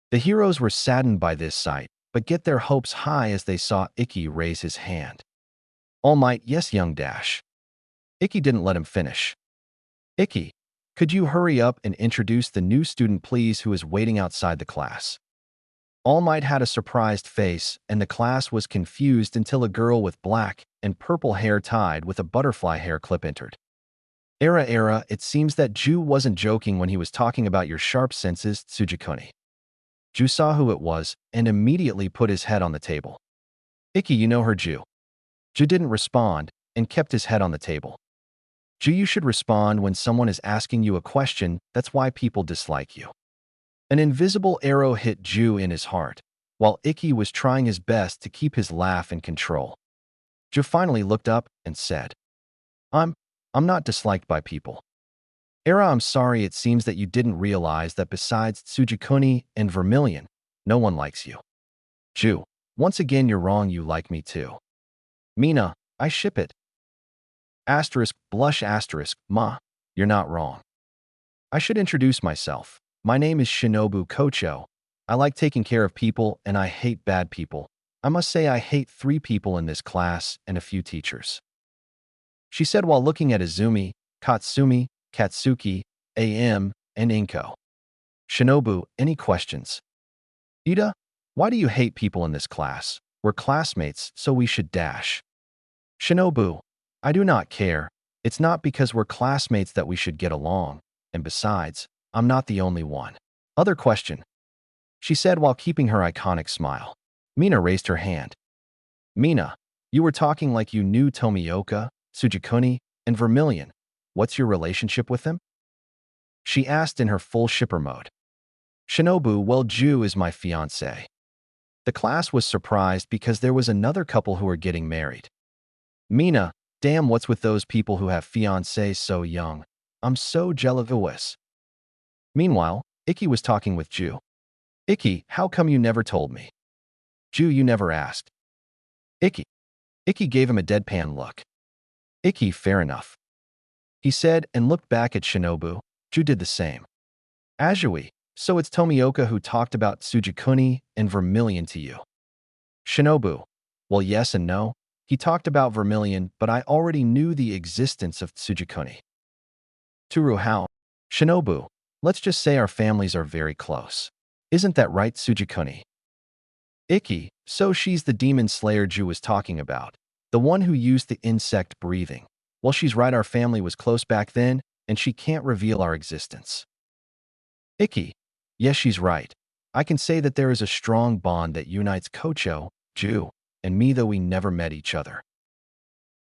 The heroes were saddened by this sight, but get their hopes high as they saw Icky raise his hand. All Might, yes, young dash. Icky didn't let him finish. Icky, could you hurry up and introduce the new student, please, who is waiting outside the class? All Might had a surprised face, and the class was confused until a girl with black and purple hair tied with a butterfly hair clip entered. Era, it seems that Ju wasn't joking when he was talking about your sharp senses, Tsujikuni. Ju saw who it was and immediately put his head on the table. Icky, you know her, Ju. Ju didn't respond and kept his head on the table. Ju, you should respond when someone is asking you a question. That's why people dislike you. An invisible arrow hit Ju in his heart, while Icky was trying his best to keep his laugh in control. Ju finally looked up and said, I'm not disliked by people. Era, I'm sorry, it seems that you didn't realize that besides Tsujikuni and Vermilion, no one likes you. Ju, once again you're wrong, you like me too. Mina, I ship it. Asterisk, blush asterisk, ma, you're not wrong. I should introduce myself. My name is Shinobu Kocho. I like taking care of people and I hate bad people. I must say I hate 3 people in this class and a few teachers. She said while looking at Izumi, Katsumi, Katsuki, AM, and Inko. Shinobu, any questions? Ida, why do you hate people in this class? We're classmates, so we should dash. Shinobu, I do not care. It's not because we're classmates that we should get along. And besides, I'm not the only one. Other question. She said while keeping her iconic smile. Mina raised her hand. Mina, you were talking like you knew Tomioka, Tsujikuni, and Vermilion. What's your relationship with them? She asked in her full shipper mode. Shinobu, well, Ju is my fiancé. The class was surprised because there was another couple who were getting married. Mina, damn, what's with those people who have fiancés so young? I'm so jealous. Meanwhile, Icky was talking with Ju. Icky, how come you never told me? Ju, you never asked. Icky. Icky gave him a deadpan look. Icky, fair enough. He said and looked back at Shinobu. Ju did the same. Azui, so it's Tomioka who talked about Tsujikuni and Vermilion to you. Shinobu, well, yes and no. He talked about Vermilion, but I already knew the existence of Tsujikuni. Turu, how? Shinobu, let's just say our families are very close. Isn't that right, Tsujikuni? Icky, so she's the demon slayer Ju was talking about, the one who used the insect breathing. Well, she's right, our family was close back then, and she can't reveal our existence. Ikki. Yes, she's right. I can say that there is a strong bond that unites Kocho, Ju, and me, though we never met each other.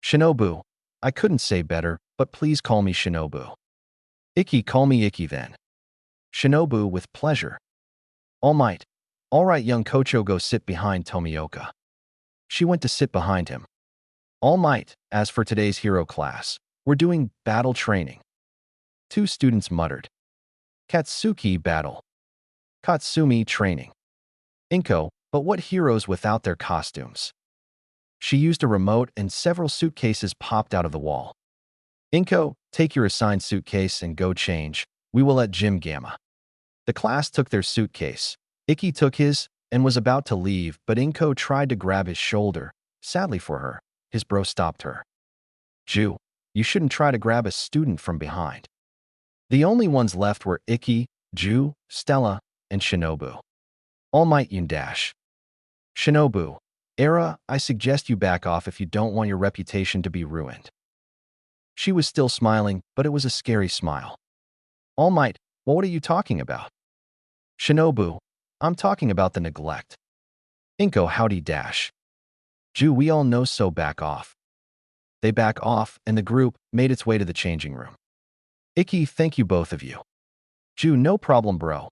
Shinobu. I couldn't say better, but please call me Shinobu. Ikki, call me Ikki then. Shinobu, with pleasure. All Might. All right, young Kocho, go sit behind Tomioka. She went to sit behind him. All Might. As for today's hero class, we're doing battle training. Two students muttered. Katsuki, battle. Katsumi, training. Inko, but what heroes without their costumes? She used a remote and several suitcases popped out of the wall. Inko, take your assigned suitcase and go change. We will at Gym Gamma. The class took their suitcase. Ikki took his and was about to leave, but Inko tried to grab his shoulder. Sadly for her, his bro stopped her. Ju, you shouldn't try to grab a student from behind. The only ones left were Ikki, Ju, Stella, and Shinobu. All Might Yun dash. Shinobu, Era, I suggest you back off if you don't want your reputation to be ruined. She was still smiling, but it was a scary smile. All Might, well, what are you talking about? Shinobu, I'm talking about the neglect. Inko, howdy dash. Ju, we all know, so back off. They back off, and the group made its way to the changing room. Ikki, thank you both of you. Ju, no problem, bro.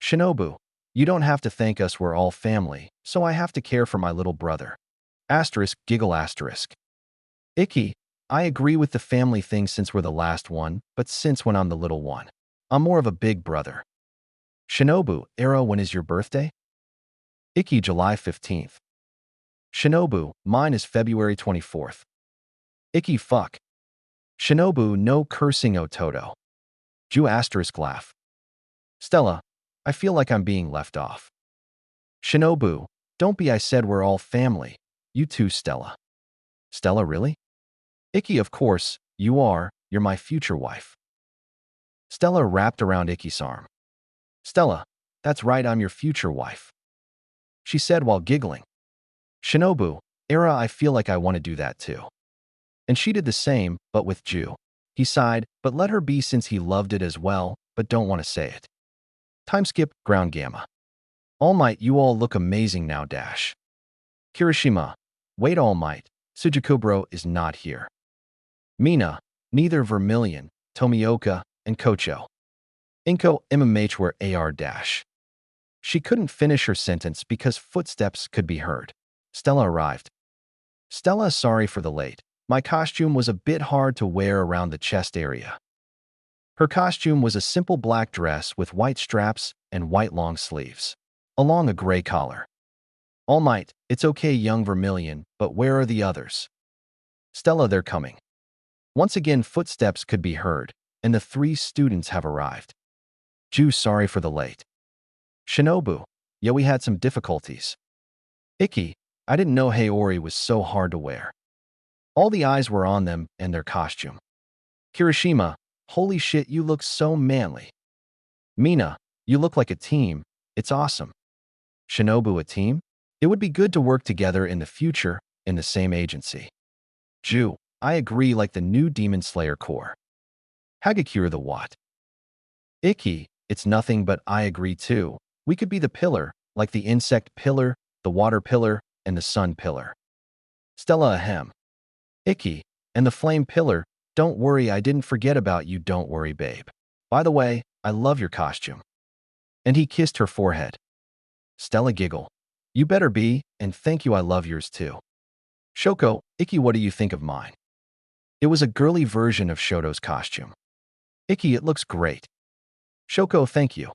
Shinobu, you don't have to thank us, we're all family, so I have to care for my little brother. Asterisk, giggle asterisk. Ikki, I agree with the family thing since we're the last one, but since when I'm the little one, I'm more of a big brother. Shinobu, Era, when is your birthday? Ikki, July 15th. Shinobu, mine is February 24th. Ikki, fuck. Shinobu, no cursing, Ototo. Ju asterisk laugh. Stella, I feel like I'm being left off. Shinobu, don't be, I said we're all family. You too, Stella. Stella, really? Ikki, of course, you are, you're my future wife. Stella wrapped around Ikki's arm. Stella, that's right, I'm your future wife. She said while giggling. Shinobu, Era, I feel like I want to do that too. And she did the same, but with Ju. He sighed, but let her be since he loved it as well, but don't want to say it. Time skip, ground gamma. All Might, you all look amazing now dash. Kirishima, wait, All Might, Sujikubro is not here. Mina, neither Vermilion, Tomioka, and Kocho. Inko, MMH where AR dash. She couldn't finish her sentence because footsteps could be heard. Stella arrived. Stella, sorry for the late. My costume was a bit hard to wear around the chest area. Her costume was a simple black dress with white straps and white long sleeves, along a gray collar. All Might, it's okay, young Vermilion, but where are the others? Stella, they're coming. Once again, footsteps could be heard, and the three students have arrived. Ju, sorry for the late. Shinobu, yeah, we had some difficulties. Ikki, I didn't know Haori was so hard to wear. All the eyes were on them and their costume. Kirishima, holy shit, you look so manly. Mina, you look like a team, it's awesome. Shinobu, a team? It would be good to work together in the future in the same agency. Ju, I agree, like the new Demon Slayer Corps. Hagakure, the what? Ikki, it's nothing, but I agree too. We could be the pillar, like the insect pillar, the water pillar, and the sun pillar. Stella, ahem. Ikki, and the flame pillar, don't worry, I didn't forget about you, don't worry, babe. By the way, I love your costume. And he kissed her forehead. Stella, giggle. You better be, and thank you, I love yours too. Shoko, Ikki, what do you think of mine? It was a girly version of Shoto's costume. Ikki, it looks great. Shoko, thank you.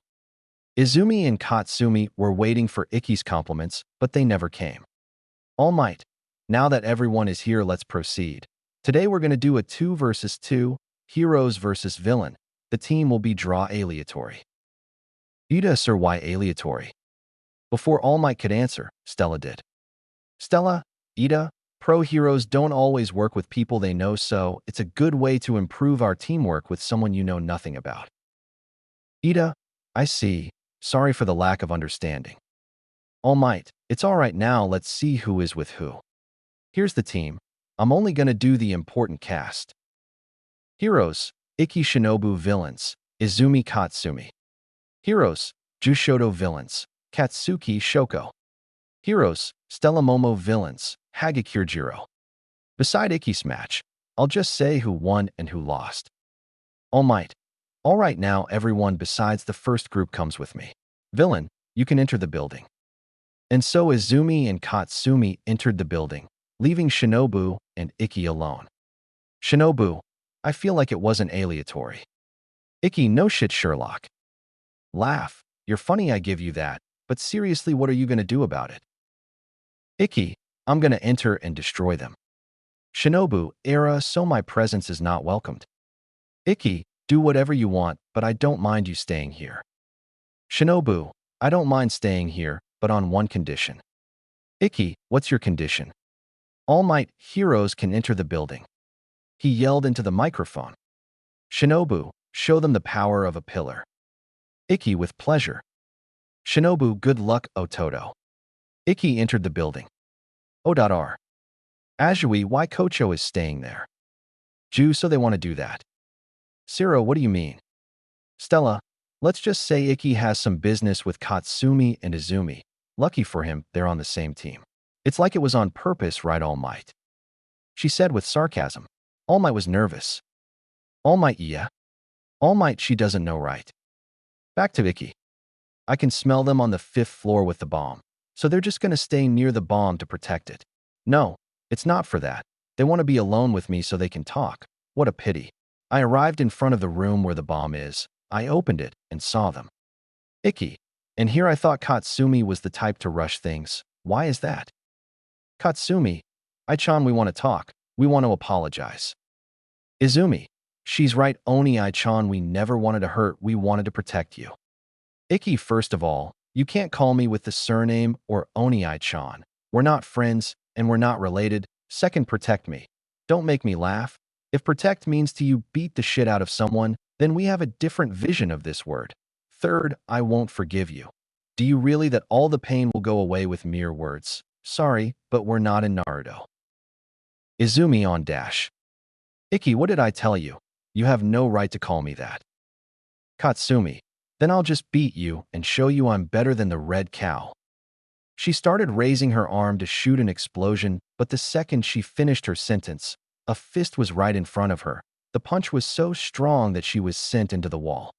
Izumi and Katsumi were waiting for Ikki's compliments, but they never came. All Might, now that everyone is here, let's proceed. Today we're going to do a 2 versus 2, heroes versus villain. The team will be draw aleatory. Ida, sir, why aleatory? Before All Might could answer, Stella did. Stella, Ida, pro heroes don't always work with people they know, so it's a good way to improve our teamwork with someone you know nothing about. Ida, I see. Sorry for the lack of understanding. All Might, it's all right now, let's see who is with who. Here's the team. I'm only gonna do the important cast. Heroes, Ikki Shinobu villains, Izumi Katsumi. Heroes, Jushodo villains, Katsuki Shoko. Heroes, Stella Momo villains, Hagakure. Beside Ikki's match, I'll just say who won and who lost. All Might. All right, now everyone besides the first group comes with me. Villain, you can enter the building. And so Izumi and Katsumi entered the building, leaving Shinobu and Ikki alone. Shinobu, I feel like it wasn't aleatory. Ikki, no shit, Sherlock. Laugh. You're funny, I give you that, but seriously, what are you gonna do about it? Ikki, I'm gonna enter and destroy them. Shinobu, era, so my presence is not welcomed. Ikki, do whatever you want, but I don't mind you staying here. Shinobu, I don't mind staying here, but on one condition. Ikki, what's your condition? All Might, heroes can enter the building. He yelled into the microphone. Shinobu, show them the power of a pillar. Ikki, with pleasure. Shinobu, good luck, Ototo. Ikki entered the building. O.R. Azui, why Kocho is staying there? Ju, so they want to do that. Siro, what do you mean? Stella, let's just say Ikki has some business with Katsumi and Izumi. Lucky for him, they're on the same team. It's like it was on purpose, right, All Might? She said with sarcasm. All Might was nervous. All Might, yeah. All Might, she doesn't know, right? Back to Ikki. I can smell them on the 5th floor with the bomb, so they're just gonna stay near the bomb to protect it. No, it's not for that. They want to be alone with me so they can talk. What a pity. I arrived in front of the room where the bomb is. I opened it and saw them. Ikki. And here I thought Katsumi was the type to rush things. Why is that? Katsumi. I-chan, we want to talk. We want to apologize. Izumi. She's right, Oni I-chan, we never wanted to hurt, we wanted to protect you. Ikki, first of all, you can't call me with the surname or Oni I-chan. We're not friends, and we're not related. Second, protect me. Don't make me laugh. If protect means to you beat the shit out of someone, then we have a different vision of this word. Third, I won't forgive you. Do you really that all the pain will go away with mere words? Sorry, but we're not in Naruto. Izumi on dash. Ikki, what did I tell you? You have no right to call me that. Katsumi. Then I'll just beat you and show you I'm better than the red cow. She started raising her arm to shoot an explosion, but the second she finished her sentence, a fist was right in front of her. The punch was so strong that she was sent into the wall.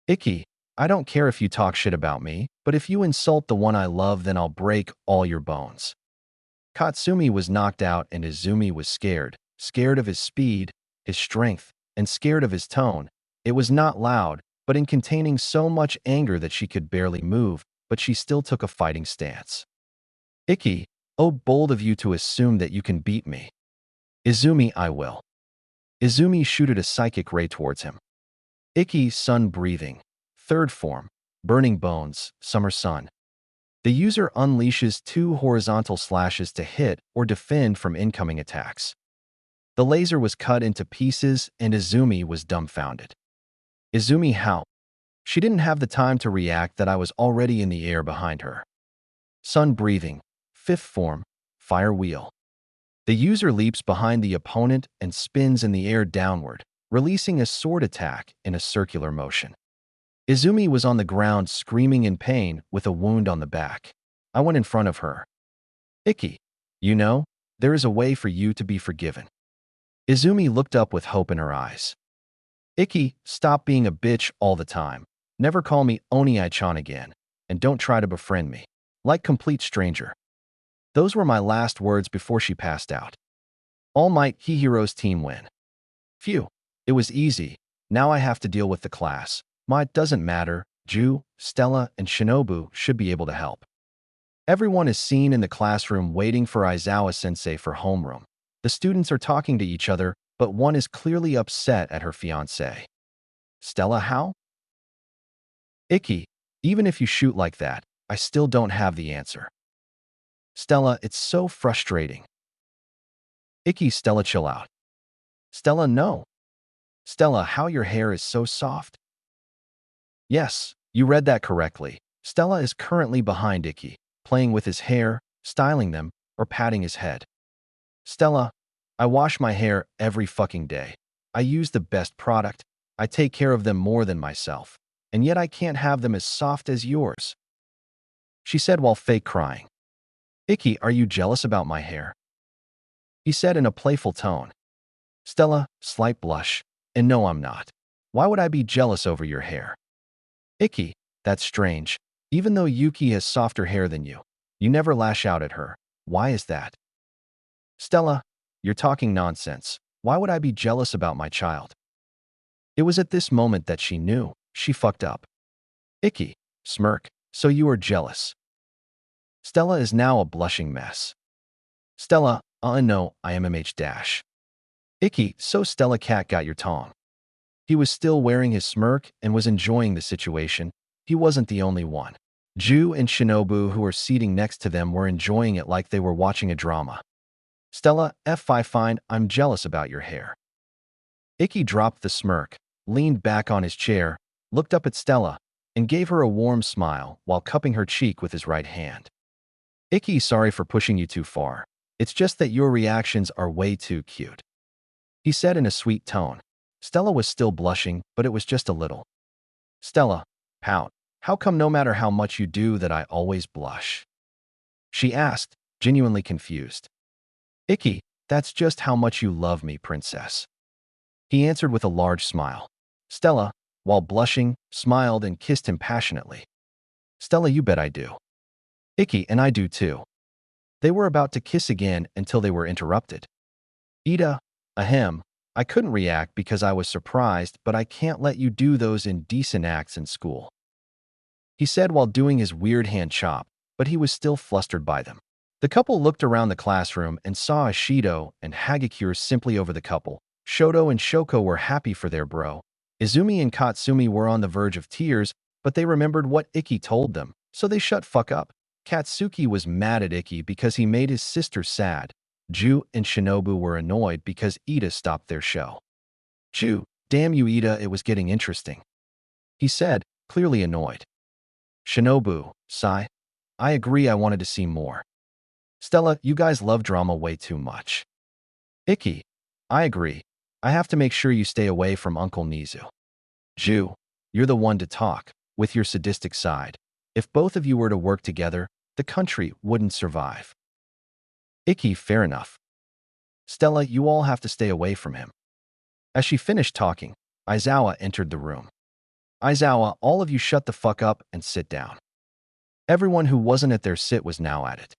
Ikki, I don't care if you talk shit about me, but if you insult the one I love, then I'll break all your bones. Katsumi was knocked out and Izumi was scared. Scared of his speed, his strength, and scared of his tone. It was not loud, but in containing so much anger that she could barely move, but she still took a fighting stance. Ikki, oh bold of you to assume that you can beat me. Izumi, I will. Izumi shooted a psychic ray towards him. Ikki, sun breathing. Third form, burning bones, summer sun. The user unleashes 2 horizontal slashes to hit or defend from incoming attacks. The laser was cut into pieces and Izumi was dumbfounded. Izumi, how? She didn't have the time to react that I was already in the air behind her. Sun breathing, 5th form, fire wheel. The user leaps behind the opponent and spins in the air downward, releasing a sword attack in a circular motion. Izumi was on the ground screaming in pain with a wound on the back. I went in front of her. Ikki, you know, there is a way for you to be forgiven. Izumi looked up with hope in her eyes. Ikki, stop being a bitch all the time. Never call me Oni-chan again, and don't try to befriend me. Like complete stranger. Those were my last words before she passed out. All Might, Heroes team win. Phew, it was easy. Now I have to deal with the class. It doesn't matter. Ju, Stella, and Shinobu should be able to help. Everyone is seen in the classroom waiting for Aizawa-sensei for homeroom. The students are talking to each other, but one is clearly upset at her fiancé. Stella, how? Ikki, even if you shoot like that, I still don't have the answer. Stella, it's so frustrating. Ikki, Stella, chill out. Stella, no. Stella, how your hair is so soft. Yes, you read that correctly. Stella is currently behind Ikki, playing with his hair, styling them, or patting his head. Stella, I wash my hair every fucking day. I use the best product. I take care of them more than myself. And yet I can't have them as soft as yours, she said while fake crying. Icky, are you jealous about my hair? He said in a playful tone. Stella, slight blush. And no, I'm not. Why would I be jealous over your hair? Icky, that's strange. Even though Yuki has softer hair than you never lash out at her. Why is that? Stella, you're talking nonsense. Why would I be jealous about my child? It was at this moment that she knew she fucked up. Icky, smirk. So you are jealous. Stella is now a blushing mess. Stella, no, I am MH dash. Icky, so Stella Cat got your tongue. He was still wearing his smirk and was enjoying the situation. He wasn't the only one. Ju and Shinobu, who were seating next to them, were enjoying it like they were watching a drama. Stella, F5 fine, I'm jealous about your hair. Icky dropped the smirk, leaned back on his chair, looked up at Stella, and gave her a warm smile while cupping her cheek with his right hand. Icky, sorry for pushing you too far. It's just that your reactions are way too cute, he said in a sweet tone. Stella was still blushing, but it was just a little. Stella, pout. How come no matter how much you do that I always blush? She asked, genuinely confused. Icky, that's just how much you love me, princess. He answered with a large smile. Stella, while blushing, smiled and kissed him passionately. Stella, you bet I do. Icky, and I do too. They were about to kiss again until they were interrupted. Ida, ahem, I couldn't react because I was surprised, but I can't let you do those indecent acts in school, he said while doing his weird hand chop, but he was still flustered by them. The couple looked around the classroom and saw Ashido and Hagakure simply over the couple. Shoto and Shoko were happy for their bro. Izumi and Katsumi were on the verge of tears, but they remembered what Icky told them, so they shut fuck up. Katsuki was mad at Icky because he made his sister sad. Ju and Shinobu were annoyed because Ida stopped their show. Ju, damn you Ida, it was getting interesting, he said, clearly annoyed. Shinobu, sigh. I agree, I wanted to see more. Stella, you guys love drama way too much. Icky, I agree. I have to make sure you stay away from Uncle Nizu. Ju, you're the one to talk, with your sadistic side. If both of you were to work together, the country wouldn't survive. Icky, fair enough. Stella, you all have to stay away from him. As she finished talking, Aizawa entered the room. Aizawa, all of you shut the fuck up and sit down. Everyone who wasn't at their sit was now at it.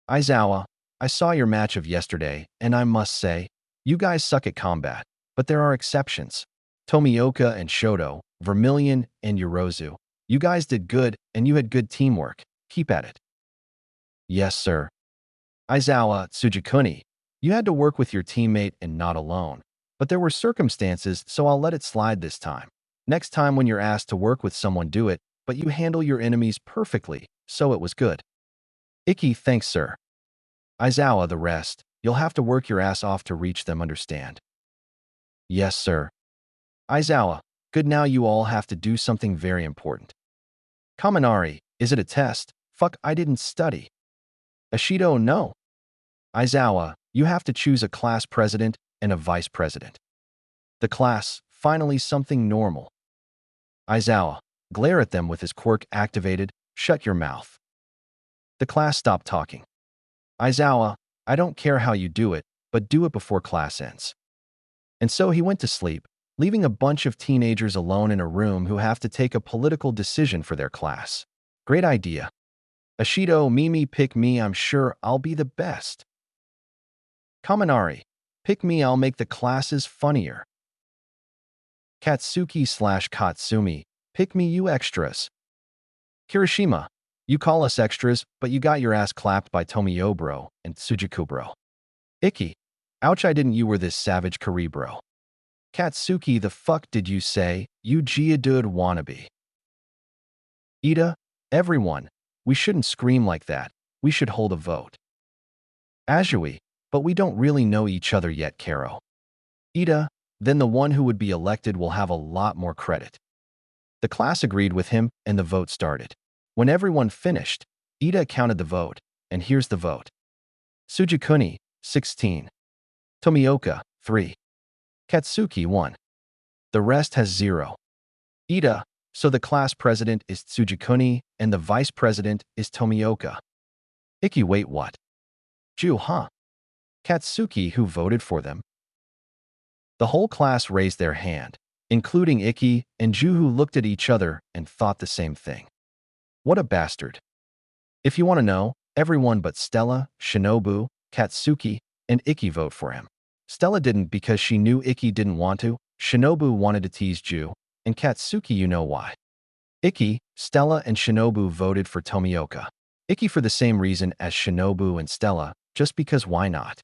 Aizawa, I saw your match of yesterday, and I must say, you guys suck at combat, but there are exceptions. Tomioka and Shoto, Vermilion and Yorozu, you guys did good, and you had good teamwork. Keep at it. Yes, sir. Aizawa, Tsujikuni, you had to work with your teammate and not alone. But there were circumstances, so I'll let it slide this time. Next time when you're asked to work with someone, do it, but you handle your enemies perfectly, so it was good. Icky, thanks, sir. Aizawa, the rest, you'll have to work your ass off to reach them, understand? Yes, sir. Aizawa, good, now you all have to do something very important. Kaminari, is it a test? Fuck, I didn't study. Ashido, no. Aizawa, you have to choose a class president and a vice president. The class, finally something normal. Aizawa, glare at them with his quirk activated, shut your mouth. The class stopped talking. Aizawa, I don't care how you do it, but do it before class ends. And so he went to sleep, leaving a bunch of teenagers alone in a room who have to take a political decision for their class. Great idea. Ashido, Mimi, pick me, I'm sure I'll be the best. Kaminari, pick me, I'll make the classes funnier. Katsuki/Katsumi, pick me, you extras. Kirishima, you call us extras, but you got your ass clapped by Tomio bro and Tsujiku bro. Icky, ouch, I didn't, you were this savage Kari bro. Katsuki, the fuck did you say, you Geodude wannabe. Ida, everyone, we shouldn't scream like that, we should hold a vote. Azui, but we don't really know each other yet, Karo. Ida, then the one who would be elected will have a lot more credit. The class agreed with him and the vote started. When everyone finished, Ida counted the vote, and here's the vote. Tsujikuni, 16. Tomioka, 3. Katsuki, 1. The rest has 0. Ida, so the class president is Tsujikuni and the vice president is Tomioka. Iki, wait, what? Ju, huh? Katsuki, who voted for them? The whole class raised their hand, including Iki and Ju, who looked at each other and thought the same thing. What a bastard. If you want to know, everyone but Stella, Shinobu, Katsuki, and Iki vote for him. Stella didn't because she knew Iki didn't want to, Shinobu wanted to tease Ju, and Katsuki, you know why. Iki, Stella, and Shinobu voted for Tomioka. Iki for the same reason as Shinobu and Stella, just because why not?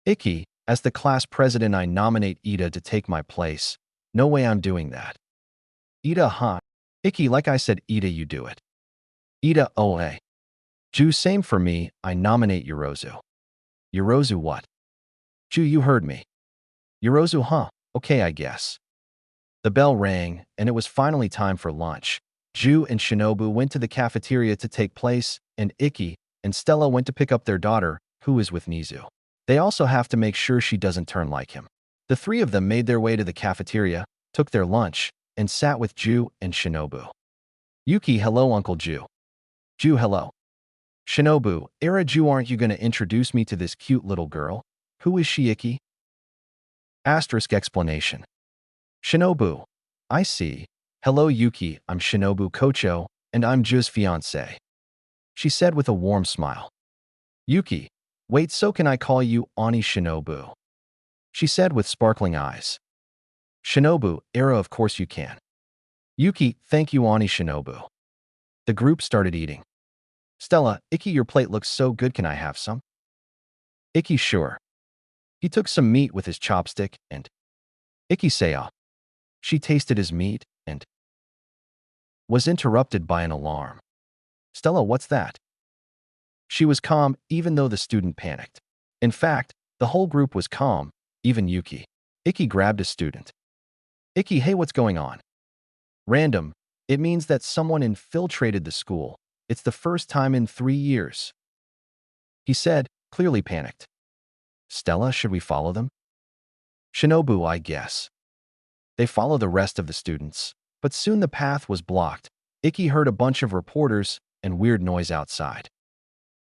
Iki, as the class president, I nominate Ida to take my place. No way I'm doing that. Ida, huh? Iki, like I said, Ida, you do it. Ida, oh hey. Ju, same for me, I nominate Yorozu. Yorozu what? Ju, you heard me. Yorozu, huh? Okay, I guess. The bell rang, and it was finally time for lunch. Ju and Shinobu went to the cafeteria to take place, and Iki and Stella went to pick up their daughter, who is with Nizu. They also have to make sure she doesn't turn like him. The three of them made their way to the cafeteria, took their lunch, and sat with Ju and Shinobu. Yuki, hello, Uncle Ju. Ju, hello. Shinobu, Ju, aren't you going to introduce me to this cute little girl? Who is she, Iki? Asterisk explanation. Shinobu, I see. Hello, Yuki, I'm Shinobu Kocho, and I'm Ju's fiancé. She said with a warm smile. Yuki, wait, so can I call you Ani Shinobu? She said with sparkling eyes. Shinobu, of course you can. Yuki, thank you, Ani Shinobu. The group started eating. Stella, Iki, your plate looks so good, can I have some? Iki, sure. He took some meat with his chopstick and Iki saya. She tasted his meat and was interrupted by an alarm. Stella, what's that? She was calm, even though the student panicked. In fact, the whole group was calm, even Yuki. Iki grabbed a student. Iki, hey, what's going on? Random. It means that someone infiltrated the school. It's the first time in 3 years. He said, clearly panicked. Stella, should we follow them? Shinobu, I guess. They follow the rest of the students, but soon the path was blocked. Iki heard a bunch of reporters and weird noise outside.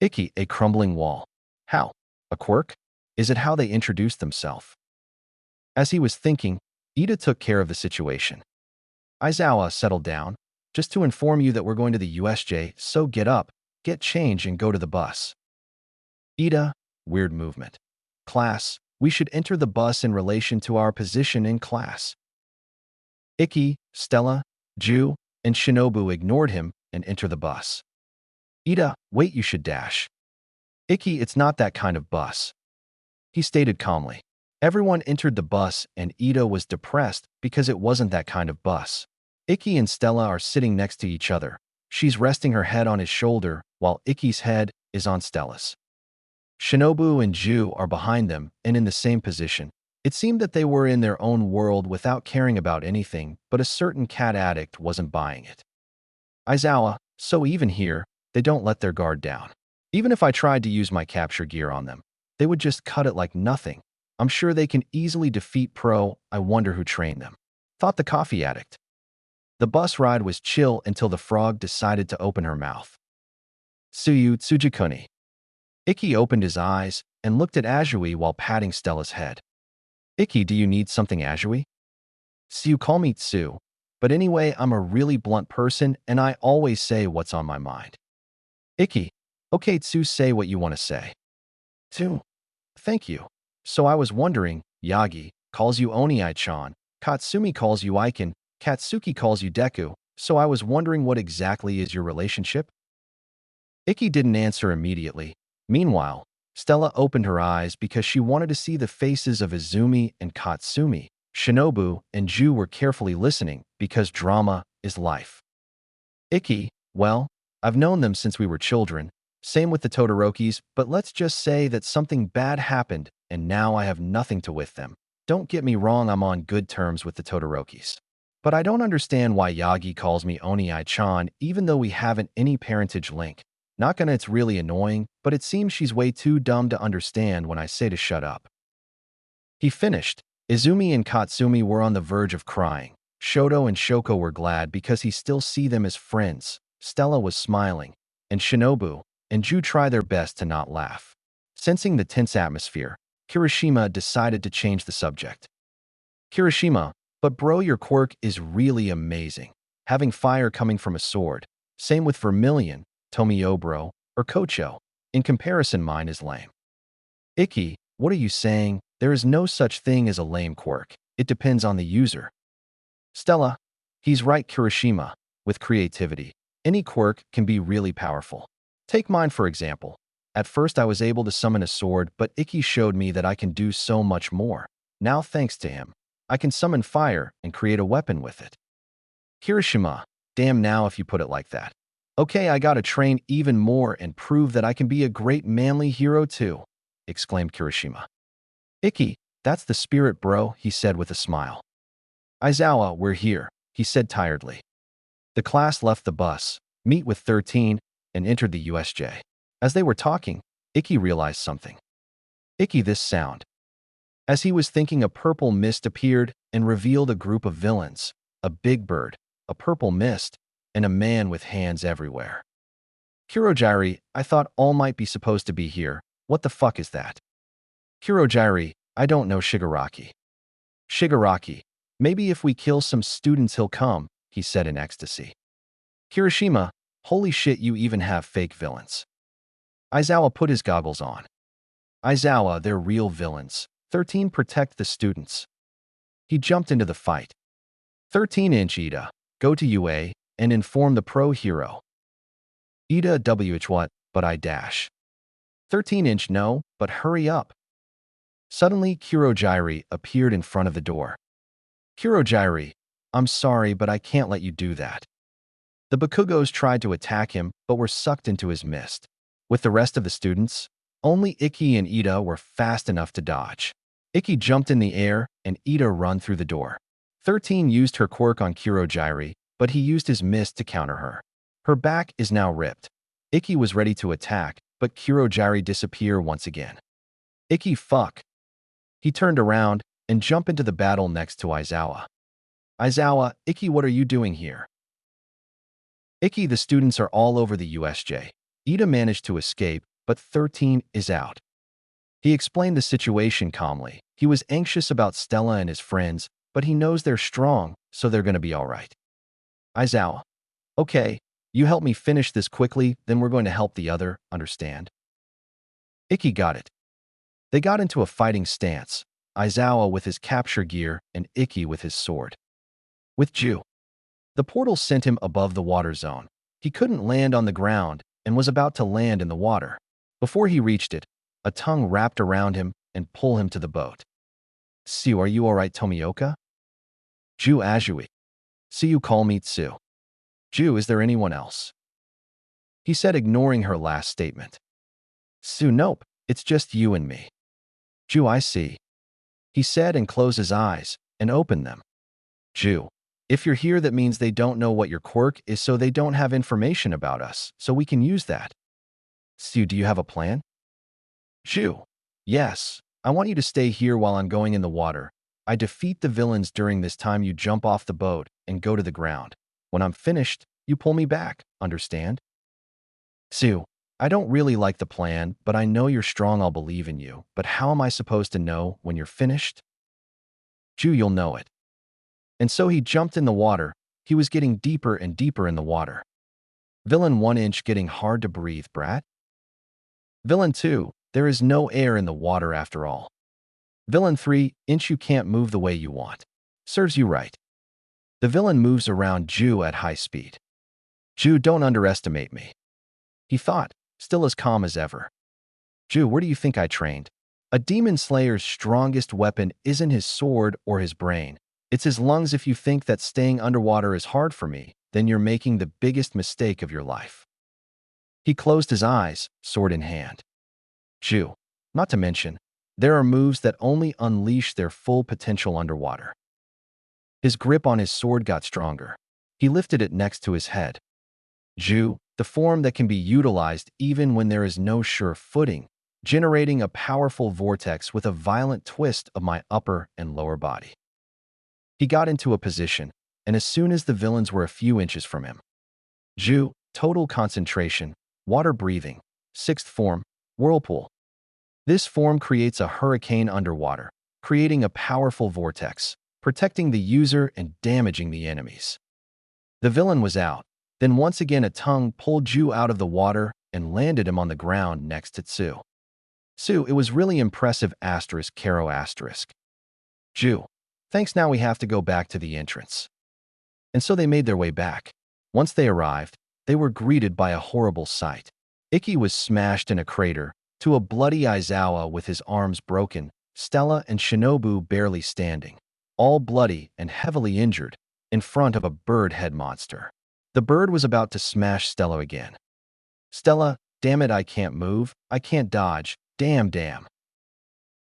Iki, a crumbling wall. How? A quirk? Is it how they introduced themselves? As he was thinking, Ida took care of the situation. Izawa, settled down. Just to inform you that we're going to the USJ, so get up, get change, and go to the bus. Ida, weird movement. Class, we should enter the bus in relation to our position in class. Iki, Stella, Ju, and Shinobu ignored him and entered the bus. Ida, wait, you should dash. Iki, it's not that kind of bus. He stated calmly. Everyone entered the bus and Ida was depressed because it wasn't that kind of bus. Iki and Stella are sitting next to each other. She's resting her head on his shoulder while Iki's head is on Stella's. Shinobu and Ju are behind them and in the same position. It seemed that they were in their own world without caring about anything, but a certain cat addict wasn't buying it. Izawa, so even here, they don't let their guard down. Even if I tried to use my capture gear on them, they would just cut it like nothing. I'm sure they can easily defeat Pro. I wonder who trained them. Thought the coffee addict. The bus ride was chill until the frog decided to open her mouth. Tsuyu Tsujikuni. Iki opened his eyes and looked at Azui while patting Stella's head. Iki, do you need something, Azui? Tsu, call me Tsu. But anyway, I'm a really blunt person and I always say what's on my mind. Iki, okay, Tsu, say what you want to say. Tsu, thank you. So I was wondering, Yagi calls you Oni-chan, Katsumi calls you Aiken, Katsuki calls you Deku, so I was wondering what exactly is your relationship? Iki didn't answer immediately. Meanwhile, Stella opened her eyes because she wanted to see the faces of Izumi and Katsumi. Shinobu and Ju were carefully listening because drama is life. Iki, well, I've known them since we were children. Same with the Todorokis, but let's just say that something bad happened and now I have nothing to with them. Don't get me wrong, I'm on good terms with the Todorokis. But I don't understand why Yagi calls me Oni-chan even though we haven't any parentage link. Not gonna, it's really annoying, but it seems she's way too dumb to understand when I say to shut up. He finished. Izumi and Katsumi were on the verge of crying. Shoto and Shoko were glad because he still see them as friends. Stella was smiling, and Shinobu and Ju try their best to not laugh. Sensing the tense atmosphere, Kirishima decided to change the subject. Kirishima, but bro, your quirk is really amazing. Having fire coming from a sword. Same with Vermilion, Tomio bro, or Kocho. In comparison, mine is lame. Ikki, what are you saying? There is no such thing as a lame quirk. It depends on the user. Stella, he's right, Kirishima. With creativity, any quirk can be really powerful. Take mine for example. At first I was able to summon a sword, but Ikki showed me that I can do so much more. Now thanks to him, I can summon fire and create a weapon with it. Kirishima, damn now if you put it like that. Okay, I gotta train even more and prove that I can be a great manly hero too, exclaimed Kirishima. Ikki, that's the spirit bro, he said with a smile. Aizawa, we're here, he said tiredly. The class left the bus, meet with 13, and entered the USJ. As they were talking, Ikki realized something. Ikki, this sound. As he was thinking, a purple mist appeared and revealed a group of villains, a big bird, a purple mist, and a man with hands everywhere. Kurogiri, I thought All Might be supposed to be here. What the fuck is that? Kurogiri, I don't know Shigaraki. Shigaraki, maybe if we kill some students he'll come, he said in ecstasy. Kirishima, holy shit, you even have fake villains. Aizawa put his goggles on. Aizawa, they're real villains. 13, protect the students. He jumped into the fight. 13-inch Ida, go to UA and inform the pro hero. Ida WH what, but I dash. 13-inch no, but hurry up. Suddenly Kurogiri appeared in front of the door. Kurogiri, I'm sorry, but I can't let you do that. The Bakugos tried to attack him, but were sucked into his mist. With the rest of the students, only Ikki and Ida were fast enough to dodge. Ikki jumped in the air, and Ida ran through the door. 13 used her quirk on Kurogiri, but he used his mist to counter her. Her back is now ripped. Ikki was ready to attack, but Kurogiri disappeared once again. Ikki, fuck. He turned around and jumped into the battle next to Aizawa. Aizawa, Ikki, what are you doing here? Ikki, the students are all over the USJ. Ida managed to escape, but 13 is out. He explained the situation calmly. He was anxious about Stella and his friends, but he knows they're strong, so they're gonna be all right. Aizawa, okay, you help me finish this quickly, then we're going to help the other, understand? Ikki got it. They got into a fighting stance, Aizawa with his capture gear and Ikki with his sword. With Ju, the portal sent him above the water zone. He couldn't land on the ground and was about to land in the water. Before he reached it, a tongue wrapped around him and pulled him to the boat. Tsu, are you alright, Tomioka? Ju Azui. See you call me Tsu. Ju, is there anyone else? He said, ignoring her last statement. Tsu, nope, it's just you and me. Ju, I see. He said and closed his eyes and opened them. Ju, if you're here, that means they don't know what your quirk is, so they don't have information about us, so we can use that. Tsu, do you have a plan? Ju, yes. I want you to stay here while I'm going in the water. I defeat the villains during this time. You jump off the boat and go to the ground. When I'm finished, you pull me back, understand? Tsu, I don't really like the plan, but I know you're strong. I'll believe in you. But how am I supposed to know when you're finished? Ju, you'll know it. And so he jumped in the water. He was getting deeper and deeper in the water. Villain 1-inch, getting hard to breathe, brat. Villain 2, there is no air in the water after all. Villain 3-inch, you can't move the way you want. Serves you right. The villain moves around Ju at high speed. Ju, don't underestimate me. He thought, still as calm as ever. Ju, where do you think I trained? A demon slayer's strongest weapon isn't his sword or his brain. It's his lungs. If you think that staying underwater is hard for me, then you're making the biggest mistake of your life. He closed his eyes, sword in hand. Ju, not to mention, there are moves that only unleash their full potential underwater. His grip on his sword got stronger. He lifted it next to his head. Ju, the form that can be utilized even when there is no sure footing, generating a powerful vortex with a violent twist of my upper and lower body. He got into a position, and as soon as the villains were a few inches from him, Ju, total concentration, water breathing, sixth form, whirlpool. This form creates a hurricane underwater, creating a powerful vortex, protecting the user and damaging the enemies. The villain was out. Then once again a tongue pulled Ju out of the water and landed him on the ground next to Tsu. It was really impressive Caro Ju. Thanks, now we have to go back to the entrance. And so they made their way back. Once they arrived, they were greeted by a horrible sight. Ikki was smashed in a crater, to a bloody Izawa with his arms broken, Stella and Shinobu barely standing, all bloody and heavily injured, in front of a bird head monster. The bird was about to smash Stella again. Stella, damn it, I can't move, I can't dodge, damn.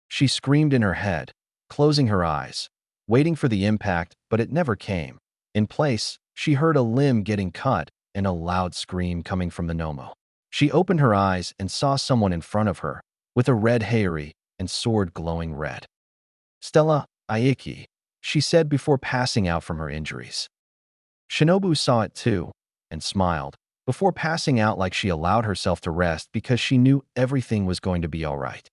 She screamed in her head, closing her eyes, waiting for the impact, but it never came. In place, she heard a limb getting cut and a loud scream coming from the Nomo. She opened her eyes and saw someone in front of her, with a red Hayari and sword glowing red. Stella, Ikki, she said before passing out from her injuries. Shinobu saw it too, and smiled, before passing out like she allowed herself to rest because she knew everything was going to be all right.